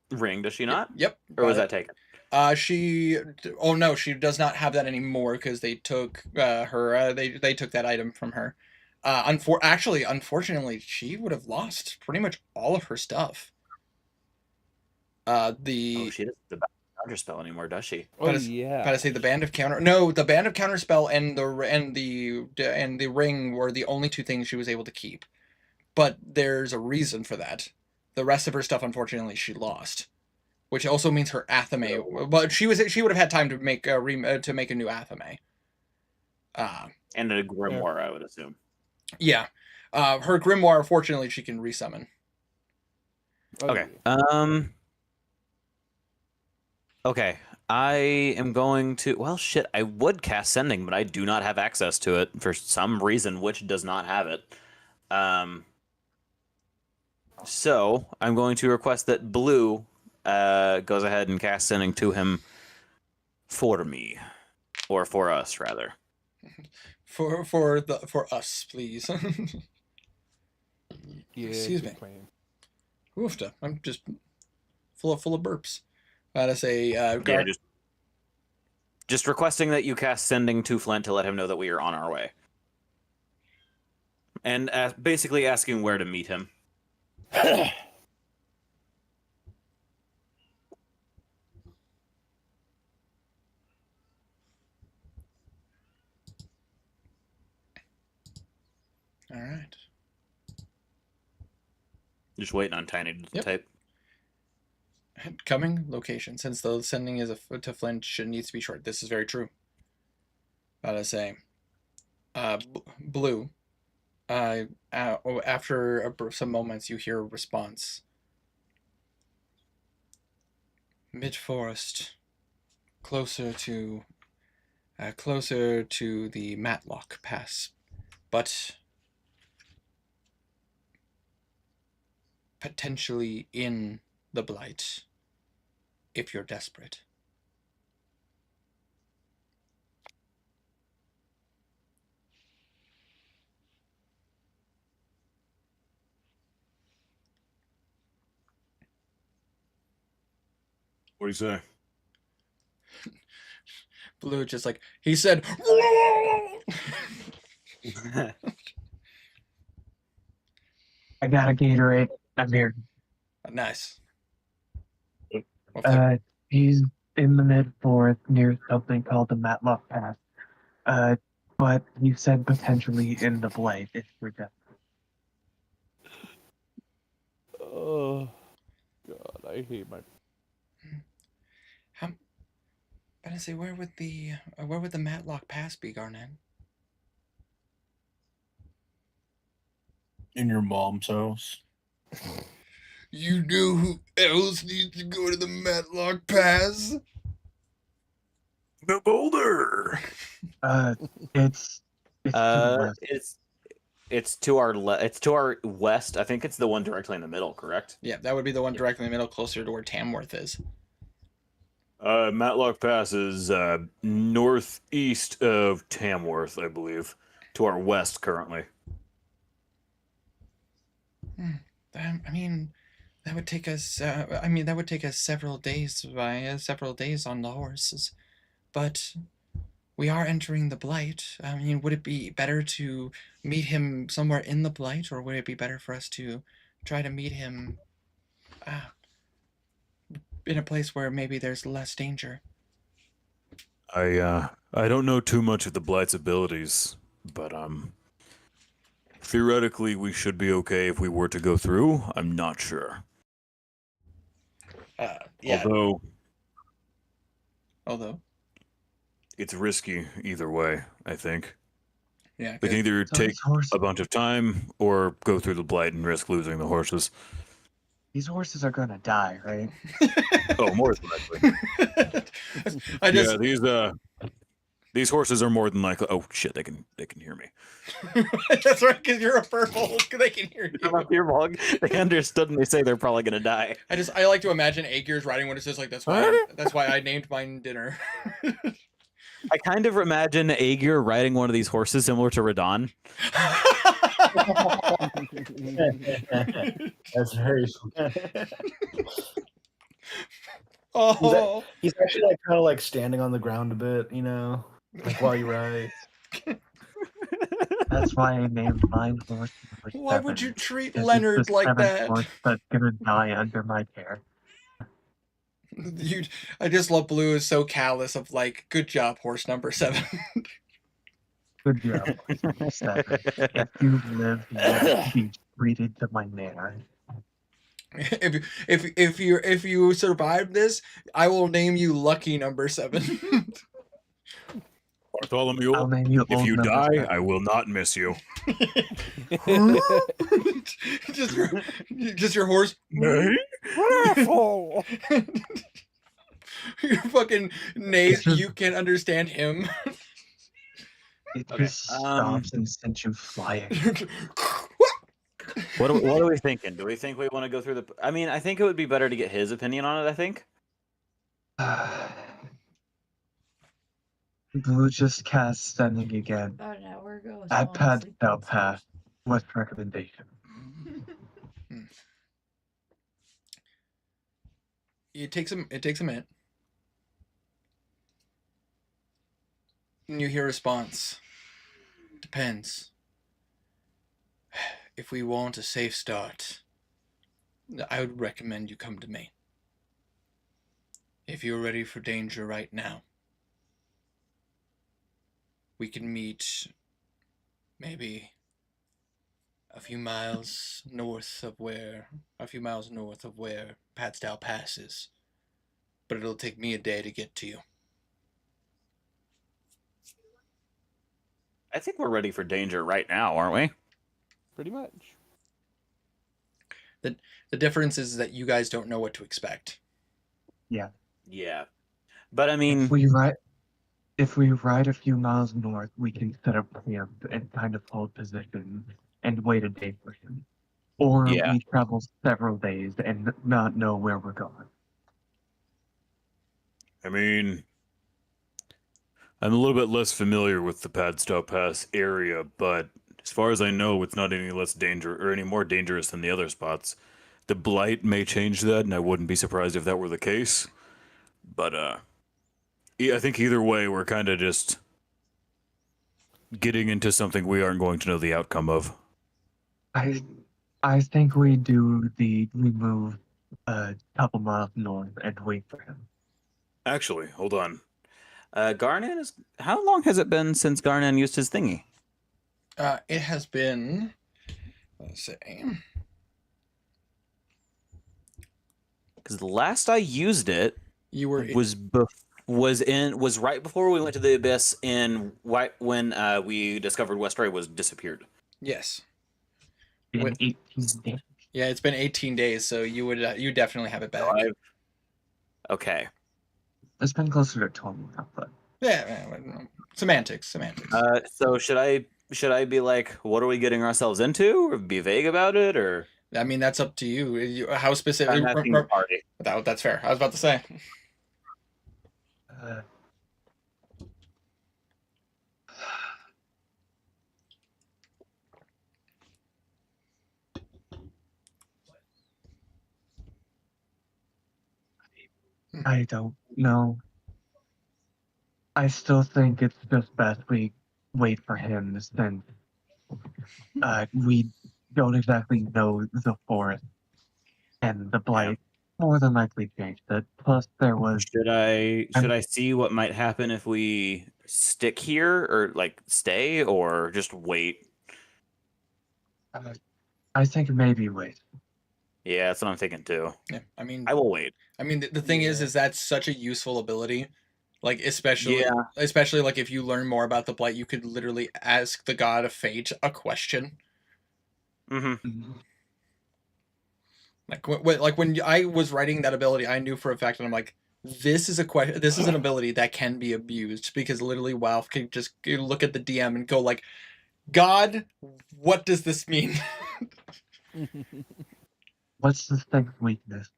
ring, does she not? Yep. Or was that taken? Oh no, she does not have that anymore because they took her. They took that item from her. Unfortunately, she would have lost pretty much all of her stuff. Oh, she doesn't have the counter spell anymore, does she? Oh yeah. Gotta say the band of counter. No, the band of counter spell and the ring were the only two things she was able to keep. But there's a reason for that. The rest of her stuff, unfortunately, she lost, which also means her athame. But she would have had time to make a new athame. And a grimoire, I would assume. Yeah, her grimoire. Fortunately, she can resummon. Okay. Okay. I am going to. Well, shit. I would cast Sending, but I do not have access to it for some reason, which does not have it. So I'm going to request that Blue goes ahead and cast Sending to him for me, or for us, rather. For us, please. Yeah, Excuse me. plan. Oofta. I'm just full of burps. Gotta say, Yeah, just requesting that you cast Sending to Flint to let him know that we are on our way, and basically asking where to meet him. all right. Just waiting on Tiny to type. Coming location. Since the sending is to Flint needs to be short. This is very true. Gotta say, Blue. After some moments, you hear a response. Mid-forest, closer to the Matlock Pass, but potentially in the Blight, if you're desperate. What do you say? Blue just like, he said, I got a Gatorade. I'm here. Nice. He's in the mid-forest near something called the Matlock Pass. But he said potentially in the Blade if we're desperate. Oh, God, I hate my. But I say, where would the Matlock Pass be, Garnet? In your mom's house. You know who else needs to go to the Matlock Pass? The boulder. It's to the west. It's to our it's to our west. I think it's the one directly in the middle, correct? Yeah, that would be the one directly in the middle, closer to where Tamworth is. Matlock Pass is northeast of Tamworth, I believe, to our west currently. I mean, that would take us. That would take us several days on the horses, but we are entering the Blight. I mean, would it be better to meet him somewhere in the Blight, or would it be better for us to try to meet him in a place where maybe there's less danger? I don't know too much of the Blight's abilities, but theoretically, we should be okay if we were to go through. I'm not sure. Yeah. Although it's risky either way, I think. Yeah. We can either So take these horses, a bunch of time or go through the blight and risk losing the horses. these horses are gonna die, right? Oh, more than likely. Yeah, these horses are more than likely. Oh shit, they can hear me. That's right, because you're a purple. They can hear you. I'm a beer mug. They understood and they say they're probably gonna die. I like to imagine Aegir's riding one. It says like that's why I named mine dinner. I kind of imagine Aegir riding one of these horses similar to Radon. That's very Oh, he's actually like kind of like standing on the ground a bit, you know, like while you ride. That's why I named mine horse number 7. why would you treat 'Cause it's Leonard the like 7th that? horse that's gonna die under my care. I just love Blue is so callous of like, good job, horse number 7. Good job, horse number 7. If you live, you will be treated to my manor. If you survive this, I will name you lucky number 7. Bartholomew, I'll name you if old you number die, 7. I will not miss you. just your horse. Your fucking nays, you can't understand him. It just stops and sends you flying. What are we thinking? Do we think we want to go through the? I mean, I think it would be better to get his opinion on it. I think. Blue just cast sending again. About an hour ago. At Padstow Pass. What's recommendation? It takes a minute. And you hear a response. Depends. If we want a safe start, I would recommend you come to me. If you're ready for danger right now, we can meet maybe a few miles north of where Padstow Pass is. But it'll take me a day to get to you. I think we're ready for danger right now, aren't we? Pretty much. The difference is that you guys don't know what to expect. Yeah. Yeah, but I mean, If we ride a few miles north, we can set up camp and kind of hold position and wait a day for him. Or we travel several days and not know where we're going. I mean, I'm a little bit less familiar with the Padstow Pass area, but as far as I know, it's not any less any more dangerous than the other spots. The blight may change that, and I wouldn't be surprised if that were the case. But I think either way, we're kind of just getting into something we aren't going to know the outcome of. I think we move a couple miles north and wait for him. Actually, hold on. Garnan is. How long has it been since Garnan used his thingy? It has been. Let's see. Because the last I used it, was right before we went to the abyss when we discovered Westray was disappeared. Yes. In 18 days. Yeah, it's been 18 days, so you definitely have it back. Okay. It's been closer to 20 now, but yeah, semantics. So should I be like, what are we getting ourselves into, or be vague about it, or? I mean, that's up to you. How specific? I'm asking the party. That's fair. I was about to say. I don't know. I still think it's just best we wait for him since we don't exactly know the forest and the blight more than likely changed it. Plus there was Should I see what might happen if we stick here or like stay or just wait? I think maybe wait. Yeah, that's what I'm thinking too. Yeah, I mean, I will wait. I mean, the thing is that's such a useful ability. Like, especially like if you learn more about the blight, you could literally ask the god of fate a question. Mm-hmm. Like when I was writing that ability, I knew for a fact, and I'm like, this is a question. This is an ability that can be abused because literally, WoW can just look at the DM and go like, God, what does this mean? What's the thing's weakness?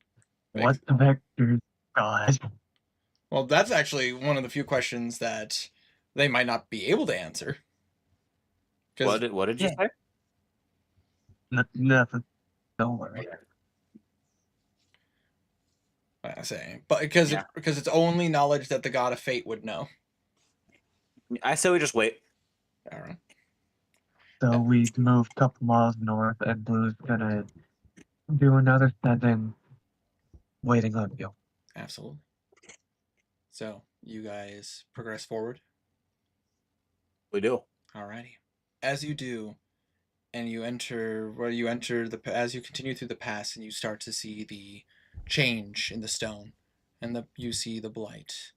What's the vector's god? Well, that's actually one of the few questions that they might not be able to answer. What did you say? Nothing. Don't worry. I say, but because it's only knowledge that the god of fate would know. I say we just wait. All right. So we move a couple miles north, and Blue's gonna do another sending, waiting on you. Absolutely. So you guys progress forward. We do. Alrighty. As you do, and you enter as you continue through the pass, and you start to see the change in the stone, and you see the blight.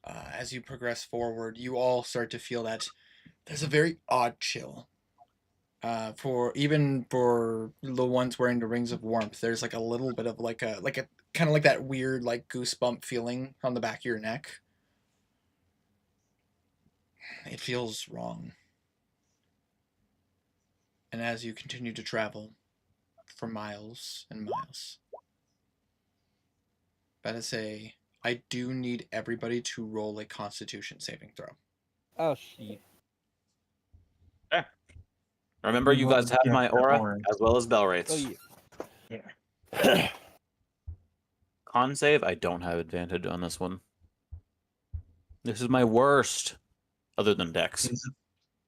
As you progress forward, you all start to feel that there's a very odd chill. For the ones wearing the rings of warmth, there's like a little bit of like a kind of like that weird like goosebump feeling on the back of your neck. It feels wrong. And as you continue to travel for miles and miles, gotta say, I do need everybody to roll a Constitution saving throw. Oh shit. Remember, you guys have my aura as well as bell rates. Oh yeah. Con save, I don't have advantage on this one. This is my worst, other than Dex.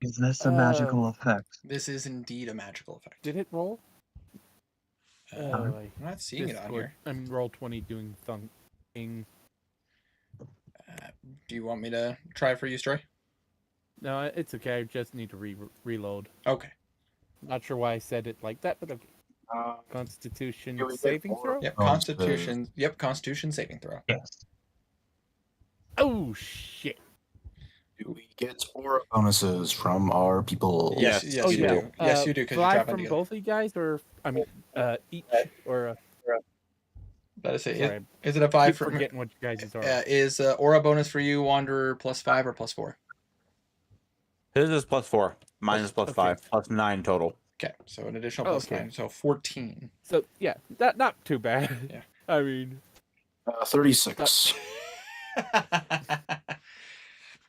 Is this a magical effect? This is indeed a magical effect. Did it roll? I'm not seeing it on here. I'm roll 20 doing thing. Do you want me to try for you, Stray? No, it's okay. I just need to reload. Okay. Not sure why I said it like that, but okay. Constitution Here we go. saving throw? Yep, Constitution. Yep, Constitution saving throw. Yes. Oh shit. Do we get aura bonuses from our people? Yes, yes, you do. Yes, you do. Because you 5 drop from together. both of you guys, or I mean, each, or. That is it. Sorry, Is it a 5 for forgetting what you guys are? Is aura bonus for you, Wanderer, +5 or +4? His is +4. Mine is +5. +9 total. Okay, so an additional +9, so 14. So yeah, not too bad. Yeah. I mean, 36.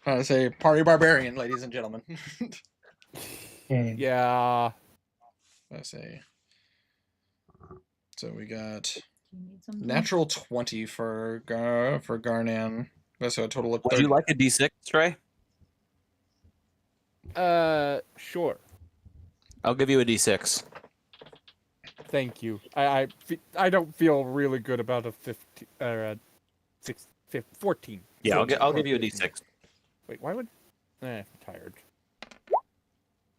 I say party barbarian, ladies and gentlemen. Yeah. I say. So we got natural 20 for Garnan. So a total of 30. Would you like a D6, Trey? Sure. I'll give you a D6. Thank you. I don't feel really good about a 15 or a 14. Yeah, I'll give you a D6. Wait, why would? I'm tired.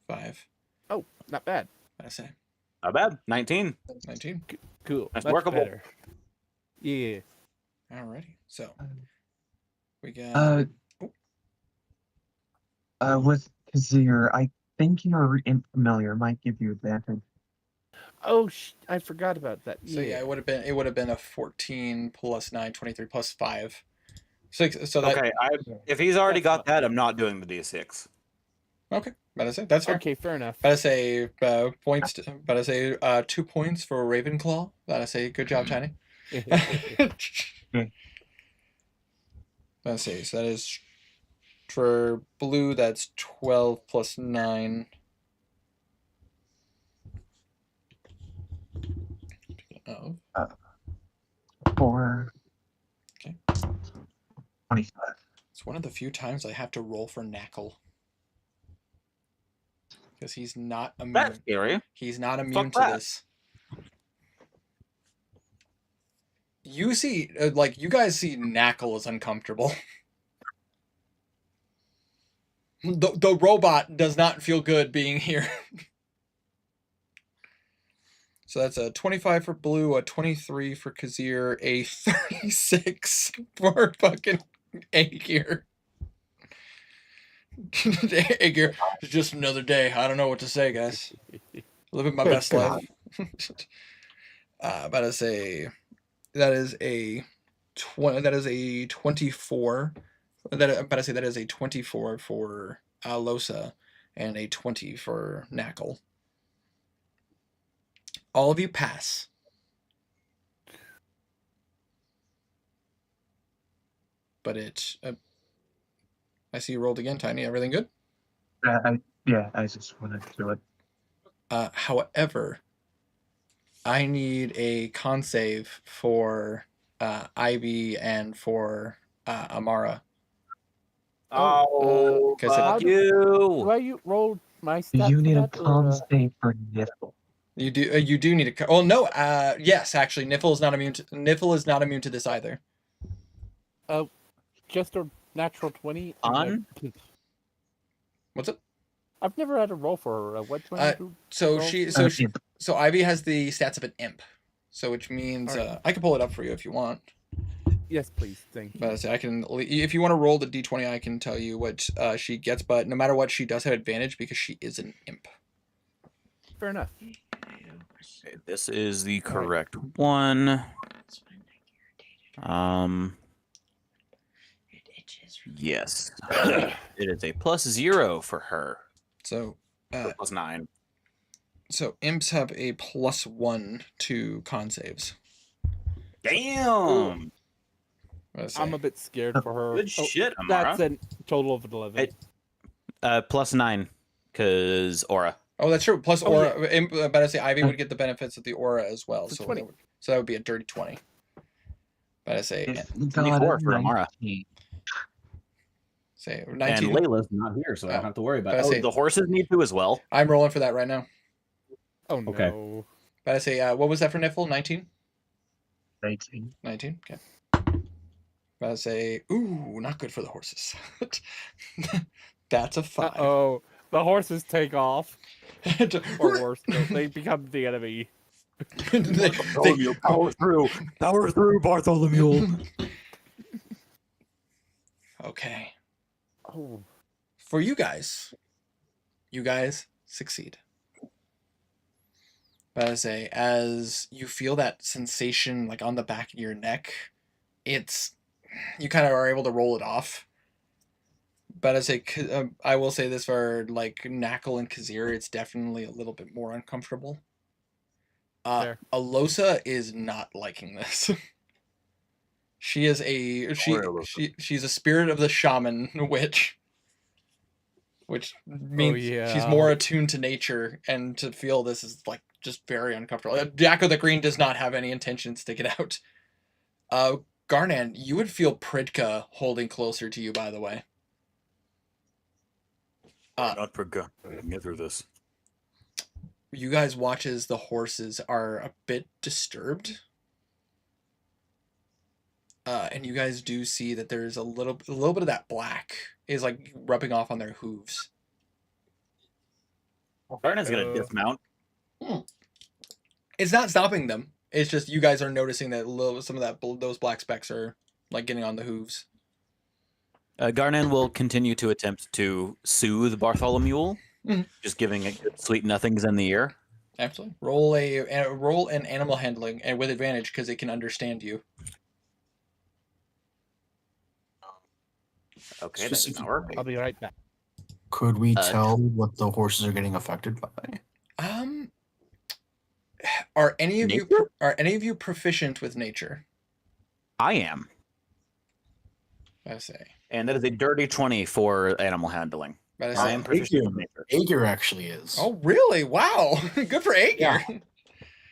5. Oh, not bad. I say. Not bad. 19. 19. Cool. That's Much workable. better. Yeah. Alrighty. So we got. With Kazir, I think you're familiar. Might give you advantage. Oh, I forgot about that. So yeah, it would have been a 14 + 9, 23 + 5. 6. So that, Okay, if he's already got that, I'm not doing the D6. Okay, better say that's fair. Okay, fair enough. Better say points. Better say 2 points for Ravenclaw. Better say good job, Tiny. Let's see. So that is for blue. That's 12 + 9. Oh. 4. Okay. 25. It's one of the few times I have to roll for Knackle. Because he's not immune. That's scary. He's not immune to this. You see, you guys see Knackle as uncomfortable. The robot does not feel good being here. So that's a 25 for Blue, a 23 for Kazir, a 36 for fucking Aegir. Aegir, it's just another day. I don't know what to say, guys. Living my best life. About to say that is a 24. About to say that is a 24 for Losa and a 20 for Knackle. All of you pass. But I see you rolled again, Tiny. Everything good? I just wanted to do it. However, I need a con save for Ivy and for Amara. Oh, fuck do I roll my stat You for need a that, con or, save for Niffle. You do need a. Oh no. Yes, actually, Niffle is not immune to this either. just a natural 20 On? What's it? I've never had a roll for her. What do I do? So roll? so Ivy has the stats of an imp, so which means Alright. I can pull it up for you if you want. Yes, please. Thank you. But I can, if you want to roll the d20, I can tell you what she gets. But no matter what, she does have advantage because she is an imp. Fair enough. Okay, this is the correct one. Yes. It is a +0 for her. So Or +9. So imps have a +1 to con saves. Damn. I'm a bit scared for her. Good shit, Amara. That's a total of 11. +9, because aura. Oh, that's true. Plus Oh, aura. Imp, about to say Ivy would get the benefits of the aura as well. So 20. that would be a dirty 20. But I say 24 for Amara. Say 19. And Layla's not here, so I don't have to worry about it. Oh, the horses need to as well. I'm rolling for that right now. Oh no. Okay. But I say, what was that for Niffle? 19? 19. 19? Okay. But I say, ooh, not good for the horses. That's a 5. Oh, the horses take off. Or worse, they become the enemy. Bartholomew, power through, Bartholomew. Okay. Oh. For you guys succeed. But I say, as you feel that sensation like on the back of your neck, you kind of are able to roll it off. But I say, I will say this for like Knackle and Kazir, it's definitely a little bit more uncomfortable. Alosa is not liking this. She is she's a spirit of the shaman witch, which means she's more attuned to nature, and to feel this is like just very uncomfortable. Jacko the Green does not have any intentions to get out. Garnan, you would feel Pridka holding closer to you, by the way. Not Pridka. I can get through this. You guys watch as the horses are a bit disturbed. And you guys do see that there's a little bit of that black is like rubbing off on their hooves. Garnet's gonna dismount. It's not stopping them. It's just you guys are noticing that some of those black specks are like getting on the hooves. Garnan will continue to attempt to soothe Bartholomew, just giving it good sweet nothings in the ear. Absolutely. Roll an animal handling and with advantage because it can understand you. Okay, that's an hour. I'll be right back. Could we tell what the horses are getting affected by? Are any of you proficient with nature? I am. I say. And that is a dirty 20 for animal handling. I am proficient with nature. Aegir actually is. Oh, really? Wow. Good for Aegir. Yeah.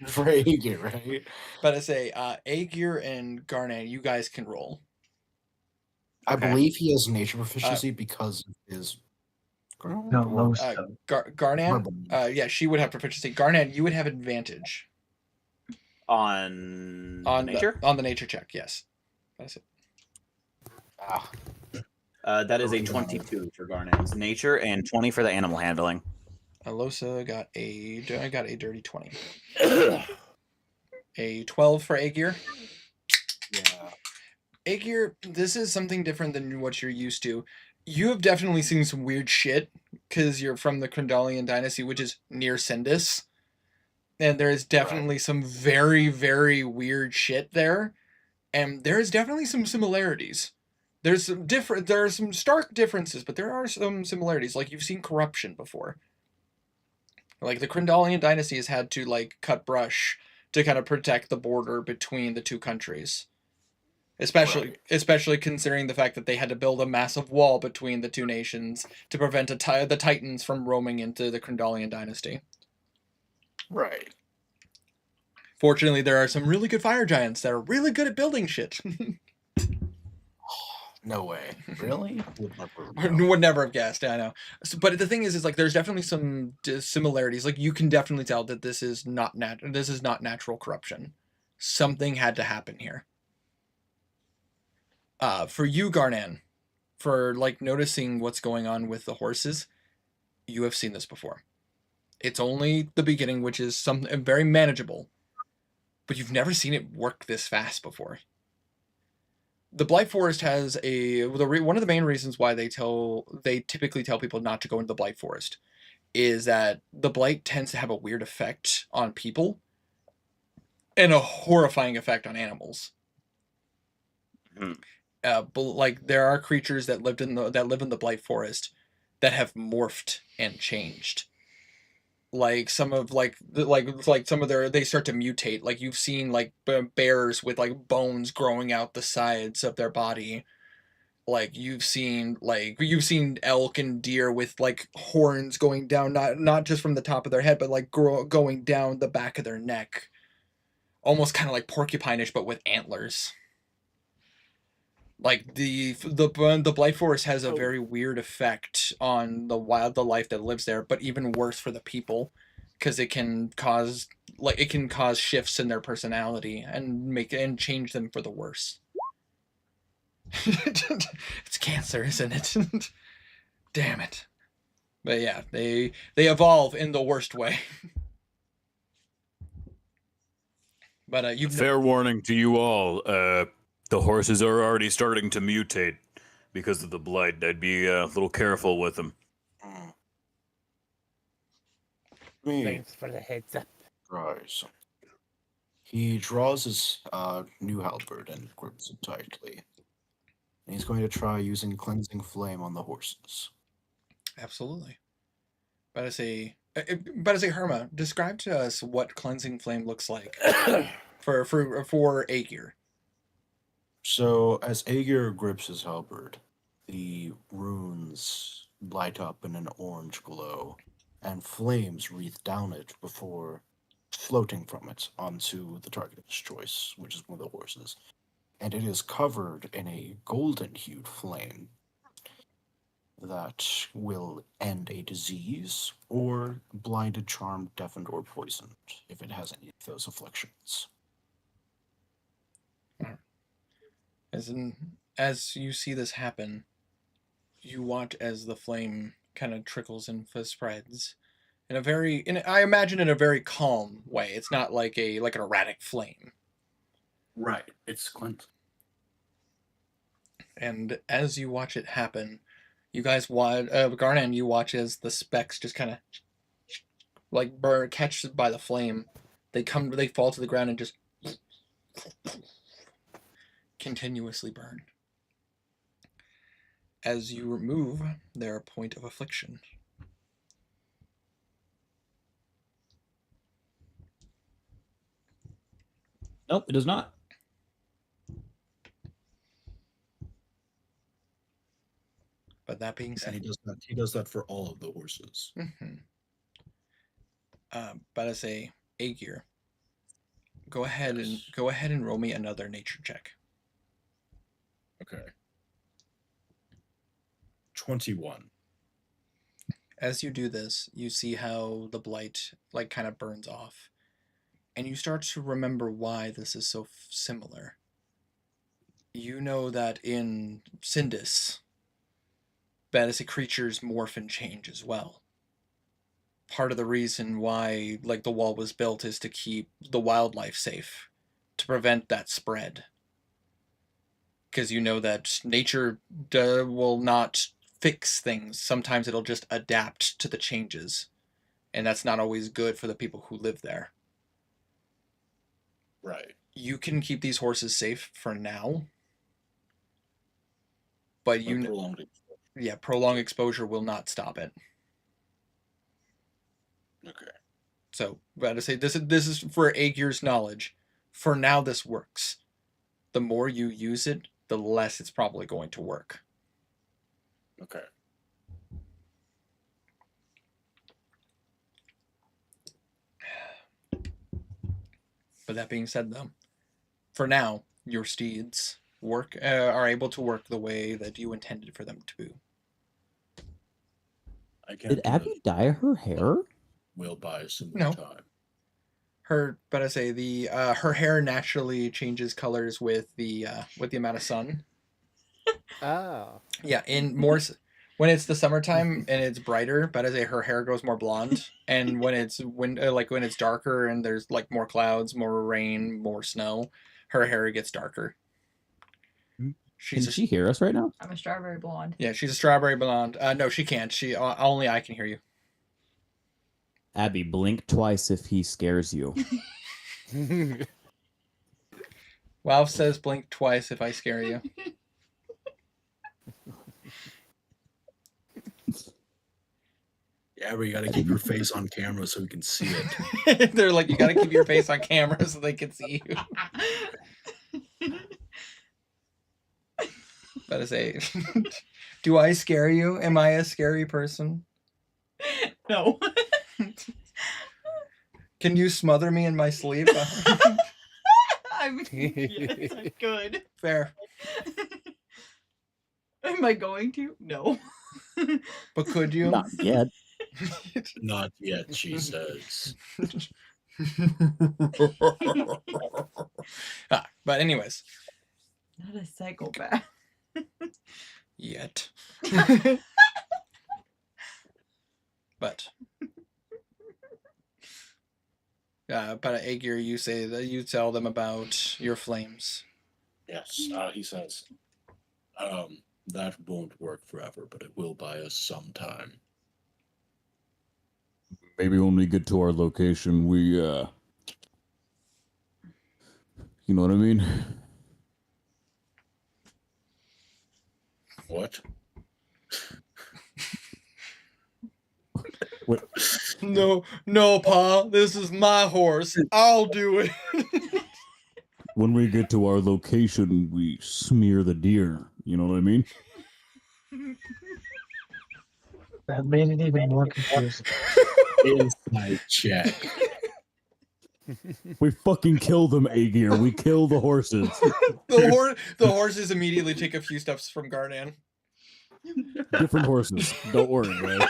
For Aegir, right? But I say, Aegir and Garnet, you guys can roll. I believe he has nature proficiency because of his. Garnan, yeah, she would have proficiency. Garnan, you would have advantage on nature. On the nature check, yes. That's it. That is a 22 for Garnet's nature and 20 for the animal handling. Alosa got a dirty 20. A 12 for Aegir. Yeah. Aegir, this is something different than what you're used to. You have definitely seen some weird shit because you're from the Krendalian dynasty, which is near Sindis. And there is definitely some very, very weird shit there. And there is definitely some similarities. There are some stark differences, but there are some similarities. Like, you've seen corruption before. Like, the Krendalian dynasty has had to, like, cut brush to kind of protect the border between the two countries. Especially considering the fact that they had to build a massive wall between the two nations to prevent the Titans from roaming into the Krendalian dynasty. Right. Fortunately, there are some really good fire giants that are really good at building shit. No way. Really? Would never have guessed. I know. But the thing is like there's definitely some similarities. Like, you can definitely tell that this is not natural corruption. Something had to happen here. For you, Garnan, for like noticing what's going on with the horses, you have seen this before. It's only the beginning, which is something very manageable, but you've never seen it work this fast before. The Blight Forest has one of the main reasons why they typically tell people not to go into the Blight Forest is that the Blight tends to have a weird effect on people and a horrifying effect on animals. But like, there are creatures that live in the Blight Forest that have morphed and changed. Like, some of they start to mutate. Like, you've seen like bears with like bones growing out the sides of their body. Like, you've seen elk and deer with like horns going down, not just from the top of their head, but like going down the back of their neck, almost kind of like porcupine-ish, but with antlers. Like, the Blight Forest has a very weird effect on the life that lives there, but even worse for the people, because it can cause shifts in their personality and change them for the worse. It's cancer, isn't it? Damn it. But yeah, they evolve in the worst way. But fair warning to you all. The horses are already starting to mutate because of the blight. I'd be a little careful with them. Thanks for the heads up. Right. He draws his new halberd and grips it tightly. And he's going to try using Cleansing Flame on the horses. Absolutely. But I say, Herma, describe to us what Cleansing Flame looks like for Aegir. So, as Aegir grips his halberd, the runes light up in an orange glow, and flames wreath down it before floating from it onto the target of his choice, which is one of the horses. And it is covered in a golden-hued flame that will end a disease or blinded, charmed, deafened, or poisoned if it has any of those afflictions. As you see this happen, you watch as the flame kind of trickles and spreads I imagine in a very calm way. It's not like an erratic flame. Right. It's Clint. And as you watch it happen, you guys watch, Garnan, you watch as the specks just kind of like catch by the flame. They fall to the ground and just continuously burn. As you remove their point of affliction. Nope, it does not. But that being said, and he does that for all of the horses. Mm-hmm. But as a Aegir, go ahead and roll me another nature check. Okay. 21. As you do this, you see how the blight kind of burns off, and you start to remember why this is so similar. You know that in Sindis, Fantasy creatures morph and change as well. part of the reason why like the wall was built is to keep the wildlife safe, to prevent that spread. Because you know that nature will not fix things. Sometimes it'll just adapt to the changes. And that's not always good for the people who live there. Right. You can keep these horses safe for now. But you know, prolonged exposure will not stop it. Okay. So, but to say this is for Aegir's knowledge. For now, this works. The more you use it, the less it's probably going to work. Okay. But that being said, though, for now, your steeds are able to work the way that you intended for them to. Did Abby dye her hair? We'll buy some No. time. Her hair naturally changes colors with the amount of sun. Oh. Yeah, when it's the summertime and it's brighter, but her hair goes more blonde, and when it's darker and there's like more clouds, more rain, more snow, her hair gets darker. Can she hear us right now? I'm a strawberry blonde. Yeah, she's a strawberry blonde. No, she can't. Only I can hear you. Abby, blink twice if he scares you. Ralph says blink twice if I scare you. Yeah, but you gotta keep your face on camera so we can see it. They're like, you gotta keep your face on camera so they can see you. But I say, do I scare you? Am I a scary person? No. Can you smother me in my sleep? I mean, yes, I could. Fair. Am I going to? No. But could you? Not yet. Not yet, she says. But anyways. Not a psychopath. Yet. But Aegir, you say that you tell them about your flames. Yes, he says, that won't work forever, but it will buy us some time. Maybe when we get to our location, we, you know what I mean? What? What? No, Pa, this is my horse. I'll do it. When we get to our location, we smear the deer. You know what I mean? That made it even more confusing. Inside check. We fucking kill them, Aegir. We kill the horses. The horses immediately take a few steps from Gardan. Different horses. Don't worry, guys.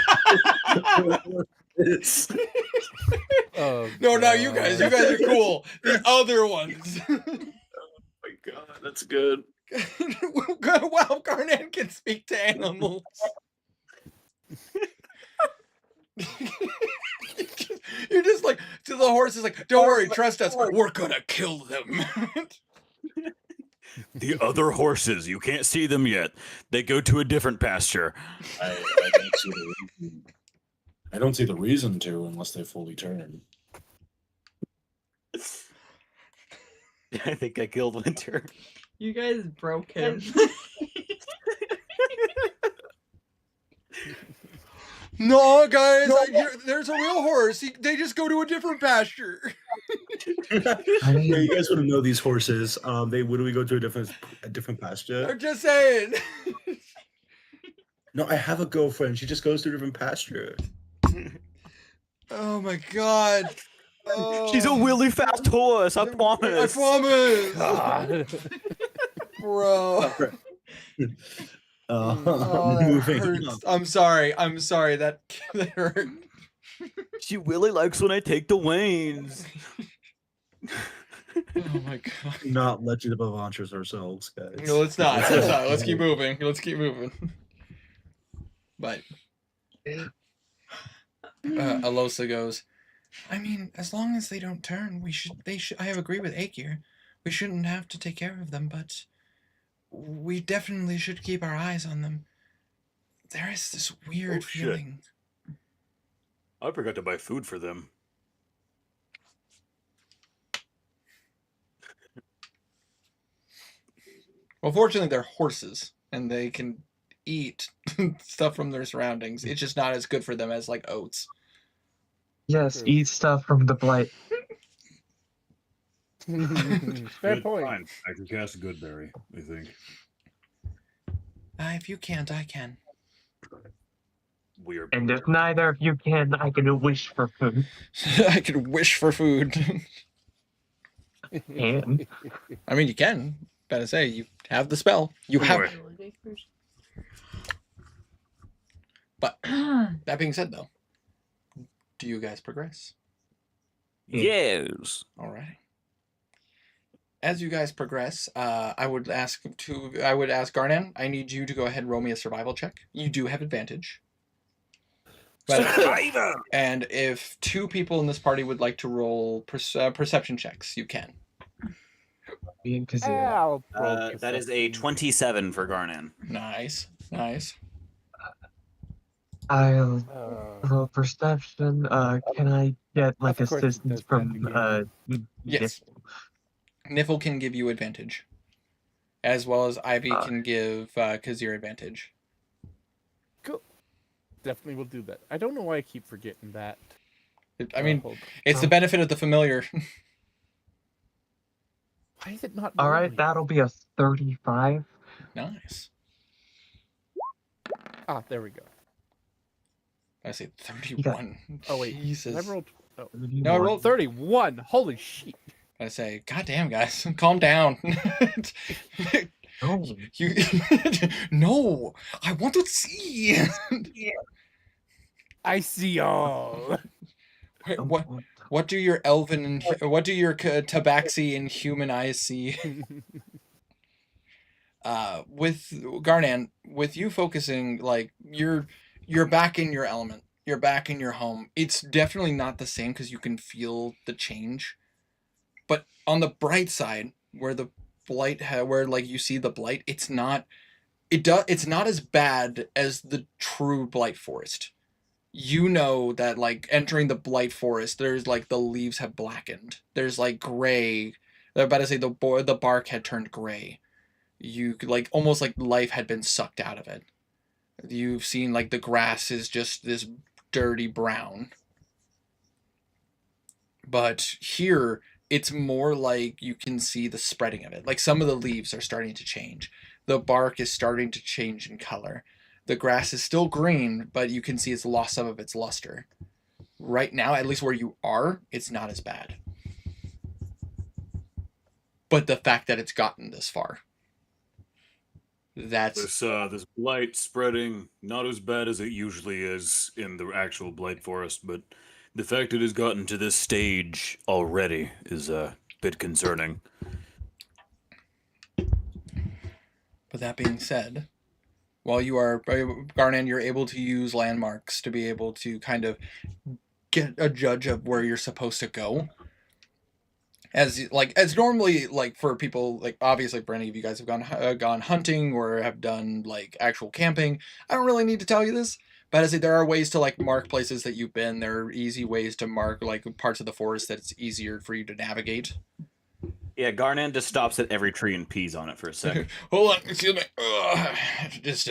No, you guys are cool. The other ones. Oh my god, that's good. Wow, Gardan can speak to animals. You're just like, to the horses, like, don't worry, trust us, we're gonna kill them. The other horses, you can't see them yet. They go to a different pasture. I don't see the reason to unless they fully turn. I think I killed Winter. You guys broke him. No, guys, there's a real horse. They just go to a different pasture. Yeah, you guys want to know these horses? When do we go to a different pasture? I'm just saying. No, I have a girlfriend. She just goes to a different pasture. Oh my god. Oh. She's a really fast horse, I promise. I promise. Bro. That hurts. I'm sorry. That hurt. She really likes when I take the reins. Oh my god. Not Legend of Avantras ourselves, guys. No, let's not. Let's keep moving. But Alosa goes, I mean, as long as they don't turn, I agree with Akir. We shouldn't have to take care of them, but we definitely should keep our eyes on them. There is this weird feeling. I forgot to buy food for them. Well, fortunately, they're horses, and they can eat stuff from their surroundings. It's just not as good for them as, like, oats. Yes, eat stuff from the blight. Fair point. Fine. I can cast Goodberry, I think. If you can't, I can. Weird. And if neither of you can, I can wish for food. I can wish for food. And I mean, you can. Gotta say, you have the spell. You have. But that being said, though, do you guys progress? Yes. All right. As you guys progress, I would ask Garnan. I need you to go ahead and roll me a survival check. You do have advantage. And if 2 people in this party would like to roll perception checks, you can. That is a 27 for Garnan. Nice. I'll roll perception. Can I get like assistance from Yes. Niffle can give you advantage, as well as Ivy can give Kazir advantage. Cool. Definitely will do that. I don't know why I keep forgetting that. I mean, it's the benefit of the familiar. Why is it not? All right, that'll be a 35. Nice. There we go. I say 31. Oh wait, Jesus. I rolled. Oh. No, I rolled 31. Holy shit! I say, God damn, guys, calm down. No. You, no, I want to see. I see all. Wait, what do your elven and what do your tabaxi and human eyes see? With Garnan, with you focusing, like you're back in your element. You're back in your home. It's definitely not the same because you can feel the change. But on the bright side, where the blight, where like you see the blight, it's not as bad as the true blight forest. You know that like entering the blight forest, there's like the leaves have blackened. There's like gray. They're about to say the bark had turned gray. You could like almost like life had been sucked out of it. You've seen like the grass is just this dirty brown. But here, it's more like you can see the spreading of it. Like some of the leaves are starting to change. The bark is starting to change in color. The grass is still green, but you can see it's lost some of its luster. Right now, at least where you are, it's not as bad. But the fact that it's gotten this far. That's this blight spreading not as bad as it usually is in the actual blight forest, but the fact it has gotten to this stage already is a bit concerning. But that being said, while you are Garnan, you're able to use landmarks to be able to kind of get a judge of where you're supposed to go. As normally, like for people, like obviously for any of you guys have gone hunting or have done like actual camping, I don't really need to tell you this, but as there are ways to like mark places that you've been. There are easy ways to mark like parts of the forest that it's easier for you to navigate. Yeah, Garnan just stops at every tree and pees on it for a second. Hold on, excuse me. Just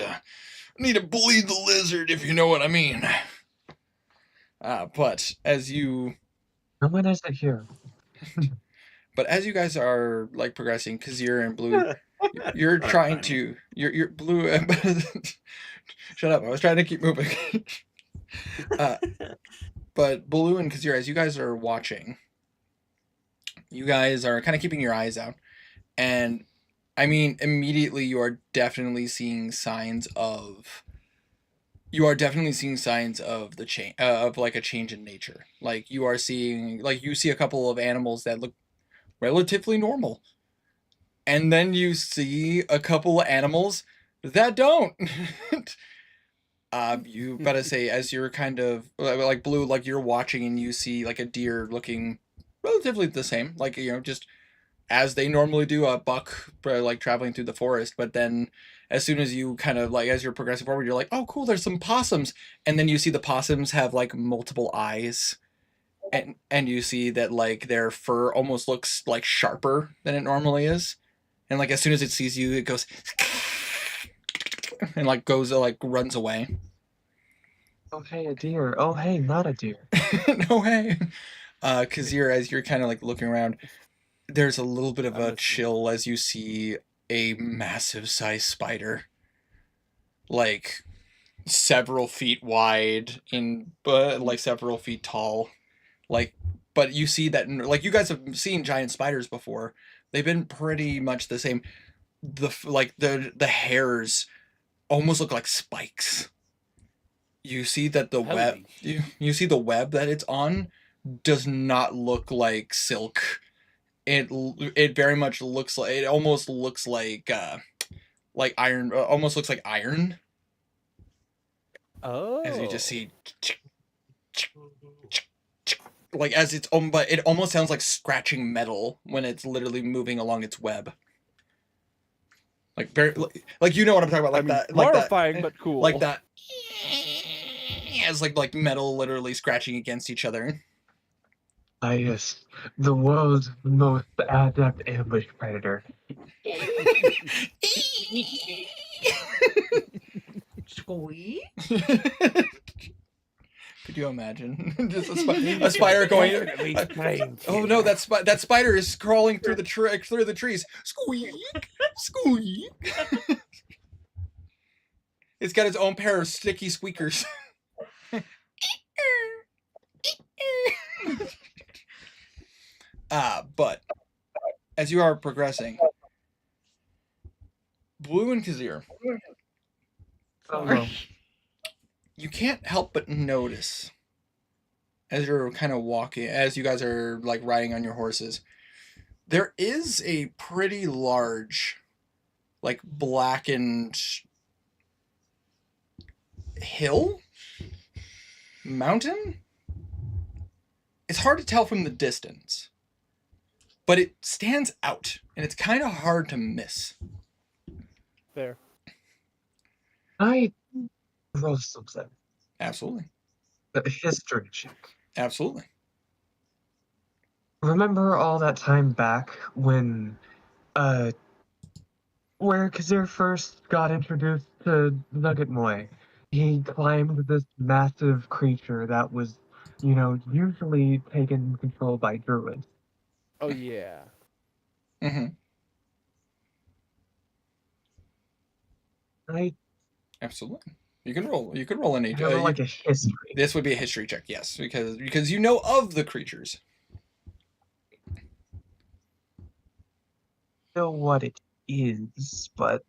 need to bleed the lizard, if you know what I mean. But as you... No one is here. But as you guys are like progressing, Kazir and Blue, you're trying to... You're Blue... Shut up, I was trying to keep moving. But Blue and Kazir, as you guys are watching, you guys are kind of keeping your eyes out. And, I mean, immediately you are definitely seeing signs of... the change of like a change in nature. Like you are seeing, like you see a couple of animals that look relatively normal, and then you see a couple of animals that don't. You better say, as you're kind of like Blue, like you're watching and you see like a deer looking relatively the same, like just as they normally do, a buck like traveling through the forest. But then, as soon as you kind of like as you're progressing forward, you're like, oh, cool, there's some possums, and then you see the possums have like multiple eyes, and you see that like their fur almost looks like sharper than it normally is, and like as soon as it sees you, it goes and like goes like runs away. Oh hey, a deer. Oh hey, not a deer. No way. Kazir, as you're kind of like looking around, there's a little bit of a chill as you see a massive size spider, like several feet wide but like several feet tall, like. But you see that like you guys have seen giant spiders before. They've been pretty much the same. The hairs almost look like spikes. You see that the web you see the web that it's on does not look like silk. It very much looks like, it almost looks like iron, almost looks like iron. Oh. As you just see like as it's but it almost sounds like scratching metal when it's literally moving along its web. Like very like you know what I'm talking about, like that, like horrifying but cool. Like that as like metal literally scratching against each other. Yes, the world's most adept ambush predator. Squeak? Could you imagine just a spider going? Oh no, that spider is crawling through the trees. Squeak, squeak. It's got its own pair of sticky squeakers. But as you are progressing, Blue and Kazir, you can't help but notice as you're kind of walking, as you guys are like riding on your horses, there is a pretty large, like blackened mountain. It's hard to tell from the distance, but it stands out, and it's kind of hard to miss. There. I roll something. Absolutely. A history check. Absolutely. Remember all that time back when, where Kazir first got introduced to Nugget Moy? He climbed this massive creature that was, usually taken control by druids. Oh yeah. Mm-hmm. Right? Absolutely. You can roll a nature. Like a history. This would be a history check, yes, because you know of the creatures. Know what it is, but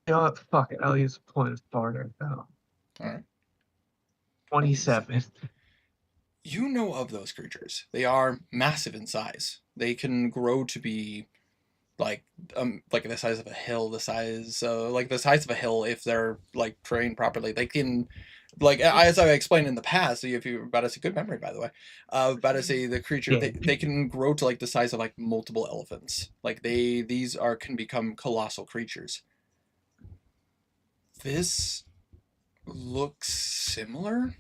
you know what? Fuck it. I'll use a point of barter now. All right. 27. You know of those creatures. They are massive in size. They can grow to be like the size of a hill, the size of a hill if they're like trained properly. They can, like, as I explained in the past, if you about as a good memory, by the way, about to say the creature, they can grow to like the size of like multiple elephants. Like these can become colossal creatures. This looks similar,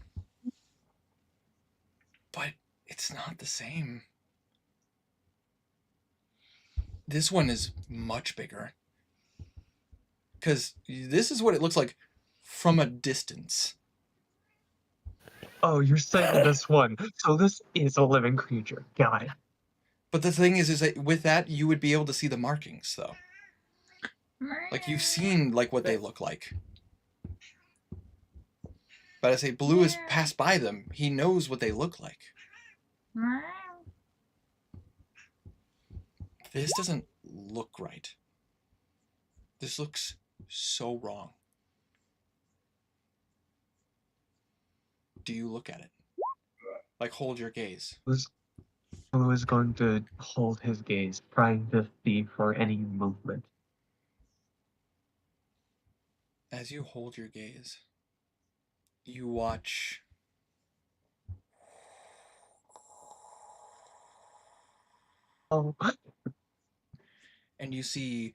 but it's not the same. This one is much bigger. Because this is what it looks like from a distance. Oh, you're saying this one. So this is a living creature. Got it. But the thing is that with that, you would be able to see the markings, though. Like, you've seen, like, what they look like. But I say, Blue has passed by them. He knows what they look like. This doesn't look right. This looks so wrong. Do you look at it? Like, hold your gaze. Blue is going to hold his gaze, trying to see for any movement. As you hold your gaze, you watch and you see,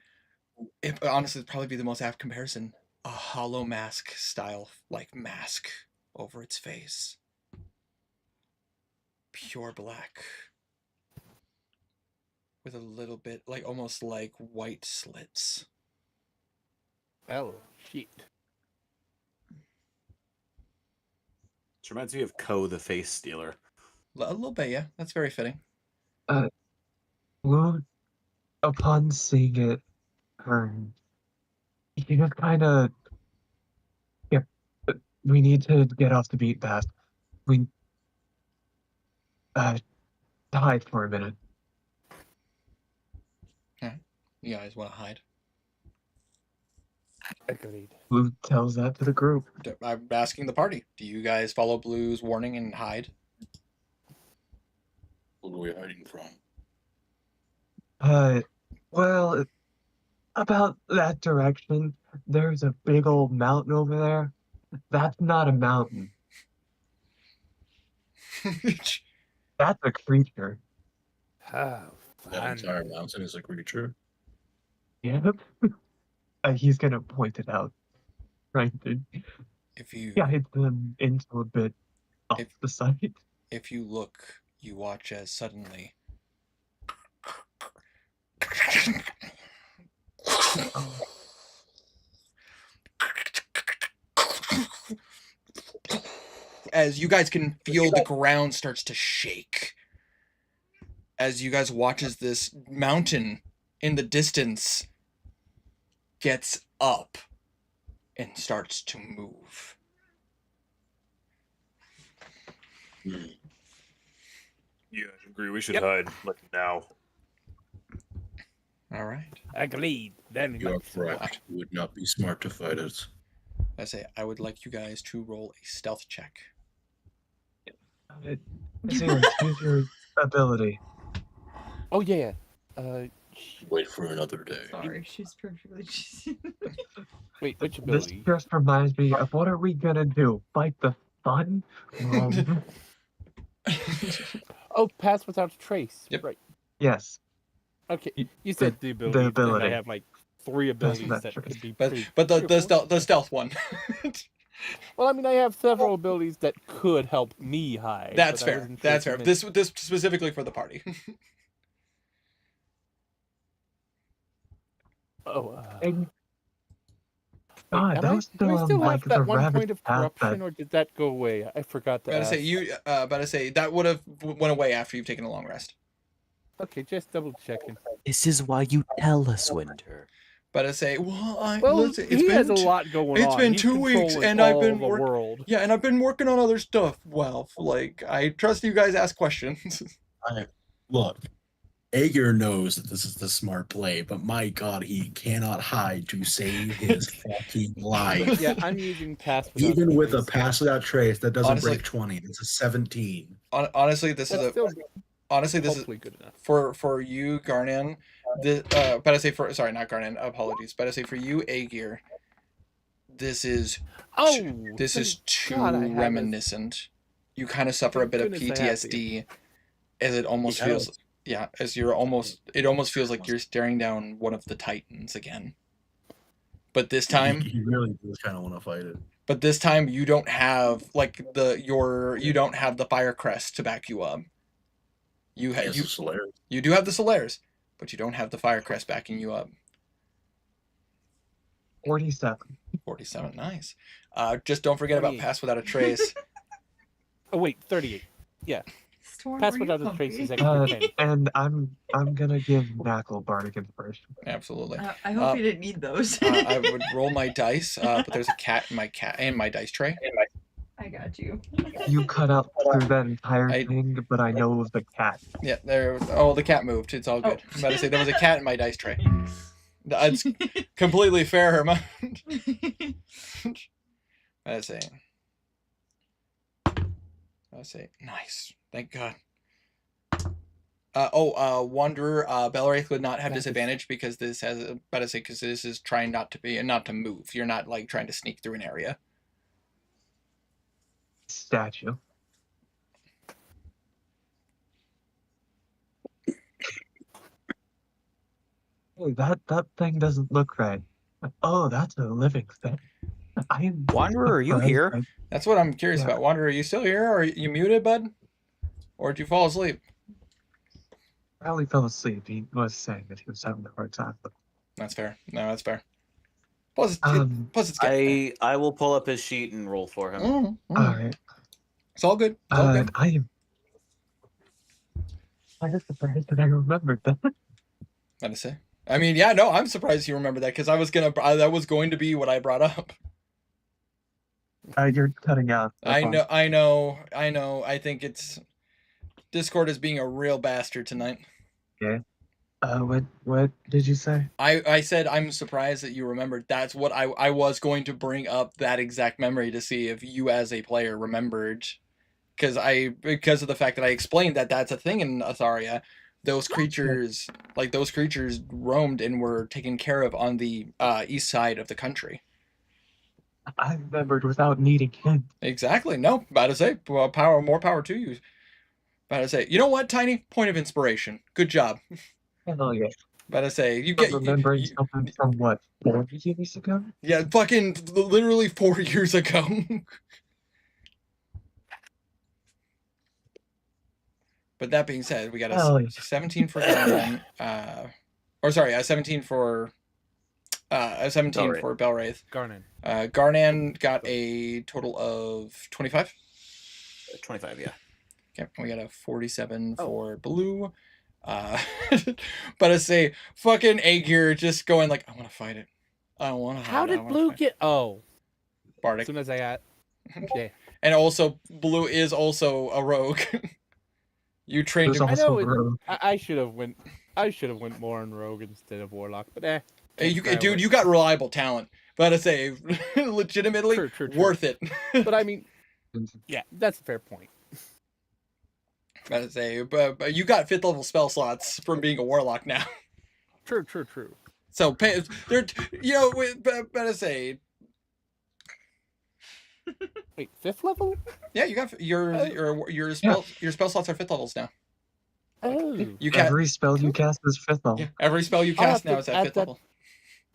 if honestly, it'd probably be the most apt comparison, a hollow mask style, like mask over its face. Pure black. With a little bit, like almost like white slits. Oh, shit. Which reminds me of Ko the Face Stealer. A little bit, yeah. That's very fitting. Blue, upon seeing it turn, he just kind of, yeah, we need to get off the beat path. We, hide for a minute. You guys want to hide? Agreed. Blue tells that to the group. I'm asking the party. Do you guys follow Blue's warning and hide? What are we hiding from? Well, about that direction, there's a big old mountain over there. That's not a mountain. That's a creature. Oh, That entire mountain is a creature. Yep. He's gonna point it out. Right. If you guide them into a bit off the side. If you look, you watch as suddenly as you guys can feel the ground starts to shake. As you guys watch as this mountain in the distance gets up and starts to move. Yeah, I agree. We should hide like now. All right. Agreed. Then You are correct. It would not be smart to fight us. I would like you guys to roll a stealth check. Zero, choose your ability. Oh yeah. Wait for another day. Sorry, she's perfectly. Wait, which This ability? just reminds me of what are we gonna do? Fight the sun? Oh, pass without a trace. Yep. Right. Yes. Okay, you said the ability. The ability. And I have like 3 abilities That's that true. could be. But pretty the stealth one. Well, I mean, I have several abilities that could help me hide. That's but I fair. wasn't sure That's if you fair. meant- This specifically for the party. Oh. God, that was do I still still like have the that one rabbit point of path corruption, or did that go away? I forgot to ask. That would have went away after you've taken a long rest. Okay, just double checking. This is why you tell us, Winter. But I say, well, Well, he has a lot going on. It's been He's 2 weeks, controlling and I've all been the world. Yeah, and I've been working on other stuff. Well, like I trust you guys ask questions. Look, Aegir knows that this is the smart play, but my God, he cannot hide to save his fucking life. Yeah, I'm using pass without Even with a trace. pass without trace, that doesn't Honestly- break 20. It's a 17. Honestly, this That's is still honestly this is hopefully good enough. for you, Garnan. But I say sorry, not Garnan. Apologies. But I say for you, Aegir. This is this is too God, I have reminiscent. You kind of suffer a Thank bit of goodness I have PTSD, as it almost He feels. does. Yeah, as you're almost. It almost feels like you're staring down one of the Titans again. But this time, He really does kind of want to fight it. But this time you don't have you don't have the fire crest to back you up. You He has the Solaris. you do have the Solaris, but you don't have the fire crest backing you up. 47. 47, nice. Just don't forget about 38. pass without a trace. Oh wait, 38. Yeah. Storm, Pass were you without a trace is hungry? extra 10. And I'm gonna give Knackle Bardic first. Absolutely. I hope you didn't need those. I would roll my dice, but there's a cat in my dice tray. I got you. You cut out through that entire thing, but I know it was the cat. Yeah, there. Oh, the cat moved. It's all good. I'm about to say there was a cat in my dice tray. That's completely fair, Herma. I say, nice. Thank God. Wanderer, Belwraith would not have disadvantage because this has, because this is trying not to move. You're not like trying to sneak through an area. Statue. Hey, that thing doesn't look right. Oh, that's a living thing. Wanderer, are you here? That's what I'm curious about. Wanderer, are you still here? Or are you muted, bud? Or did you fall asleep? Probably fell asleep. He was saying that he was having a hard time. That's fair. No, that's fair. Plus, it's I will pull up his sheet and roll for him. All right. It's all good. It's all good. I am surprised that I remembered that. Gotta say. I mean, yeah, no, I'm surprised you remember that because that was going to be what I brought up. You're cutting out. I know. I think Discord is being a real bastard tonight. Okay. What did you say? I said I'm surprised that you remembered. That's what I was going to bring up, that exact memory, to see if you as a player remembered, because of the fact that I explained that that's a thing in Atharia. Those creatures roamed and were taken care of on the east side of the country. I remembered without needing him. Exactly. No, about to say, more power to you. About to say, you know what, Tiny? Point of inspiration. Good job. Hell yeah. About to say, remembering something from what, 4 years ago? Yeah, fucking literally 4 years ago. But that being said, we got a 17 for Garnan, or sorry, a 17 for Belwraith. Garnan. Garnan got a total of 25. 25, yeah. Okay, we got a 47 for Blue. But I say, fucking Aegir just going like, I want to fight it. I don't want to. How did Blue get? Oh, Bardic. As soon as I got, yeah. And also, Blue is also a rogue. You trained him. I know. I should have went. I should have went more on rogue instead of warlock. But hey, dude, you got reliable talent. But I say, legitimately, true. Worth it. But I mean, yeah, that's a fair point. I say, but you got 5th level spell slots from being a warlock now. True. So, but I say. Wait, 5th level? Yeah, you got your spell slots are 5th levels now. Oh, every spell you cast is 5th level. Yeah, every spell you cast now is at 5th level.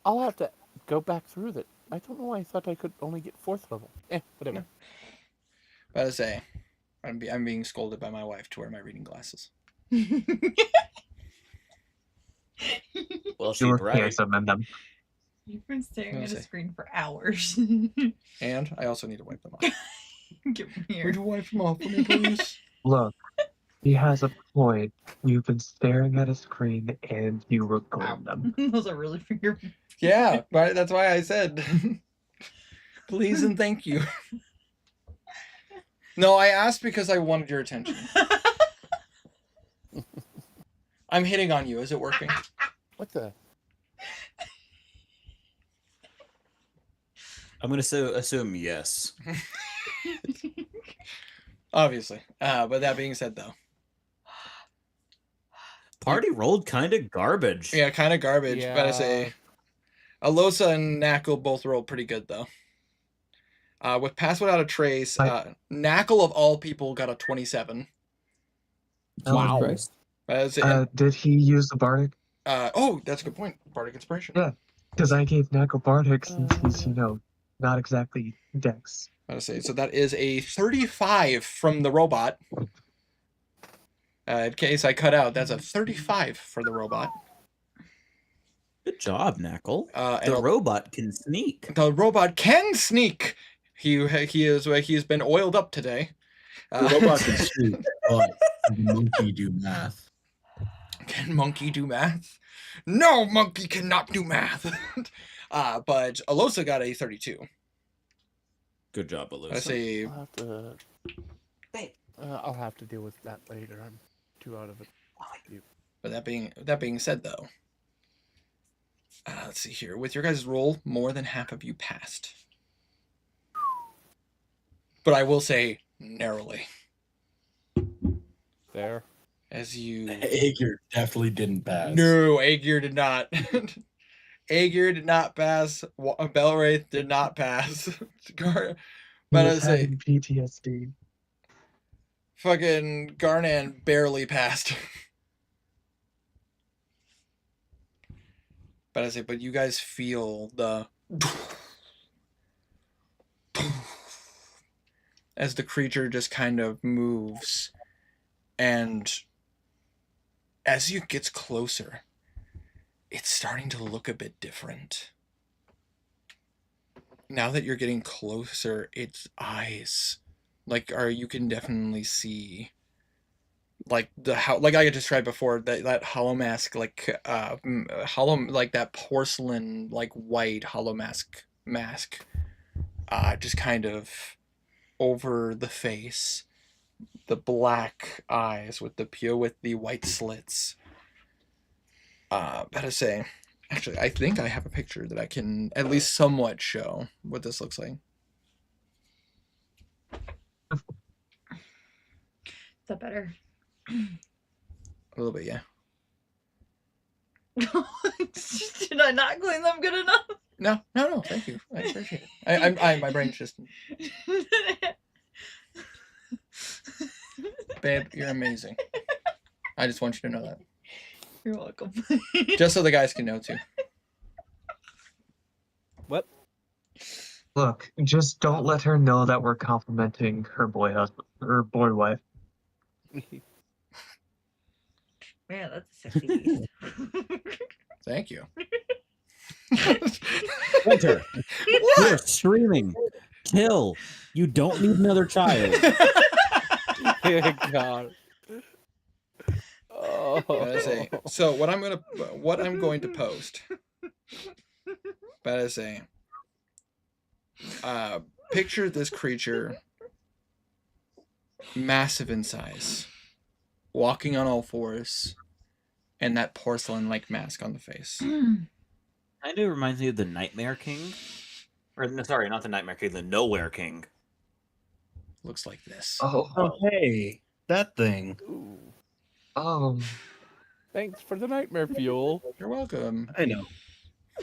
I'll have to go back through that. I don't know why I thought I could only get 4th level. Whatever. No. But I say, I'm being scolded by my wife to wear my reading glasses. Well, she's right. You've been staring at a screen for hours. And I also need to wipe them off. Get me here. Would you wipe them off for me, please? Look, he has a point. You've been staring at a screen and you record them. Those are really for your... Yeah, right. That's why I said, please and thank you. No, I asked because I wanted your attention. I'm hitting on you. Is it working? What the? I'm going to assume yes. Obviously. But that being said, though. Party rolled kind of garbage. Yeah, kind of garbage. Yeah. But I say, Alosa and Knackle both rolled pretty good, though. With Pass Without a Trace, Knackle of all people got a 27. Wow. Did he use the Bardic? Oh, that's a good point. Bardic Inspiration. Yeah, because I gave Knackle Bardic since he's, not exactly Dex. I say, so that is a 35 from the robot. In case I cut out, that's a 35 for the robot. Good job, Knackle. And the robot can sneak. The robot can sneak. He has been oiled up today. The robot can sneak, but can monkey do math? Can monkey do math? No, monkey cannot do math. But Alosa got a 32. Good job, Alosa. I say. I'll have to deal with that later. I'm too out of it. But that being said, though, let's see here. With your guys' roll, more than half of you passed. But I will say narrowly. There. As you... Aegir definitely didn't pass. No, Aegir did not. Aegir did not pass. Belwraith did not pass. But I say PTSD. fucking Garnan barely passed. But I say, but you guys feel the as the creature just kind of moves, and as it gets closer, it's starting to look a bit different. Now that you're getting closer, its eyes, you can definitely see, like like I described before, that hollow mask, hollow, like that porcelain, like white hollow mask, just kind of over the face, the black eyes with the white slits. Gotta say, actually, I think I have a picture that I can at least somewhat show what this looks like. Is that better? A little bit, yeah. Did I not clean them good enough? No, thank you. I appreciate it. My brain's just... Babe, you're amazing. I just want you to know that. You're welcome. Just so the guys can know, too. What? Look, just don't let her know that we're complimenting her boy husband, her boy wife. Man, that's a sexy beast. Thank you. Winter, you're screaming. Kill. You don't need another child. God. Oh. So what I'm going to post. But I say, picture this creature, massive in size, walking on all fours, and that porcelain-like mask on the face. Kind of reminds me of the Nightmare King. Or, no, sorry, not the Nightmare King, the Nowhere King. Looks like this. Oh, hey, that thing. Ooh. Thanks for the nightmare fuel. You're welcome. I know.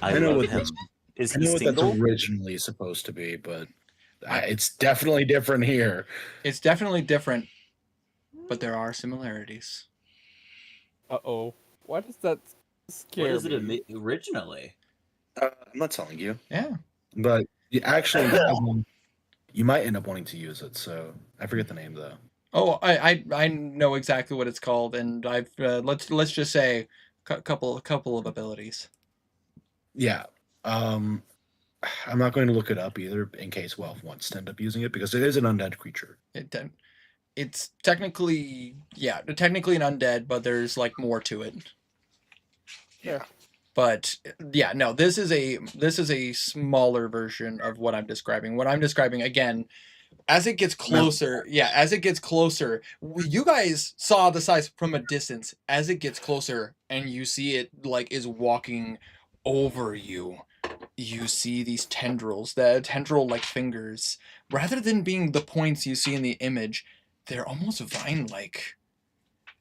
I know love what him. that's. Is I he know what single? that's originally supposed to be, but it's definitely different here. It's definitely different, but there are similarities. Uh-oh. Why does that scare What is it me? originally? I'm not telling you. Yeah. But you actually, you might end up wanting to use it. So I forget the name though. Oh, I know exactly what it's called, and I've let's just say a couple of abilities. Yeah. I'm not going to look it up either in case Welf wants to end up using it because it is an undead creature. It's technically an undead, but there's like more to it. Yeah. But yeah, no, this is a smaller version of what I'm describing. What I'm describing, again, as it gets closer, you guys saw the size from a distance. As it gets closer and you see it like is walking over you, you see these tendrils, the tendril-like fingers. Rather than being the points you see in the image, they're almost vine-like.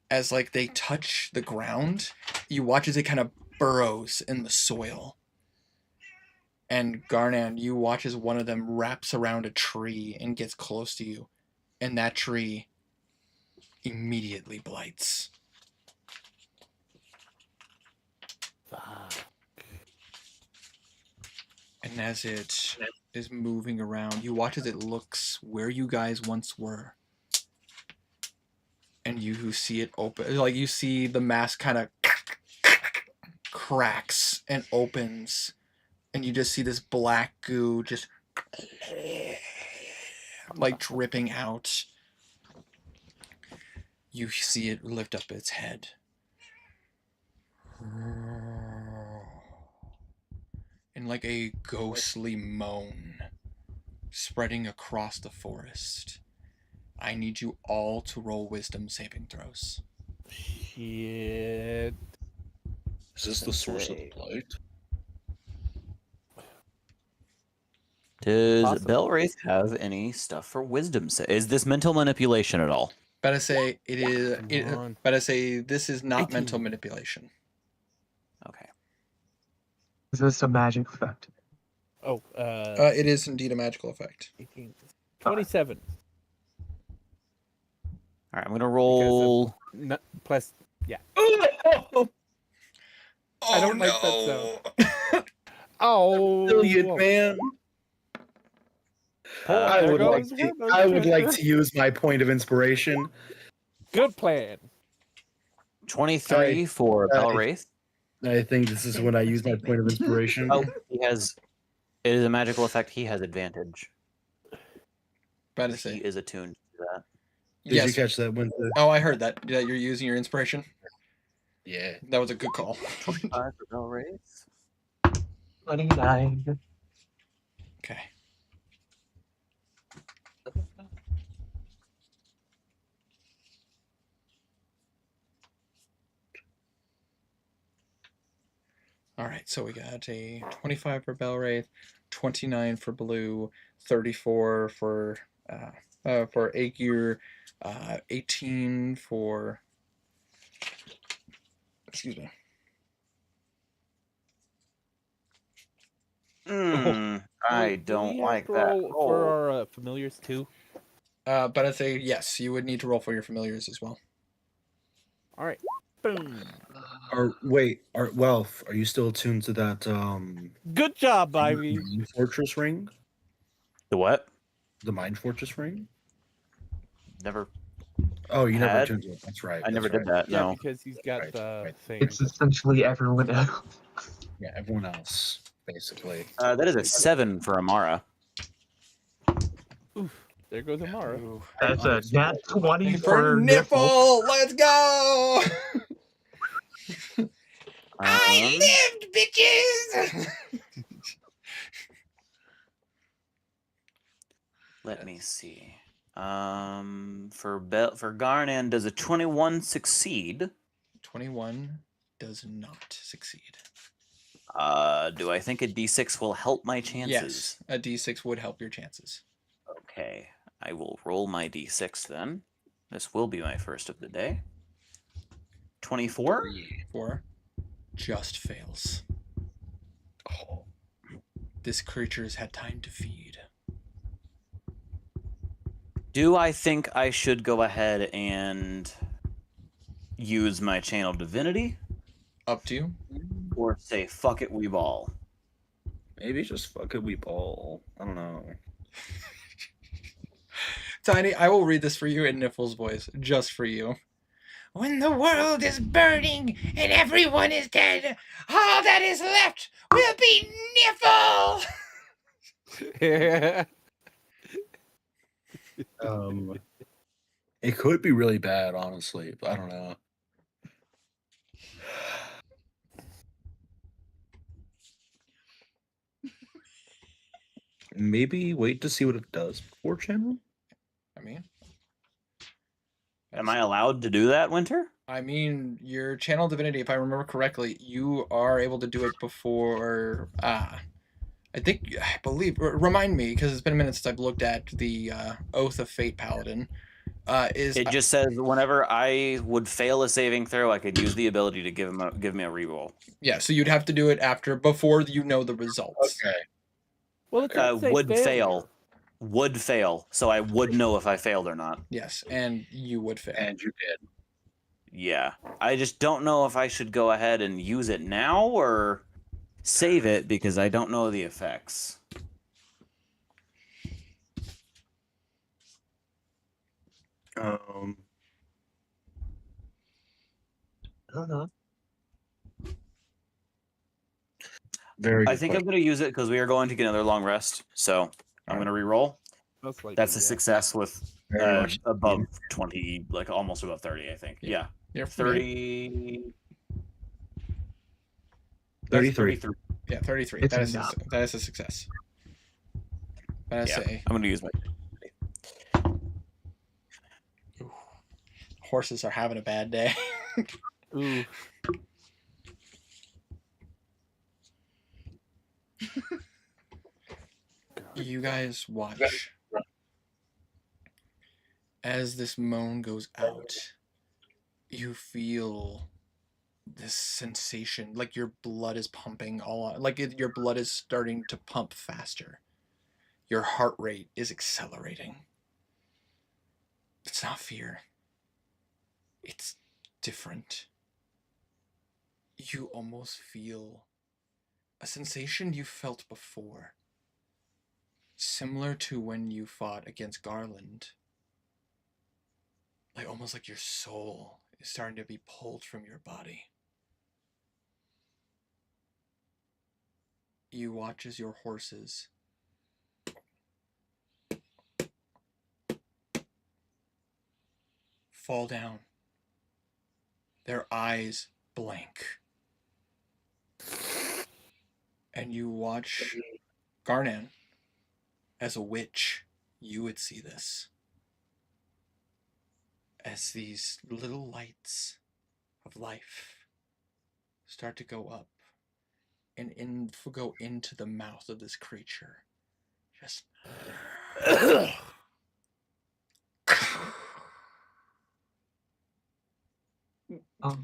As like they touch the ground, you watch as it kind of burrows in the soil. And Garnan, you watch as one of them wraps around a tree and gets close to you. And that tree immediately blights. And as it is moving around, you watch as it looks where you guys once were. And you see it open, like you see the mask kind of cracks and opens. And you just see this black goo just like dripping out. You see it lift up its head. And like a ghostly moan spreading across the forest. I need you all to roll wisdom saving throws. Shit. Is this the source of the blight? Does Possibly. Belwraith have any stuff for wisdom? Is this mental manipulation at all? Better say it is. Come on. Better say this is not 18. mental manipulation. Okay. Is this a magic effect? Oh, It is indeed a magical effect. 18. 27. All right, I'm gonna roll. Plus, yeah. Oh, I don't like that sound. Oh, Brilliant, man. I there would goes like Herbert's I would like character. to use my point of inspiration. Good plan. 23 for Belwraith. I think this is when I use my point of inspiration. Oh, he has. It is a magical effect. He has advantage. Better He say. is attuned to that. Did you catch that, Winter? Oh, I heard that. That you're using your inspiration. Yeah. That was a good call. 25 for Belwraith. 29. Okay. All right, so we got a 25 for Belwraith, 29 for Blue, 34 for Aegir, 18 for. Excuse me. I Do don't we have like to that. roll for our familiars too. But I'd say yes, you would need to roll for your familiars as well. All right. Boom. Are you still attuned to that Good job, Ivy. Mind Fortress ring? The what? The Mind Fortress ring? Never. Oh, you never had? attuned to it. That's right. I never that's did right. that. Yeah, No. because he's got the thing. It's essentially everyone else. Yeah, everyone else, basically. That is a 7 for Amara. Oof, there goes Amara. That's a nat 20 For for Nipple! Let's go! I lived, bitches! Let me see. For Garnan, does a 21 succeed? 21 does not succeed. Do I think a D6 will help my chances? Yes, a D6 would help your chances. Okay, I will roll my D6 then. This will be my first of the day. 24? 4 just fails. Oh. This creature has had time to feed. Do I think I should go ahead and use my channel divinity? Up to you. Or say, fuck it, we ball? Maybe just fuck it, we ball. I don't know. Tiny, I will read this for you in Niffle's voice, just for you. When the world is burning and everyone is dead, all that is left will be Niffle! It could be really bad, honestly, but I don't know. Maybe wait to see what it does before channel. I mean, am I allowed to do that, Winter? I mean, your channel divinity, if I remember correctly, you are able to do it before. I believe. Remind me, because it's been a minute since I've looked at the Oath of Fate Paladin. It just says whenever I would fail a saving throw, I could use the ability to give me a reroll. Yeah, so you'd have to do it before you know the results. Okay. Well, it's would fail, so I would know if I failed or not. Yes, and you would fail. And you did. Yeah, I just don't know if I should go ahead and use it now or save it because I don't know the effects. I don't know. I think I'm going to use it because we are going to get another long rest. So I'm going to re-roll. That's a success with above 20, like almost above 30, I think. Yeah. You're 30. 33. Yeah, 33. It's That is not. that is a success. But I say I'm going to use my. horses are having a bad day. Ooh. You guys watch As this moan goes out, you feel this sensation, like your blood is pumping your blood is starting to pump faster. Your heart rate is accelerating. It's not fear. It's different. You almost feel a sensation you felt before, similar to when you fought against Garland. Like almost like your soul is starting to be pulled from your body. You watch as your horses fall down. Their eyes blank. And you watch Garnan. As a witch, you would see this. As these little lights of life start to go up and go into the mouth of this creature. Just I'm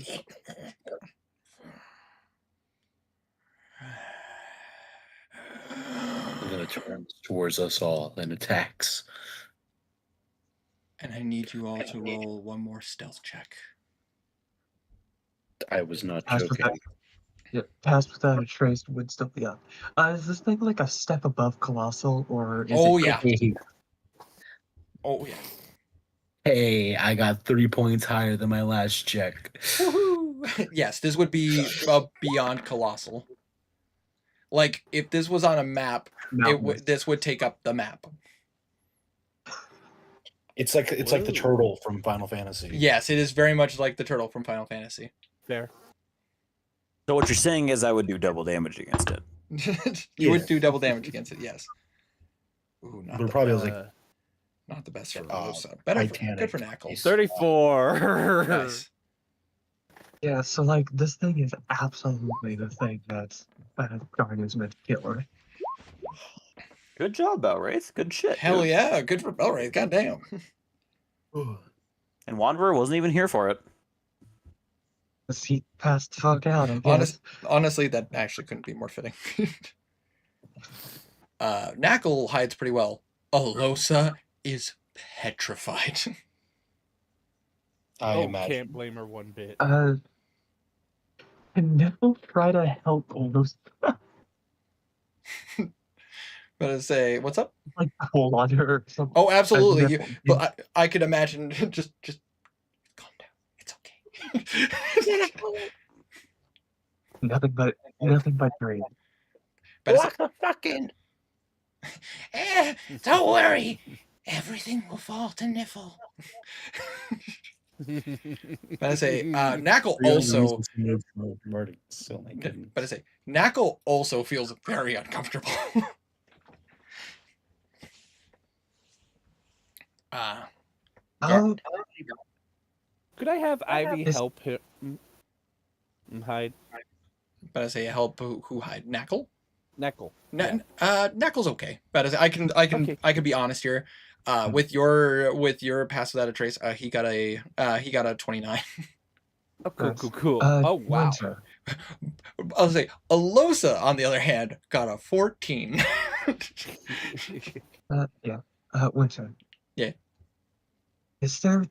gonna turn towards us all and attacks. And I need you all to roll one more stealth check. I was not Pass joking. without, yeah, pass without a trace would still be up. Is this thing like a step above colossal, or is Oh it? yeah. Oh yeah. Hey, I got 3 points higher than my last check. Woohoo! Yes, this would be beyond colossal. Like if this was on a map, this would take up the map. It's like the turtle from Final Fantasy. Yes, it is very much like the turtle from Final Fantasy. Fair. So what you're saying is I would do double damage against it. You would do double damage against it, yes. Ooh, not But the probably best. like Not the best for Rosa. Better good for Knuckles. 34. Nice. Yeah, so like this thing is absolutely the thing that Garnan's meant to kill, right? Good job, Belwraith. Good shit. Hell dude. yeah, good for Belwraith. God damn. And Wanderer wasn't even here for it. He passed the fuck out, I guess. Honestly, that actually couldn't be more fitting. Knuckle hides pretty well. Alosa is petrified. I imagine. Can't blame her one bit. Can Nickel try to help Alosa? But I say, what's up? Like pull on her or something. Oh, absolutely. But I could imagine just calm down. It's okay. nothing but dream. But What the fucking? Don't worry. Everything will fall to Niffle. But I say, Knuckle also. But I say, Knuckle also feels very uncomfortable. Could I have Ivy help him hide? But I say, help who hide? Knuckle. Knuckle. Knuckle's okay. But I say, I can be honest here. With your pass without a trace, he got a 29. Oh, cool. Oh wow. I'll say Alosa, on the other hand, got a 14. Winter. Yeah. Is there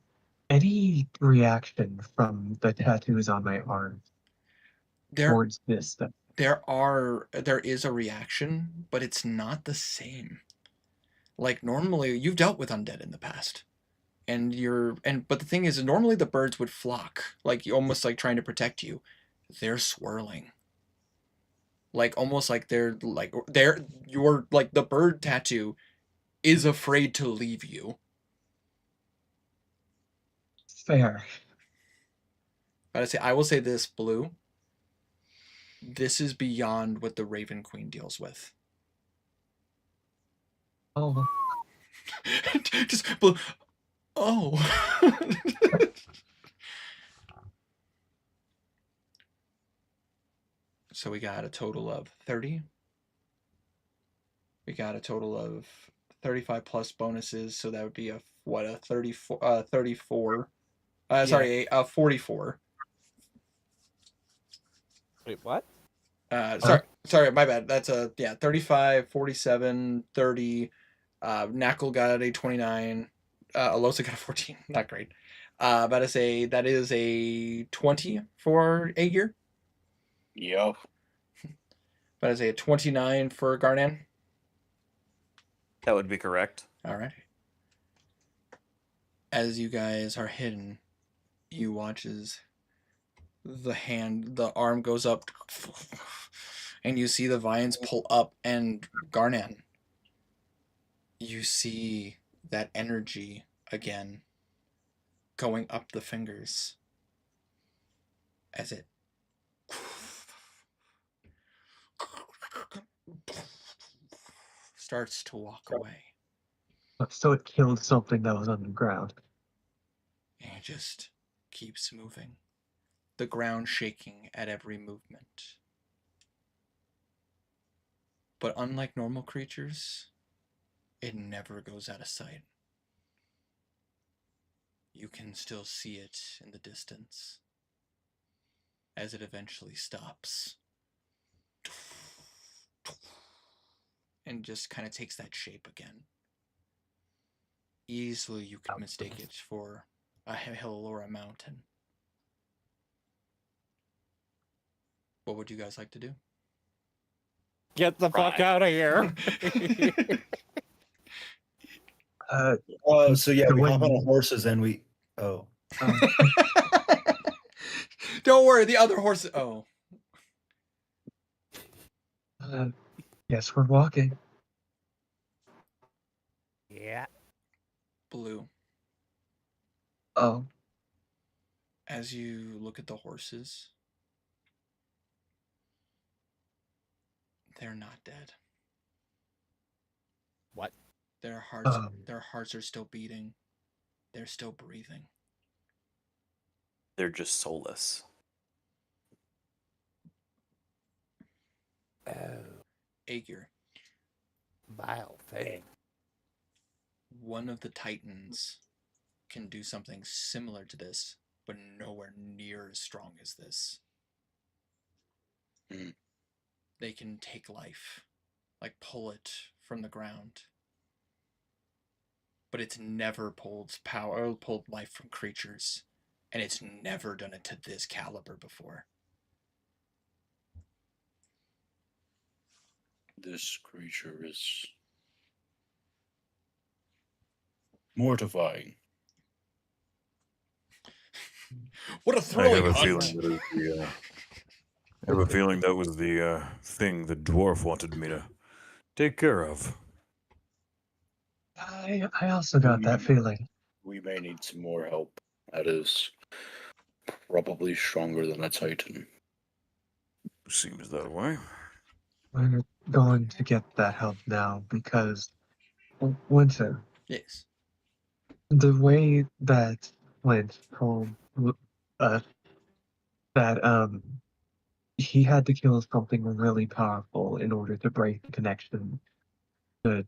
any reaction from the tattoos on my arm towards this? There is a reaction, but it's not the same. Like normally, you've dealt with undead in the past, but the thing is, normally the birds would flock, like almost like trying to protect you. They're swirling. Like almost like you're like the bird tattoo is afraid to leave you. Fair. But I will say this, Blue. This is beyond what the Raven Queen deals with. Oh. Just Blue. Oh. So we got a total of 30. We got a total of 35 plus bonuses, so that would be a what, a 34. Sorry, a 44. Wait, what? Sorry, my bad. That's a 35, 47, 30. Knuckle got a 29. Alosa got a 14. Not great. That is a 20 for Aegir. Yep. That is a 29 for Garnan. That would be correct. All right. As you guys are hidden, you watch as the arm goes up, and you see the vines pull up, and Garnan, you see that energy again going up the fingers as it starts to walk away. So it killed something that was underground. And it just keeps moving. The ground shaking at every movement. But unlike normal creatures, it never goes out of sight. You can still see it in the distance as it eventually stops and just kind of takes that shape again. Easily you can mistake it for a hill or a mountain. What would you guys like to do? Get the fuck out of here. So yeah, we hop on our horses and we. Oh. Don't worry, the other horses. Oh. Yes, we're walking. Yeah. Blue. Oh. As you look at the horses, they're not dead. What? Their hearts are still beating. They're still breathing. They're just soulless. Oh. Aegir. Vile thing. One of the Titans can do something similar to this, but nowhere near as strong as this. They can take life, like pull it from the ground. But it's never pulled life from creatures, and it's never done it to this caliber before. This creature is mortifying. What a thrilling hunt! I have a feeling that was the thing the dwarf wanted me to take care of. I also got that feeling. We may need some more help. That is probably stronger than a Titan. Seems that way. We're going to get that help now because Winter. Yes. The way that Flint told us that he had to kill something really powerful in order to break the connection to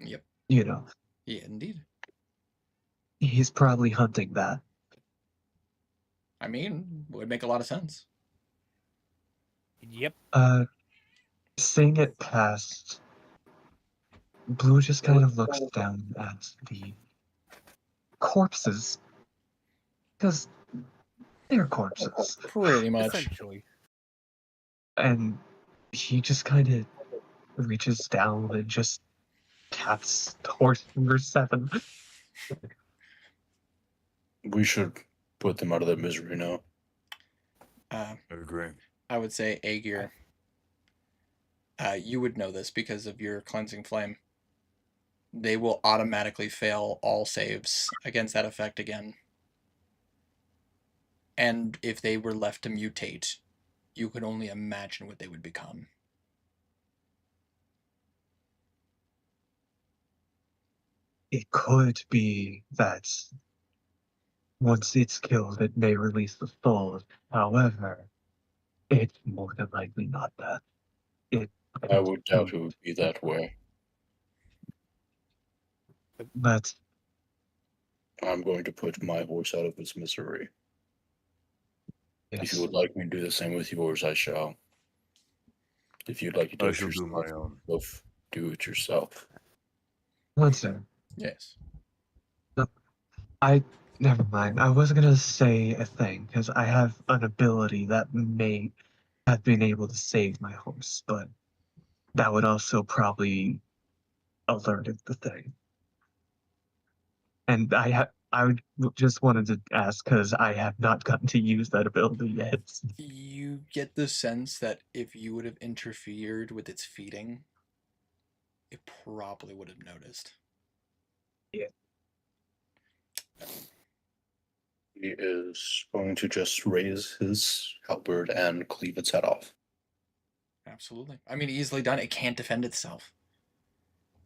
Yep. You know. Yeah, indeed. He's probably hunting that. I mean, would make a lot of sense. Yep. Seeing it past, Blue just kind of looks down at the corpses. Because they're corpses. Pretty much. Essentially. And he just kind of reaches down and just taps horse number 7. We should put them out of their misery now. I agree. I would say Aegir. You would know this because of your cleansing flame. They will automatically fail all saves against that effect again. And if they were left to mutate, you could only imagine what they would become. It could be that once it's killed, it may release the soul. However, it's more than likely not that. I would doubt it would be that way. But I'm going to put my horse out of its misery. yes. If you would like me to do the same with yours, I shall. If you'd like to do I it shall do yourself, my own. both do it yourself. Listen, Yes. never mind. I was gonna say a thing because I have an ability that may have been able to save my horse, but that would also probably alerted the thing. And just wanted to ask because I have not gotten to use that ability yet. You get the sense that if you would have interfered with its feeding, it probably would have noticed. Yeah. He is going to just raise his halberd and cleave its head off. Absolutely. I mean, easily done. It can't defend itself,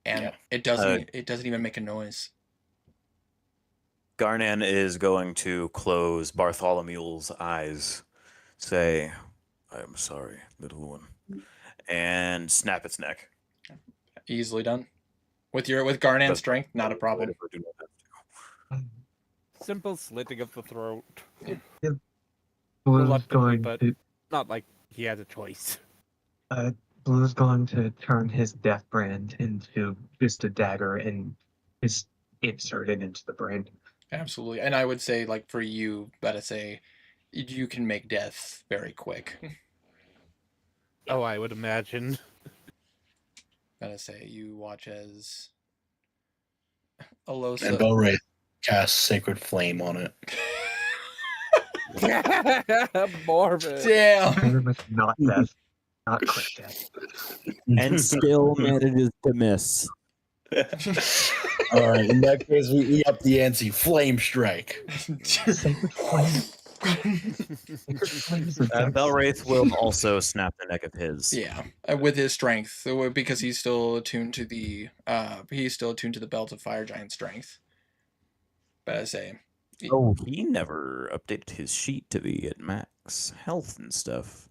and Yeah. it doesn't. It doesn't even make a noise. Garnan is going to close Bartholomew's eyes, say, "I am sorry, little one," and snap its neck. Easily done. With Garnan's But- strength, not a problem. If I do not have to. Simple slitting of the throat. Blue's Reluctantly, going but to not like he has a choice. Blue's going to turn his death brand into just a dagger and just insert it into the brain. Absolutely. And I would say, like, for you, better say, you can make death very quick. Oh, I would imagine. Better say, you watch as Alosa. And Belray casts Sacred Flame on it. Morbid. Damn. Not death. Not quick death. And still manages to miss. All right, in that case, we up the ante. Flame Strike. Sacred Flame. Belwraith will also snap the neck of his. Yeah, with his strength, because he's still attuned to the belt of Fire Giant strength. But I say, Oh, he never updated his sheet to be at max health and stuff.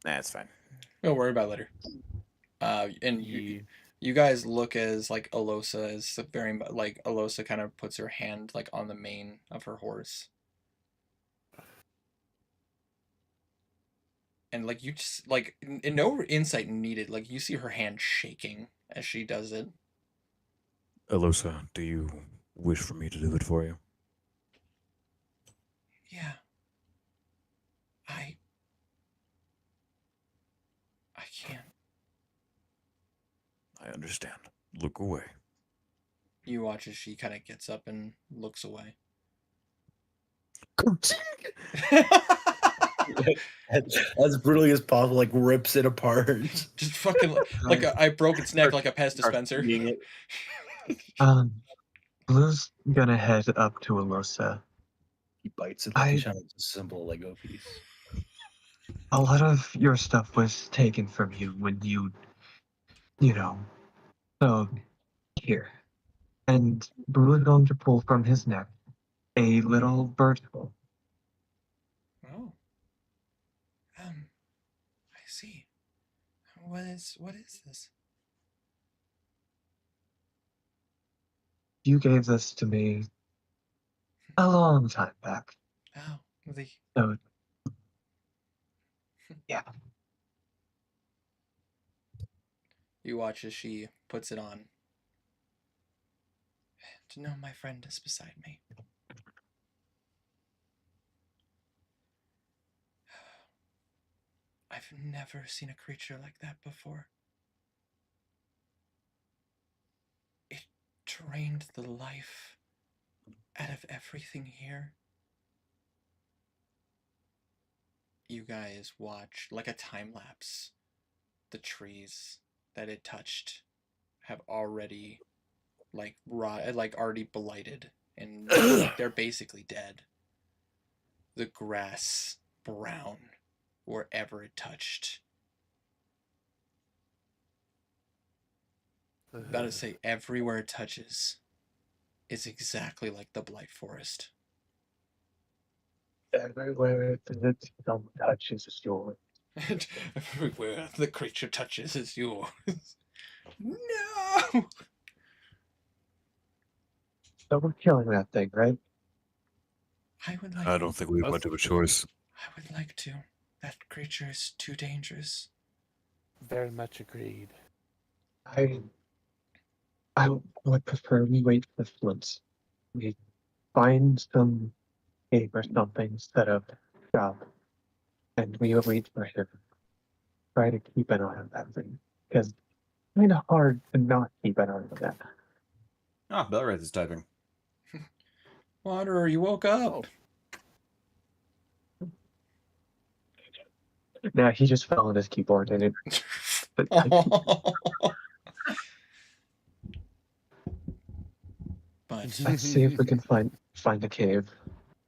That's fine. don't worry about it later. And you guys look as like Alosa is very like Alosa kind of puts her hand like on the mane of her horse. And like you just like no insight needed. Like you see her hand shaking as she does it. Alosa, do you wish for me to do it for you? Yeah. I can't. I understand. Look away. You watch as she kind of gets up and looks away. As brutally as possible, like rips it apart. Just fucking like I broke its neck like a pest dispenser. Blue's gonna head up to Alosa. He bites it like a simple Lego piece. A lot of your stuff was taken from you when you know. So, here. And Blue is going to pull from his neck a little bird bowl. Oh. I see. What is this? You gave this to me a long time back. Oh, So, yeah. You watch as she puts it on. To know my friend is beside me. I've never seen a creature like that before. It drained the life out of everything here. You guys watch like a time lapse. The trees that it touched have already already blighted and they're basically dead. The grass brown wherever it touched. About to say everywhere it touches is exactly like the Blight Forest. Everywhere the thumb touches is yours. Everywhere the creature touches is yours. No. So we're killing that thing, right? I don't think we have much of a choice. I would like to. That creature is too dangerous. Very much agreed. I would prefer we wait for Flint. We find some cave or something, set up shop, and we will wait for him. Try to keep an eye on that thing, because it's kind of hard to not keep an eye on that. Ah, Belwraith is typing. Wanderer, you woke up. Nah, he just fell on his keyboard and it. But let's see if we can find a cave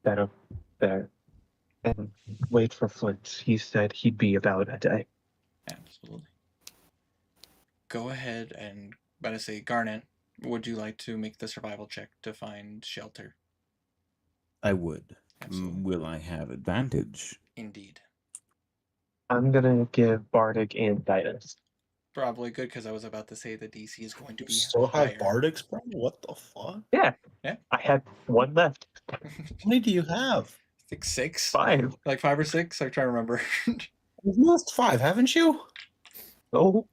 that up there, and wait for Flint. He said he'd be about a day. Absolutely. Go ahead and, better say, Garnan, would you like to make the survival check to find shelter? I would. Absolutely. Will I have advantage? Indeed. I'm gonna give Bardic and guidance. Probably good, because I was about to say the DC is going to be Still have higher. Bardic's, bro? What the fuck? Yeah. Yeah. I had one left. How many do you have? I think 6. 5. Like 5 or 6? I'm trying to remember. You've lost 5, haven't you? Oh.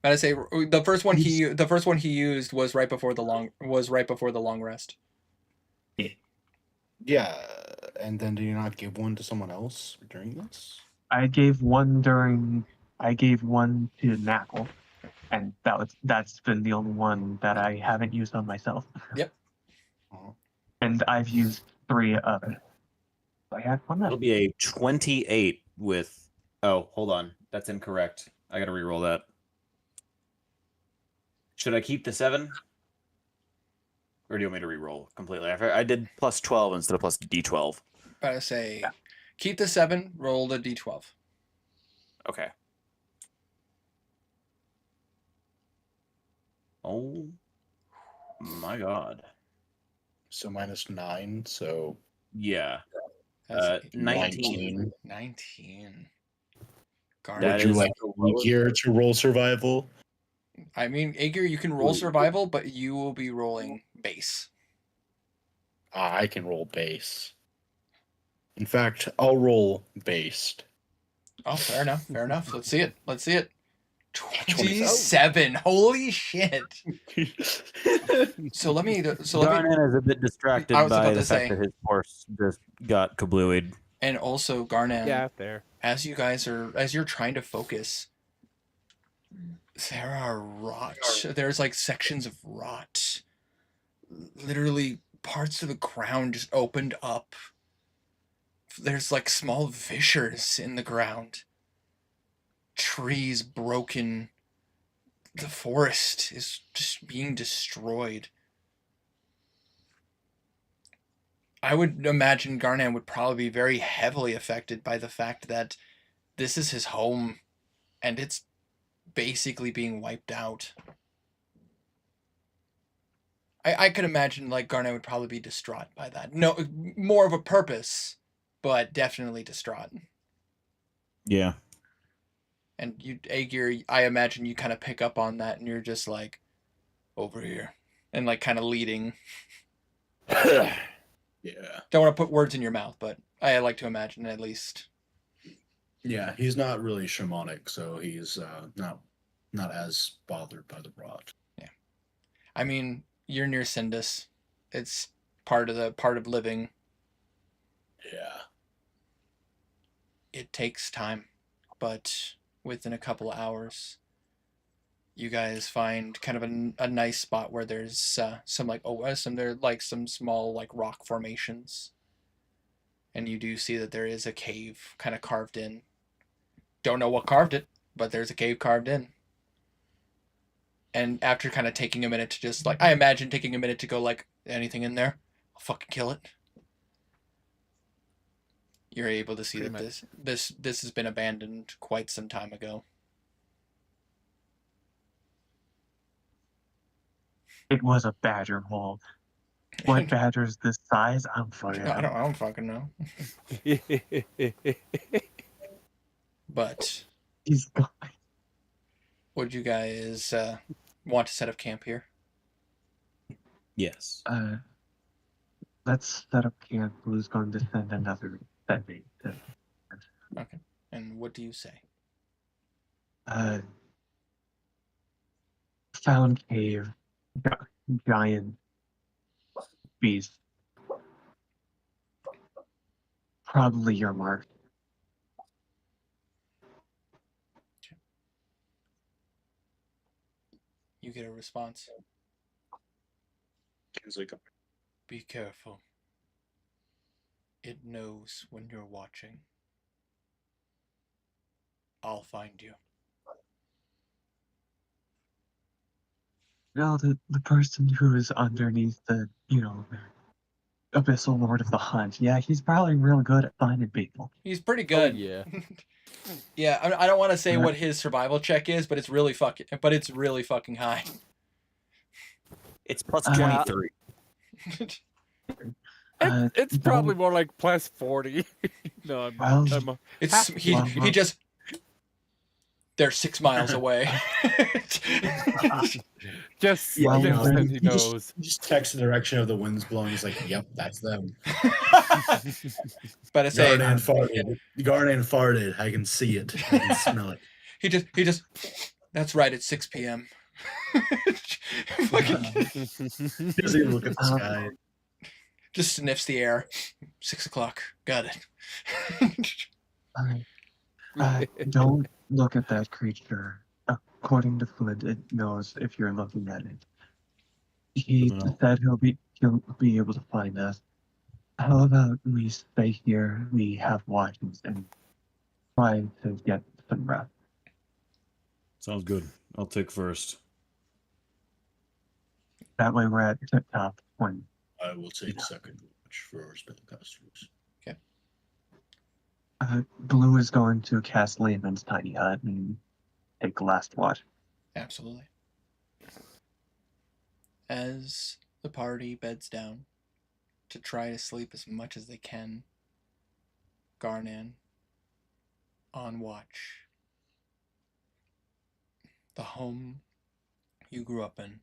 Gotta say, the first one he used was right before the long rest. Yeah, and then do you not give one to someone else during this? I gave one to Knuckle, and that's been the only one that I haven't used on myself. Yep. And I've used 3 of it. I had one left. It'll be a 28 with. Oh, hold on. That's incorrect. I gotta reroll that. Should I keep the 7? Or do you want me to reroll completely? I did plus 12 instead of plus d12. Gotta say, keep the 7, roll the d12. Okay. Oh my god. So minus 9, so Yeah. That's 19. 19. Would you like a weaker to roll survival? I mean, Aegir, you can roll survival, but you will be rolling base. I can roll base. In fact, I'll roll based. Oh, fair enough. Fair enough. Let's see it. 27. Holy shit. So let me. Garnan is a bit distracted by the fact that his horse just got kablooied. And also, Garnan. Yeah, there. As you're trying to focus, there are rot. There's like sections of rot. Literally, parts of the ground just opened up. There's like small fissures in the ground. Trees broken. The forest is just being destroyed. I would imagine Garnan would probably be very heavily affected by the fact that this is his home and it's basically being wiped out. I could imagine like Garnan would probably be distraught by that. No, more of a purpose, but definitely distraught. Yeah. And you, Aegir, I imagine you kind of pick up on that and you're just like, over here. And like kind of leading. Yeah. Don't want to put words in your mouth, but I like to imagine at least. Yeah, he's not really shamanic, so he's not as bothered by the rot. Yeah. I mean, you're near Sindus. It's part of living. Yeah. It takes time, but within a couple of hours, you guys find kind of a nice spot where there's some small like rock formations, and you do see that there is a cave kind of carved in. Don't know what carved it, but there's a cave carved in. And after kind of taking a minute to just like, I imagine taking a minute to go like, anything in there? I'll fucking kill it. You're able to see that this has been abandoned quite some time ago. It was a badger hole. What badger's this size? I'm fucking. I don't fucking know. But he's gone. Would you guys want to set up camp here? Yes. Let's set up camp. Who's going to send another sending? Okay. And what do you say? Found cave, giant beast. Probably your mark. You get a response. Be careful. It knows when you're watching. I'll find you. No, the person who is underneath the, Abyssal Lord of the Hunt. Yeah, he's probably real good at finding people. He's pretty good. Oh, yeah. Yeah, I don't want to say what his survival check is, but it's really fucking high. It's plus 23. It's probably more like plus 40. No, he just. They're 6 miles away. just he knows. Just text the direction of the winds blowing. He's like, "Yep, that's them." But I say Garnan farted. I can see it. I can smell it. He just. That's right. It's 6 p.m. He doesn't even look at the sky. Just sniffs the air. 6 o'clock. Got it. Don't look at that creature. According to Flint, it knows if you're looking at it. He said he'll be able to find us. How about we stay here? We have watches and try to get some rest. Sounds good. I'll take first. That way we're at tip top when. I will take second watch for our spellcasters. Okay. Blue is going to cast Layman's Tiny Hut and take the last watch. Absolutely. As the party beds down to try to sleep as much as they can, Garnan on watch. The home you grew up in.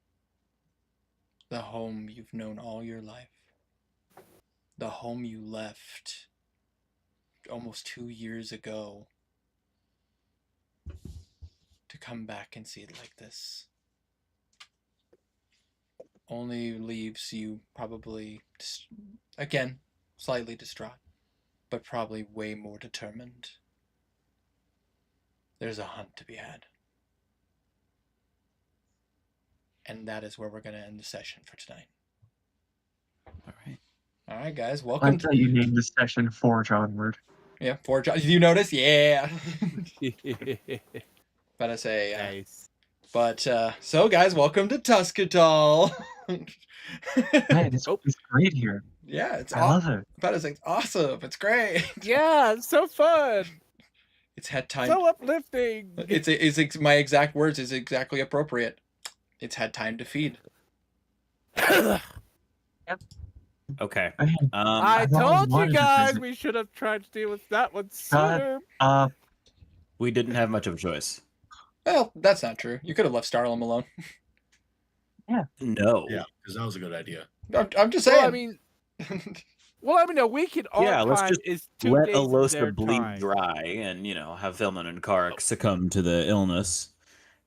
The home you've known all your life. The home you left almost 2 years ago to come back and see it like this only leaves you probably, again, slightly distraught, but probably way more determined. There's a hunt to be had. And that is where we're going to end the session for tonight. All right. All right, guys. I Welcome. thought you named this session Forge Onward. Yeah, Forge. Did you notice? Yeah. But I say. Nice. But so, guys, welcome to Tuscatol. Man, it's great here. Yeah, it's I love it. But it's awesome. It's great. Yeah, it's so fun. It's had time. So uplifting. It's my exact words is exactly appropriate. It's had time to feed. Okay. I told you guys we should have tried to deal with that one sooner. We didn't have much of a choice. Well, that's not true. You could have left Starlam alone. Yeah. No. Yeah, because that was a good idea. I'm just saying. Well, I mean, a week in our Yeah, let's time just is 2 let days of Alosa their bleed time. dry and, have Philman and Karik succumb to the illness.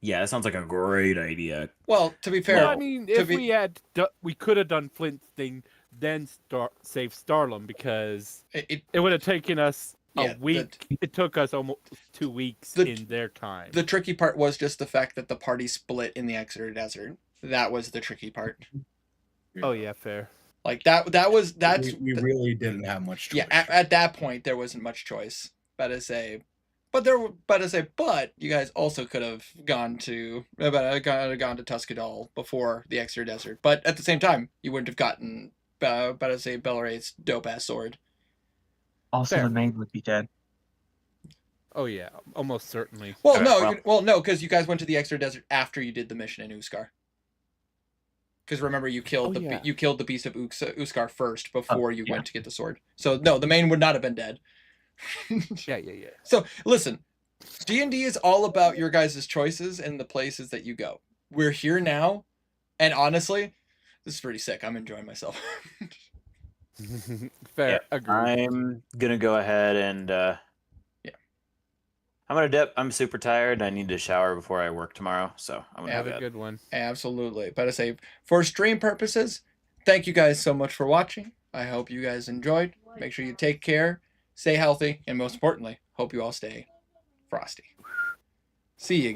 Yeah, that sounds like a great idea. Well, to be fair, Well, I mean, if we could have done Flint's thing, then save Starlam because it would have taken us a week. It took us almost 2 weeks in their time. The tricky part was just the fact that the party split in the Exeter Desert. That was the tricky part. Oh yeah, fair. Like that's we really didn't have much choice. Yeah, at that point there wasn't much choice. But you guys also could have gone to Tuscadol before the Exeter Desert. But at the same time, you wouldn't have gotten Belrade's dope ass sword. Also, the main would be dead. Oh yeah, almost certainly. Well, no, because you guys went to the Exeter Desert after you did the mission in Uskar. Because remember, you killed the beast of Uskar first before you went to get the sword. So no, the main would not have been dead. Yeah. So listen, D&D is all about your guys' choices and the places that you go. We're here now, and honestly, this is pretty sick. I'm enjoying myself. Fair, Yeah, agreed. I'm gonna go ahead and I'm gonna dip. I'm super tired. I need to shower before I work tomorrow, so I'm gonna Have go a bed. good one. Absolutely. But I say, for stream purposes, thank you guys so much for watching. I hope you guys enjoyed. Make sure you take care, stay healthy, and most importantly, hope you all stay frosty. See you.